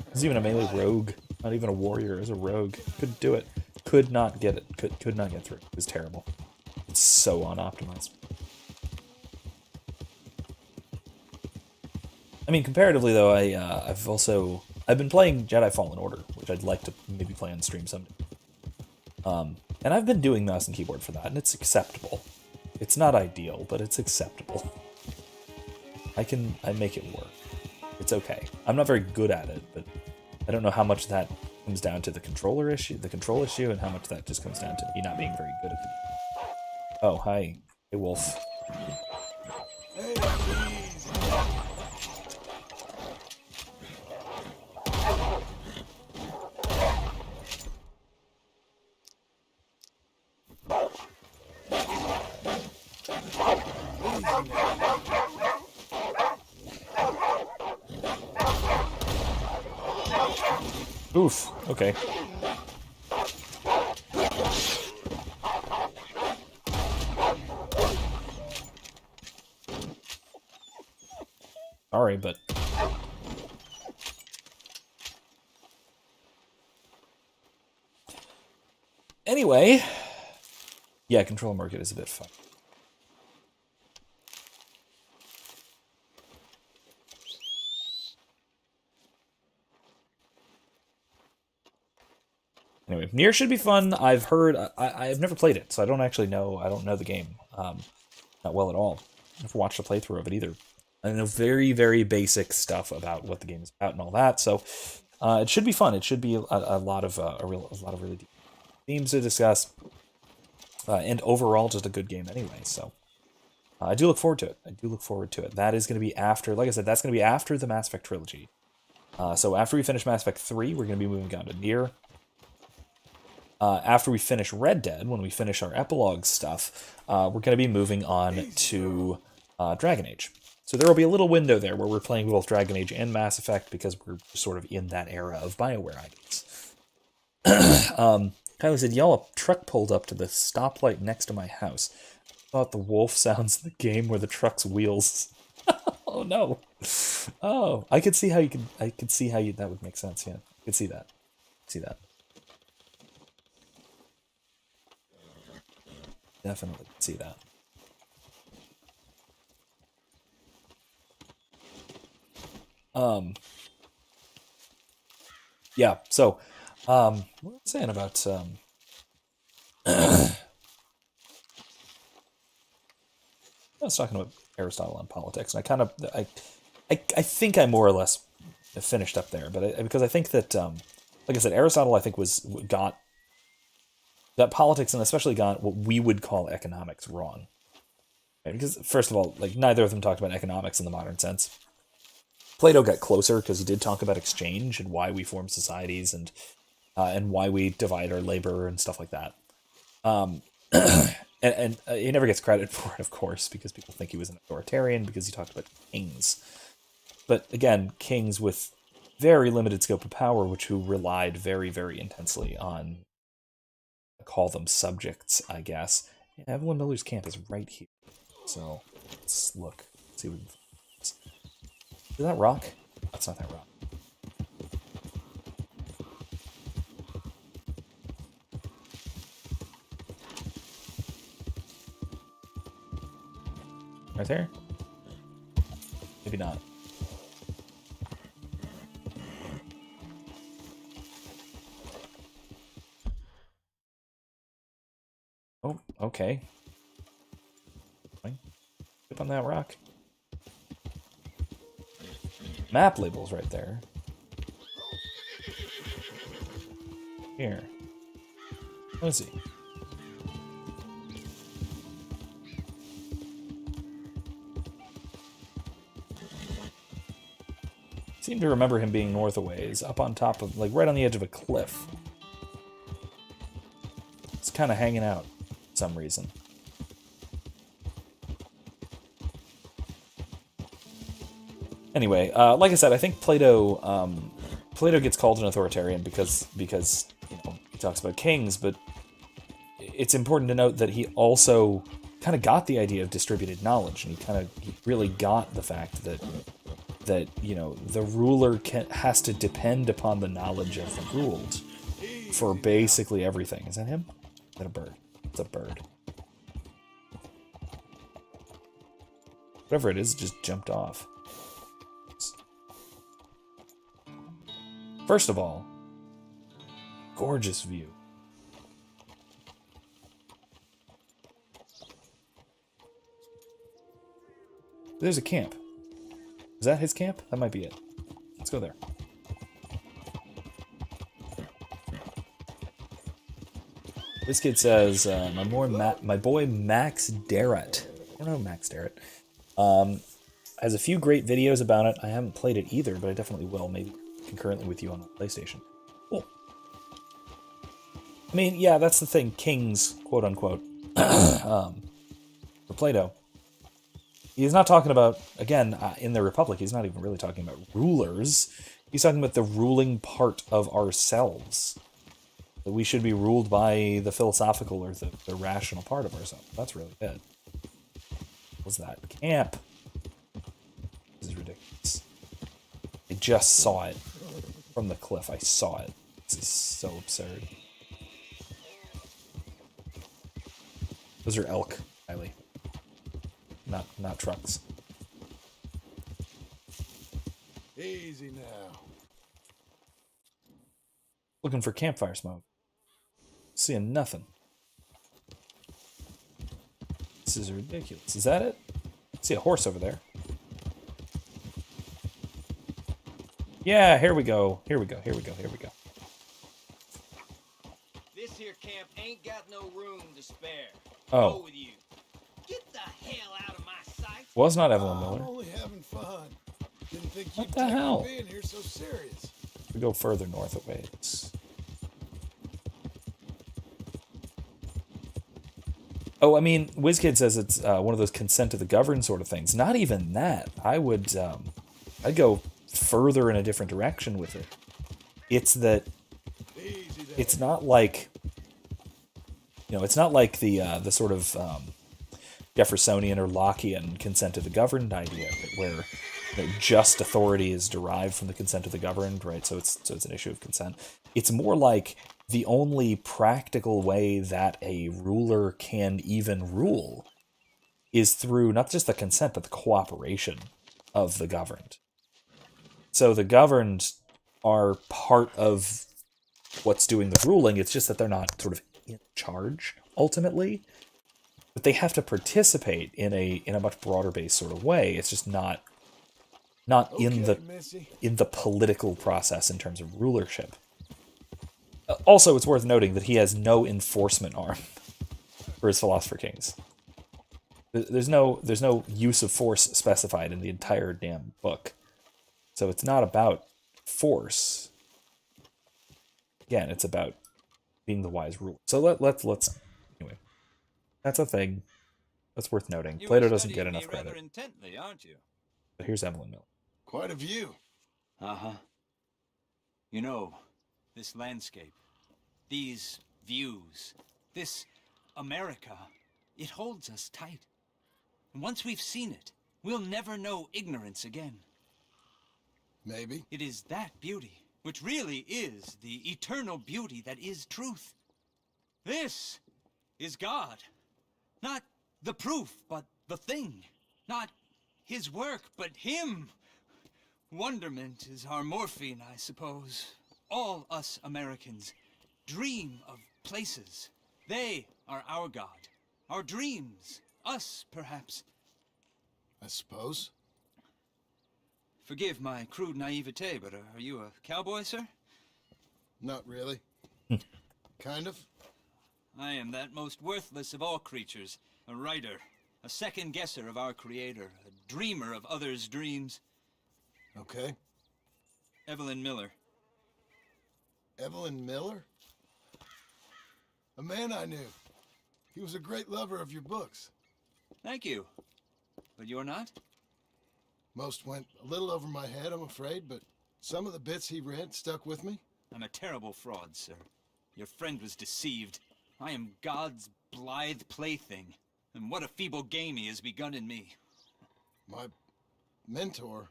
There's even a melee rogue, not even a warrior, as a rogue. Couldn't do it. Could not get it. Could not get through. It was terrible. It's so unoptimized. I mean, comparatively though, I've been playing Jedi Fallen Order, which I'd like to maybe play on stream someday. And I've been doing mouse and keyboard for that, and it's acceptable. It's not ideal, but it's acceptable. I make it work. It's okay. I'm not very good at it, but I don't know how much that comes down to the control issue, and how much that just comes down to me not being very good at it. Oh, hi. Hey, Wolf. Oof, okay. Sorry, but... Anyway... Yeah, control market is a bit fun. Anyway, Nier should be fun. I've heard... I've never played it, so I don't actually know... I don't know the game not well at all. I've never watched a playthrough of it either. I know very, very basic stuff about what the game is about and all that, so it should be fun. It should be a lot of really deep themes to discuss, and overall just a good game anyway. So I do look forward to it. That is going to be after, like I said, that's going to be after the Mass Effect trilogy. So after we finish Mass Effect 3, we're going to be moving on to Nier. After we finish Red Dead, when we finish our epilogue stuff, we're going to be moving on to Dragon Age. So there will be a little window there where we're playing both Dragon Age and Mass Effect because we're sort of in that era of BioWare, I guess. Kylie said, y'all, a truck pulled up to the stoplight next to my house. Thought the wolf sounds in the game where the truck's wheels. Oh no. Oh, I could see how that would make sense, yeah. I could see that. Definitely see that. Yeah, so, what was I saying about, I was talking about Aristotle and politics, and I think I more or less finished up there, but because I think that, like I said, Aristotle, I think, got politics, and especially got what we would call economics, wrong. Right? Because, first of all, like, neither of them talked about economics in the modern sense. Plato got closer because he did talk about exchange and why we form societies and why we divide our labor and stuff like that. And he never gets credit for it, of course, because people think he was an authoritarian because he talked about kings. But again, kings with very limited scope of power, who relied very, very intensely on, I call them subjects, I guess. Yeah, Evelyn Miller's camp is right here. So let's look. Let's see what. Is that rock? That's not that rock. Right there? Maybe not. Oh, okay. Up on that rock. Map labels right there. Here. Let's see. Seem to remember him being north a ways, up on top of, like, right on the edge of a cliff. It's kind of hanging out for some reason. Anyway, like I said, I think Plato gets called an authoritarian because he talks about kings, but it's important to note that he also kind of got the idea of distributed knowledge, and he really got the fact that the ruler has to depend upon the knowledge of the ruled for basically everything. Is that him? Is that a bird? It's a bird. Whatever it is, it just jumped off. First of all, gorgeous view. There's a camp. Is that his camp? That might be it. Let's go there. This kid says, my boy Max Darrett. I don't know Max Darrett. Has a few great videos about it. I haven't played it either, but I definitely will, maybe concurrently with you on the PlayStation. Cool. I mean, yeah, that's the thing. Kings, quote unquote, for Plato. He's not talking about, again, in the Republic, he's not even really talking about rulers. He's talking about the ruling part of ourselves. That we should be ruled by the philosophical or the rational part of ourselves. That's really good. What's that? Camp. This is ridiculous. I just saw it from the cliff. I saw it. This is so absurd. Those are elk, Kylie. Not trucks. Easy now. Looking for campfire smoke. Seeing nothing. This is ridiculous. Is that it? I see a horse over there. Yeah, here we go. Here we go. Here we go. Here we go. This here camp ain't got no room to spare. Oh. Go with you. Get the hell out of my sight. Well, it's not Evelyn I'm Miller. only having fun. Didn't think What you'd the take hell? being here so serious. We go further north a ways. Oh, I mean, WizKid says it's one of those consent to the governed sort of things. Not even that. I'd go further in a different direction with it. It's that it's not like, it's not like the sort of Jeffersonian or Lockean consent to the governed idea, where just authority is derived from the consent of the governed, right? So it's an issue of consent. It's more like the only practical way that a ruler can even rule is through not just the consent, but the cooperation of the governed. So the governed are part of what's doing the ruling. It's just that they're not sort of in charge ultimately, but they have to participate in a much broader based sort of way. It's just not Okay, in the political process in terms of rulership. Also, it's worth noting that he has no enforcement arm for his Philosopher Kings. There's no use of force specified in the entire damn book. So it's not about force. Again, it's about being the wise ruler. So let's anyway. That's a thing. That's worth noting. Plato doesn't get enough credit. Rather intently, aren't you? But here's Evelyn Miller. Quite a view. Uh-huh. You know, this landscape, these views, this America, it holds us tight. And once we've seen it, we'll never know ignorance again. Maybe. It is that beauty, which really is the eternal beauty that is truth. This is God. Not the proof, but the thing. Not his work, but him. Wonderment is our morphine, I suppose. All us Americans dream of places. They are our God. Our dreams. Us, perhaps. I suppose. Forgive my crude naivete, but are you a cowboy, sir? Not really. Kind of. I am that most worthless of all creatures. A writer. A second guesser of our creator. A dreamer of others' dreams. Okay. Evelyn Miller. Evelyn Miller? A man I knew. He was a great lover of your books. Thank you. But you're not? Most went a little over my head, I'm afraid, but some of the bits he read stuck with me. I'm a terrible fraud, sir. Your friend was deceived. I am God's blithe plaything, and what a feeble game he has begun in me. My mentor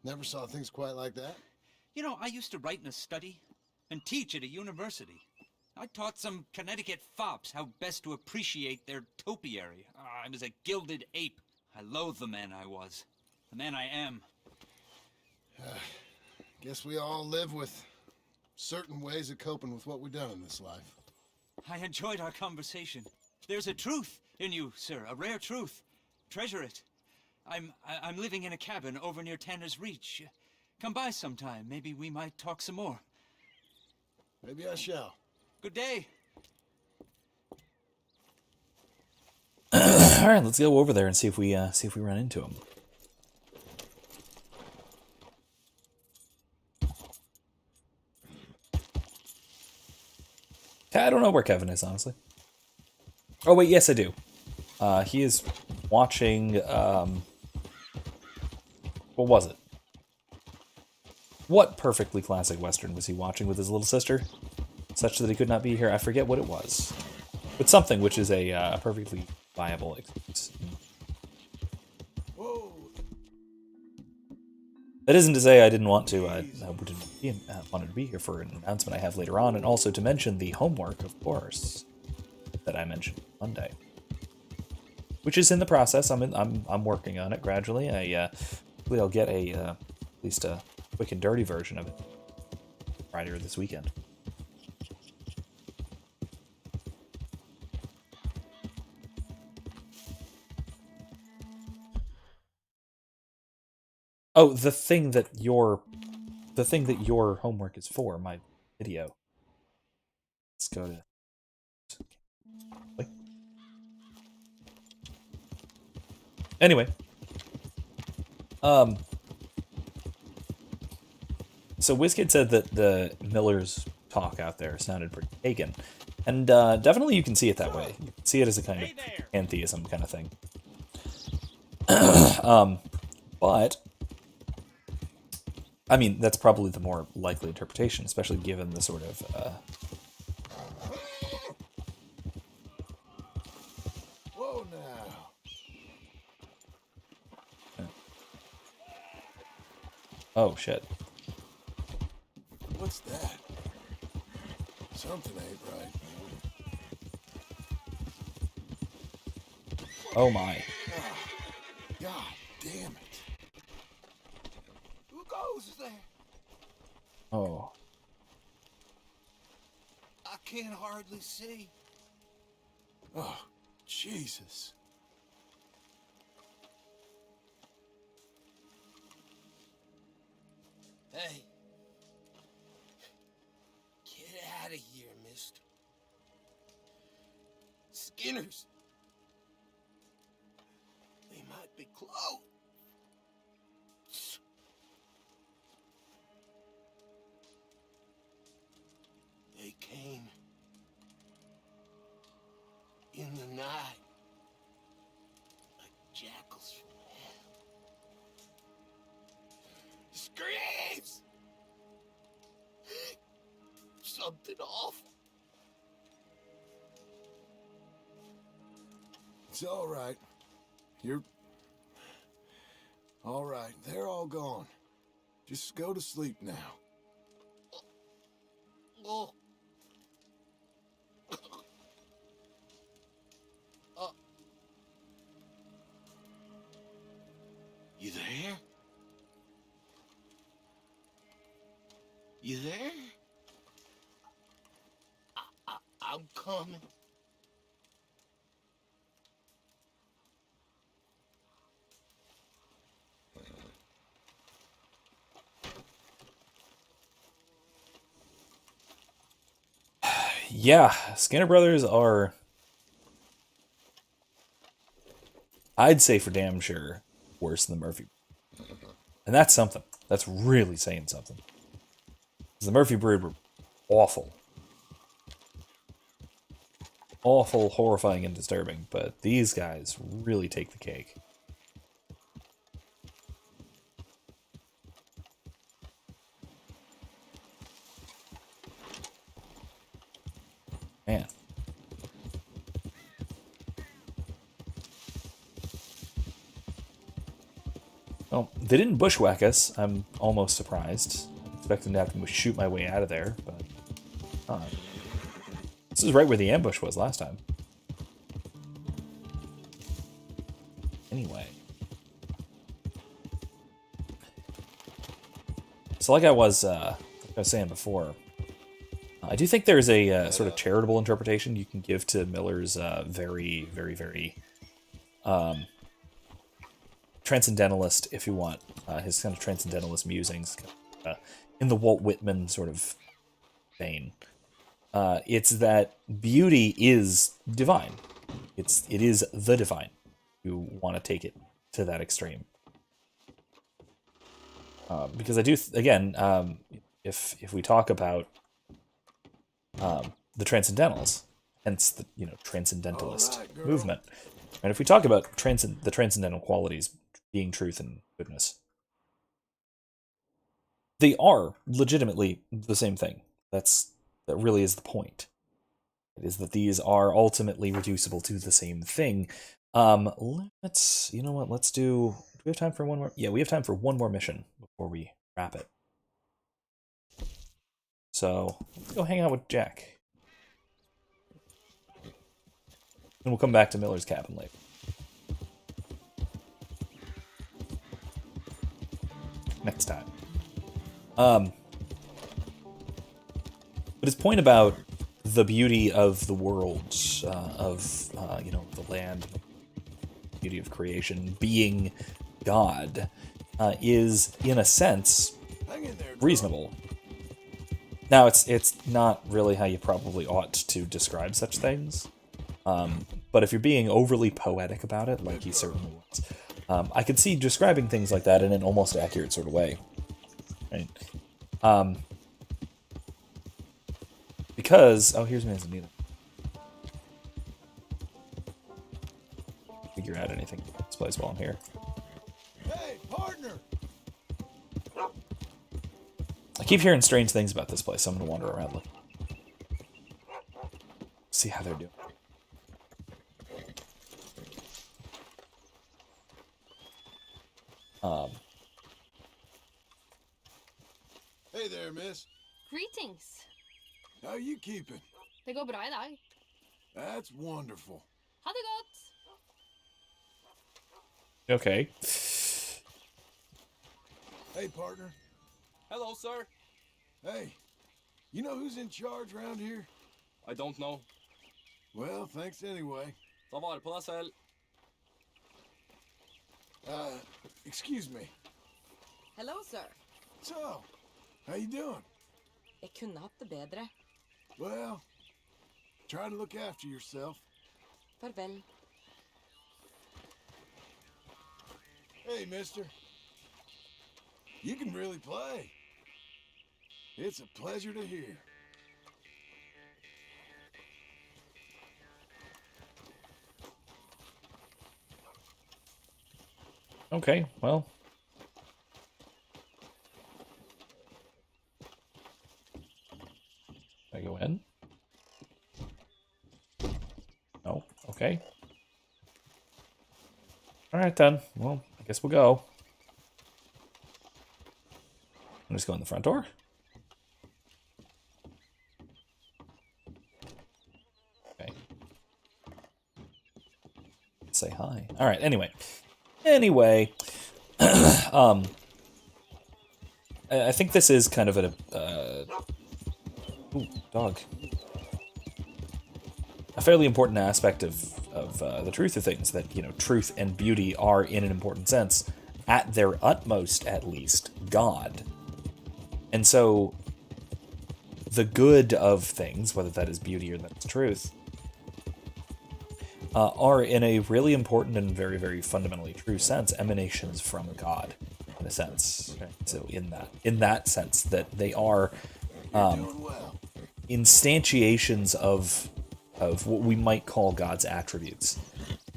never saw things quite like that. You know, I used to write in a study and teach at a university. I taught some Connecticut fops how best to appreciate their topiary. I was a gilded ape. I loathe the man I was, the man I am. Guess we all live with certain ways of coping with what we've done in this life. I enjoyed our conversation. There's a truth in you, sir, a rare truth. Treasure it. I'm living in a cabin over near Tanner's Reach. Come by sometime. Maybe we might talk some more. Maybe I shall. Good day. All right, let's go over there and see if we run into him. I don't know where Kevin is, honestly. Oh wait, yes I do. He is watching. What was it? What perfectly classic Western was he watching with his little sister, such that he could not be here? I forget what it was, but something which is a perfectly viable excuse. Whoa. That isn't to say I didn't want to. I wanted to be here for an announcement I have later on, and also to mention the homework, of course, that I mentioned Monday, which is in the process. I'm working on it gradually. Hopefully I'll get at least a quick and dirty version of it Friday or this weekend. Oh, the thing that your homework is for, my video. Let's go to. Wait. Anyway. So WizKid said that the Miller's talk out there sounded pretty pagan. And definitely you can see it that way. You can see it as a kind of pantheism kind of thing. But I mean, that's probably the more likely interpretation, especially given the sort of Whoa now. Oh shit. What's that? Something ain't right. Oh my. God damn it. Who goes there? Oh. I can't hardly see. Oh, Jesus. Hey. Get out of here, mister. Skinners. They might be close. They came in the night like jackals from hell. Screams! Something awful. It's all right. You're all right. They're all gone. Just go to sleep now. Oh. You there? You there? I'm coming. Yeah, Skinner Brothers are, I'd say for damn sure, worse than the Murphy. And that's something. That's really saying something. 'Cause the Murphy Brood were awful. Awful, horrifying, and disturbing, but these guys really take the cake. Man. Well, they didn't bushwhack us. I'm almost surprised. I'm expecting to have to shoot my way out of there, but this is right where the ambush was last time. Anyway. So like I was saying before, I do think there's a sort of charitable interpretation you can give to Miller's very, very, very transcendentalist, if you want, his kind of transcendentalist musings in the Walt Whitman sort of vein. It's that beauty is divine. It is the divine. You want to take it to that extreme. Because I do, again, if we talk about the Transcendentals, hence the Transcendentalist movement, and if we talk about the transcendental qualities being truth and goodness, they are legitimately the same thing. That really is the point. It is that these are ultimately reducible to the same thing. Let's, you know what? Let's do we have time for one more? Yeah, we have time for one more mission before we wrap it. So let's go hang out with Jack. And we'll come back to Miller's cabin later. Next time. But his point about the beauty of the world, of the land, the beauty of creation, being God, is in a sense reasonable. Now, it's not really how you probably ought to describe such things, but if you're being overly poetic about it, like he certainly was, I could see describing things like that in an almost accurate sort of way, right? Because here's Manzanita. Figure out anything about this place while I'm here. Hey, partner! I keep hearing strange things about this place, so I'm gonna wander around looking. See how they're doing. Hey there, miss. Greetings. How you keeping? Det går bra I dag. That's wonderful. Ha det gott. Okay. Hey, partner. Hello, sir. Hey, you know who's in charge around here? I don't know. Well, thanks anyway. Ta vare på deg selv. Excuse me. Hello, sir. So, how you doing? Jeg kunne hatt det bedre. Well, try to look after yourself. Farvel. Hey, mister. You can really play. It's a pleasure to hear. Okay, well. I go in? No, okay. Alright then, well, I guess we'll go. I'm just going the front door. Okay. Say hi. Alright, anyway. I think this is kind of ooh, dog. A fairly important aspect of the truth of things, that, truth and beauty are, in an important sense, at their utmost at least, God. And so, the good of things, whether that is beauty or that's truth, are, in a really important and very, very fundamentally true sense, emanations from God, in a sense. Okay. So in that sense, that they are instantiations of what we might call God's attributes.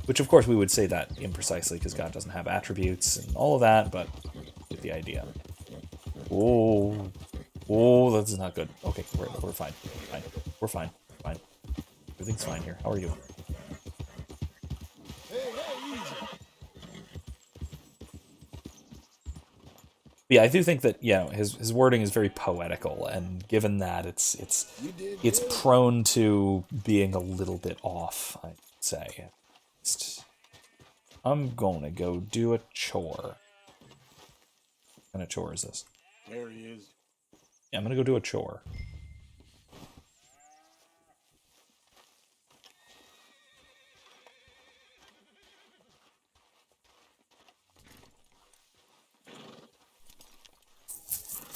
Which, of course, we would say that imprecisely, because God doesn't have attributes and all of that, but you get the idea. Oh, that's not good. Okay, we're fine. We're fine. Everything's fine here. How are you? Yeah, I do think that his wording is very poetical, and given that it's prone to being a little bit off, I'd say. I'm gonna go do a chore. What kind of chore is this? There he is. Yeah, I'm gonna go do a chore.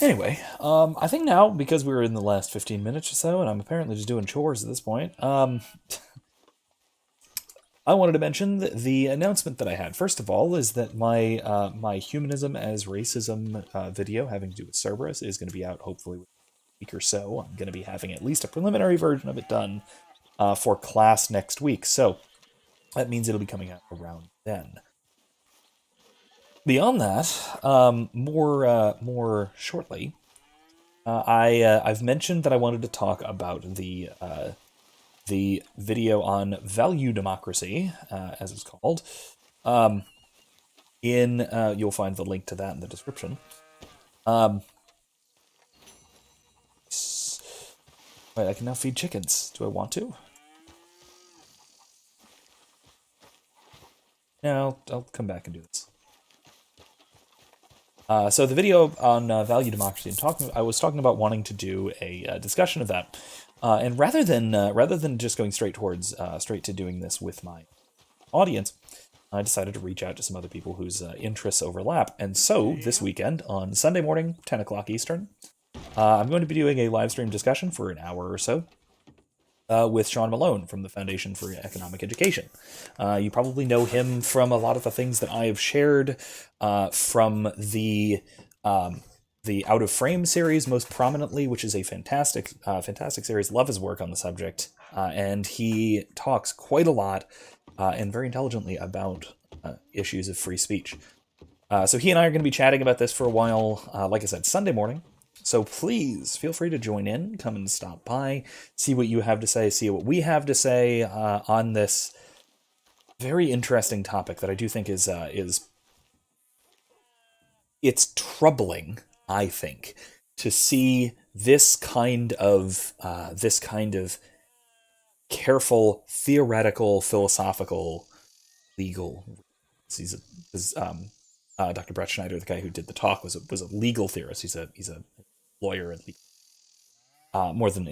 Anyway, I think now, because we're in the last 15 minutes or so, and I'm apparently just doing chores at this point, I wanted to mention the announcement that I had. First of all, is that my my humanism as racism video having to do with Cerberus is going to be out hopefully within a week or so. I'm going to be having at least a preliminary version of it done for class next week, so that means it'll be coming out around then. Beyond that, more shortly, I've mentioned that I wanted to talk about the video on value democracy, as it's called. You'll find the link to that in the description. Wait, I can now feed chickens. Do I want to? No, I'll come back and do this. So the video on value democracy, I was talking about wanting to do a discussion of that, and rather than just going straight to doing this with my audience, I decided to reach out to some other people whose interests overlap. And so this weekend on Sunday morning, 10 o'clock Eastern, I'm going to be doing a live stream discussion for an hour or so with Sean Malone from the Foundation for Economic Education. You probably know him from a lot of the things that I have shared from the Out of Frame series, most prominently, which is a fantastic series. Love his work on the subject, and he talks quite a lot and very intelligently about issues of free speech. So he and I are going to be chatting about this for a while. Like I said, Sunday morning. So please feel free to join in, come and stop by, see what you have to say, see what we have to say on this very interesting topic that I do think is it's troubling, I think, to see this kind of careful, theoretical, philosophical, legal. Dr. Brett Schneider, the guy who did the talk, was a legal theorist. He's a lawyer and more than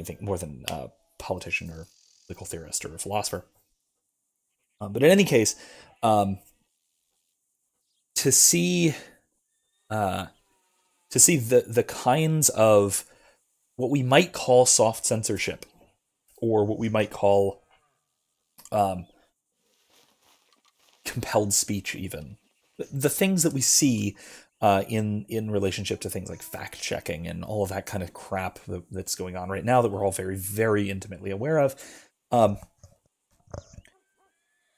a politician or legal theorist or a philosopher. But in any case, to see the kinds of what we might call soft censorship, or what we might call compelled speech, even the things that we see in relationship to things like fact checking and all of that kind of crap that's going on right now that we're all very, very intimately aware of,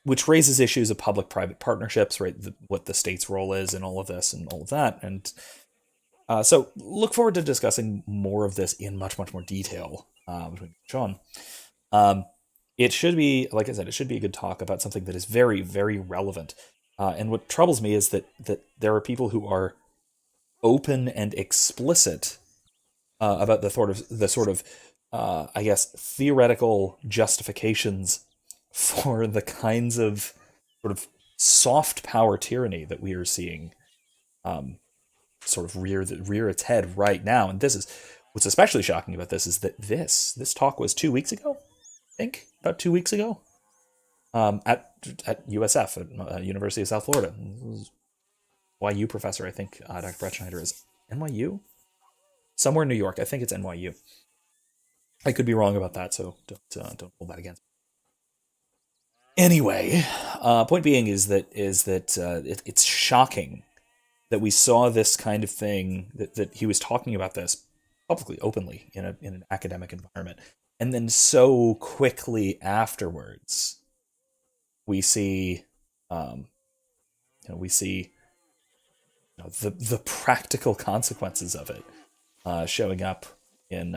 which raises issues of public-private partnerships, right? What the state's role is in all of this and all of that, and so look forward to discussing more of this in much, much more detail between Sean. It should be, like I said, it should be a good talk about something that is very, very relevant. And what troubles me is that there are people who are open and explicit about the sort of I guess theoretical justifications for the kinds of sort of soft power tyranny that we are seeing sort of rear its head right now. And this is what's especially shocking about this, is that this talk was 2 weeks ago, I think, about 2 weeks ago. At USF, at University of South Florida. YU professor, I think Dr. Brett Schneider is. NYU? Somewhere in New York. I think it's NYU. I could be wrong about that, so don't hold that against me. Anyway, point being is that it's shocking that we saw this kind of thing, that he was talking about this publicly, openly, in an academic environment, and then so quickly afterwards we see the practical consequences of it showing up in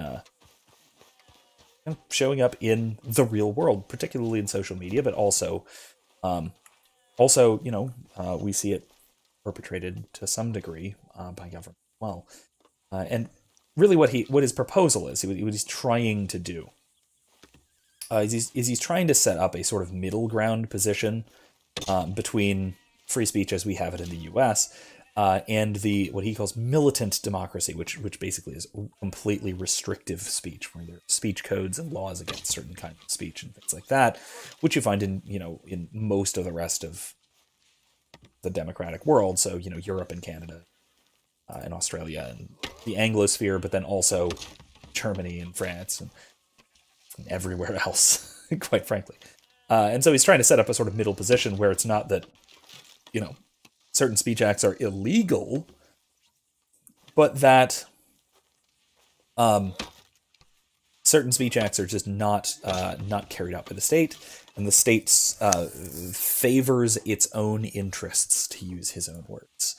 the real world, particularly in social media, but also we see it perpetrated to some degree by government. well. And really what his proposal is, what he's trying to do, is he's trying to set up a sort of middle ground position between free speech as we have it in the U.S. And the what he calls militant democracy, which basically is completely restrictive speech, where there are speech codes and laws against certain kinds of speech and things like that, which you find in most of the rest of the democratic world. So Europe and Canada and Australia and the Anglosphere, but then also Germany and France and everywhere else, quite frankly. And so he's trying to set up a sort of middle position where it's not that certain speech acts are illegal, but that certain speech acts are just not carried out by the state, and the state favors its own interests, to use his own words.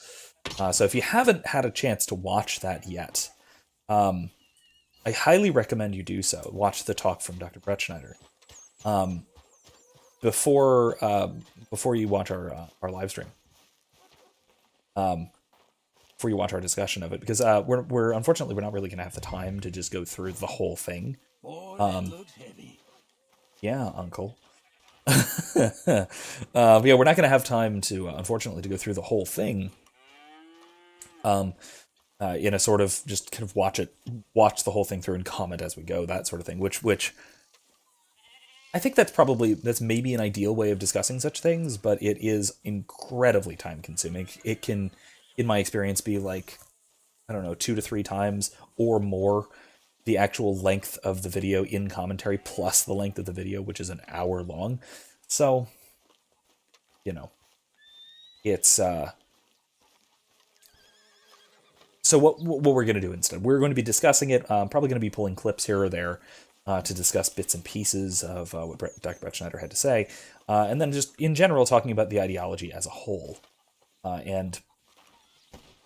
So if you haven't had a chance to watch that yet, I highly recommend you do so. Watch the talk from Dr. Bretschneider before you watch our live stream. Before you watch our discussion of it, because we're unfortunately not really going to have the time to just go through the whole thing. Boy, that looks heavy. Yeah, Uncle. Yeah, we're not going to have time to, unfortunately, to go through the whole thing. In a sort of just kind of watch the whole thing through and comment as we go, that sort of thing. Which I think that's maybe an ideal way of discussing such things, but it is incredibly time consuming. It can, in my experience, be like, I don't know, 2 to 3 times or more the actual length of the video in commentary plus the length of the video, which is an hour long. So, it's so what we're going to do instead, we're going to be discussing it, probably going to be pulling clips here or there to discuss bits and pieces of what Dr. Bretschneider had to say, and then just in general talking about the ideology as a whole, and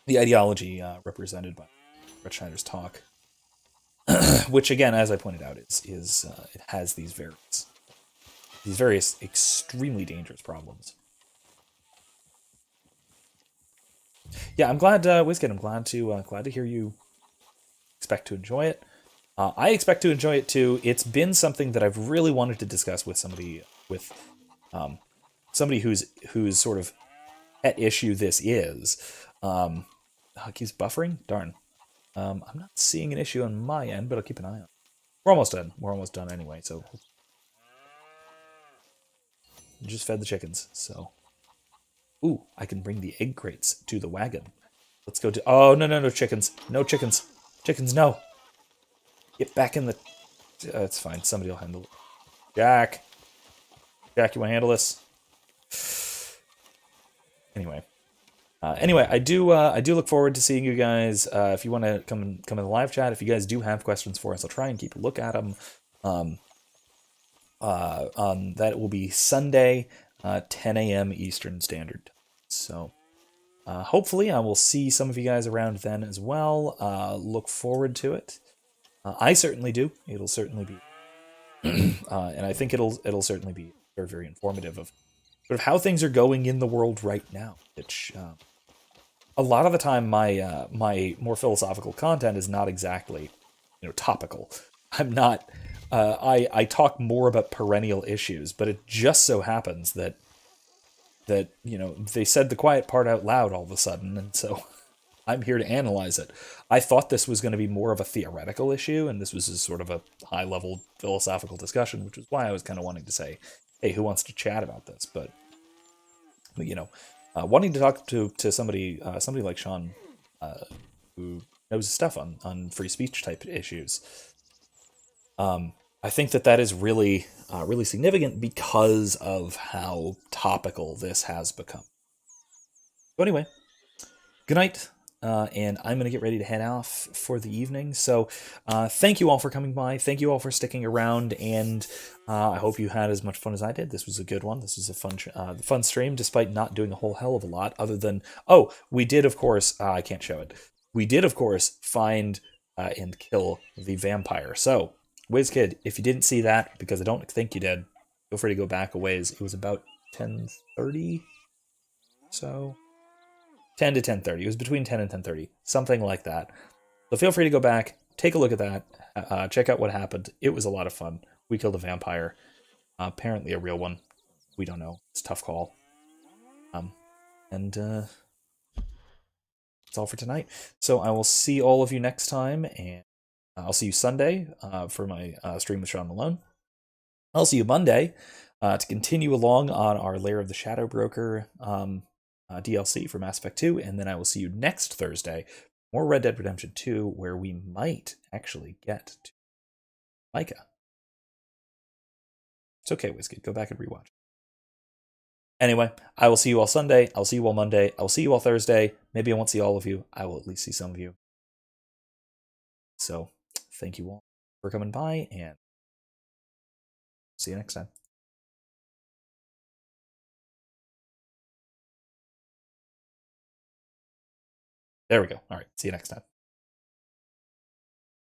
the ideology represented by Bretschneider's talk, which again, as I pointed out, is it has these various extremely dangerous problems. Yeah, I'm glad, Wizkid, I'm glad to hear you expect to enjoy it. I expect to enjoy it too. It's been something that I've really wanted to discuss with somebody whose sort of pet issue this is. It keeps buffering? Darn. I'm not seeing an issue on my end, but I'll keep an eye on it. We're almost done. We're almost done anyway, so just fed the chickens, so. Ooh, I can bring the egg crates to the wagon. Let's go to... Oh, no, chickens. No chickens. Chickens, no. Get back in the... it's fine. Somebody will handle it. Jack, you want to handle this? Anyway, I do look forward to seeing you guys. If you want to come in the live chat, if you guys do have questions for us, I'll try and keep a look at them. That will be Sunday, 10 a.m. Eastern Standard. So hopefully I will see some of you guys around then as well. Look forward to it. I certainly do. It'll certainly be, and I think it'll certainly be very, very informative of sort of how things are going in the world right now. Which a lot of the time, my more philosophical content is not exactly topical. I'm not. I talk more about perennial issues, but it just so happens that they said the quiet part out loud all of a sudden, and so I'm here to analyze it. I thought this was going to be more of a theoretical issue, and this was just sort of a high-level philosophical discussion, which is why I was kind of wanting to say, hey, who wants to chat about this? But wanting to talk to somebody like Sean, who knows his stuff on free speech type issues. I think that is really, really significant because of how topical this has become. So anyway, good night, and I'm going to get ready to head off for the evening. So thank you all for coming by. Thank you all for sticking around, and I hope you had as much fun as I did. This was a good one. This was a fun stream, despite not doing a whole hell of a lot, other than, we did, of course, I can't show it. We did, of course, find and kill the vampire. So, WizKid, if you didn't see that, because I don't think you did, feel free to go back a ways. It was about 10:30, so 10 to 10:30. It was between 10 and 10:30, something like that. So feel free to go back, take a look at that, check out what happened. It was a lot of fun. We killed a vampire, apparently a real one. We don't know. It's a tough call. And that's all for tonight. So I will see all of you next time, and I'll see you Sunday for my stream with Sean Malone. I'll see you Monday to continue along on our Lair of the Shadow Broker DLC for Mass Effect 2, and then I will see you next Thursday, more Red Dead Redemption 2, where we might actually get to Micah. It's okay, Wizkid. Go back and rewatch. Anyway, I will see you all Sunday. I'll see you all Monday. I'll see you all Thursday. Maybe I won't see all of you. I will at least see some of you. So, thank you all for coming by, and see you next time. There we go. All right. See you next time.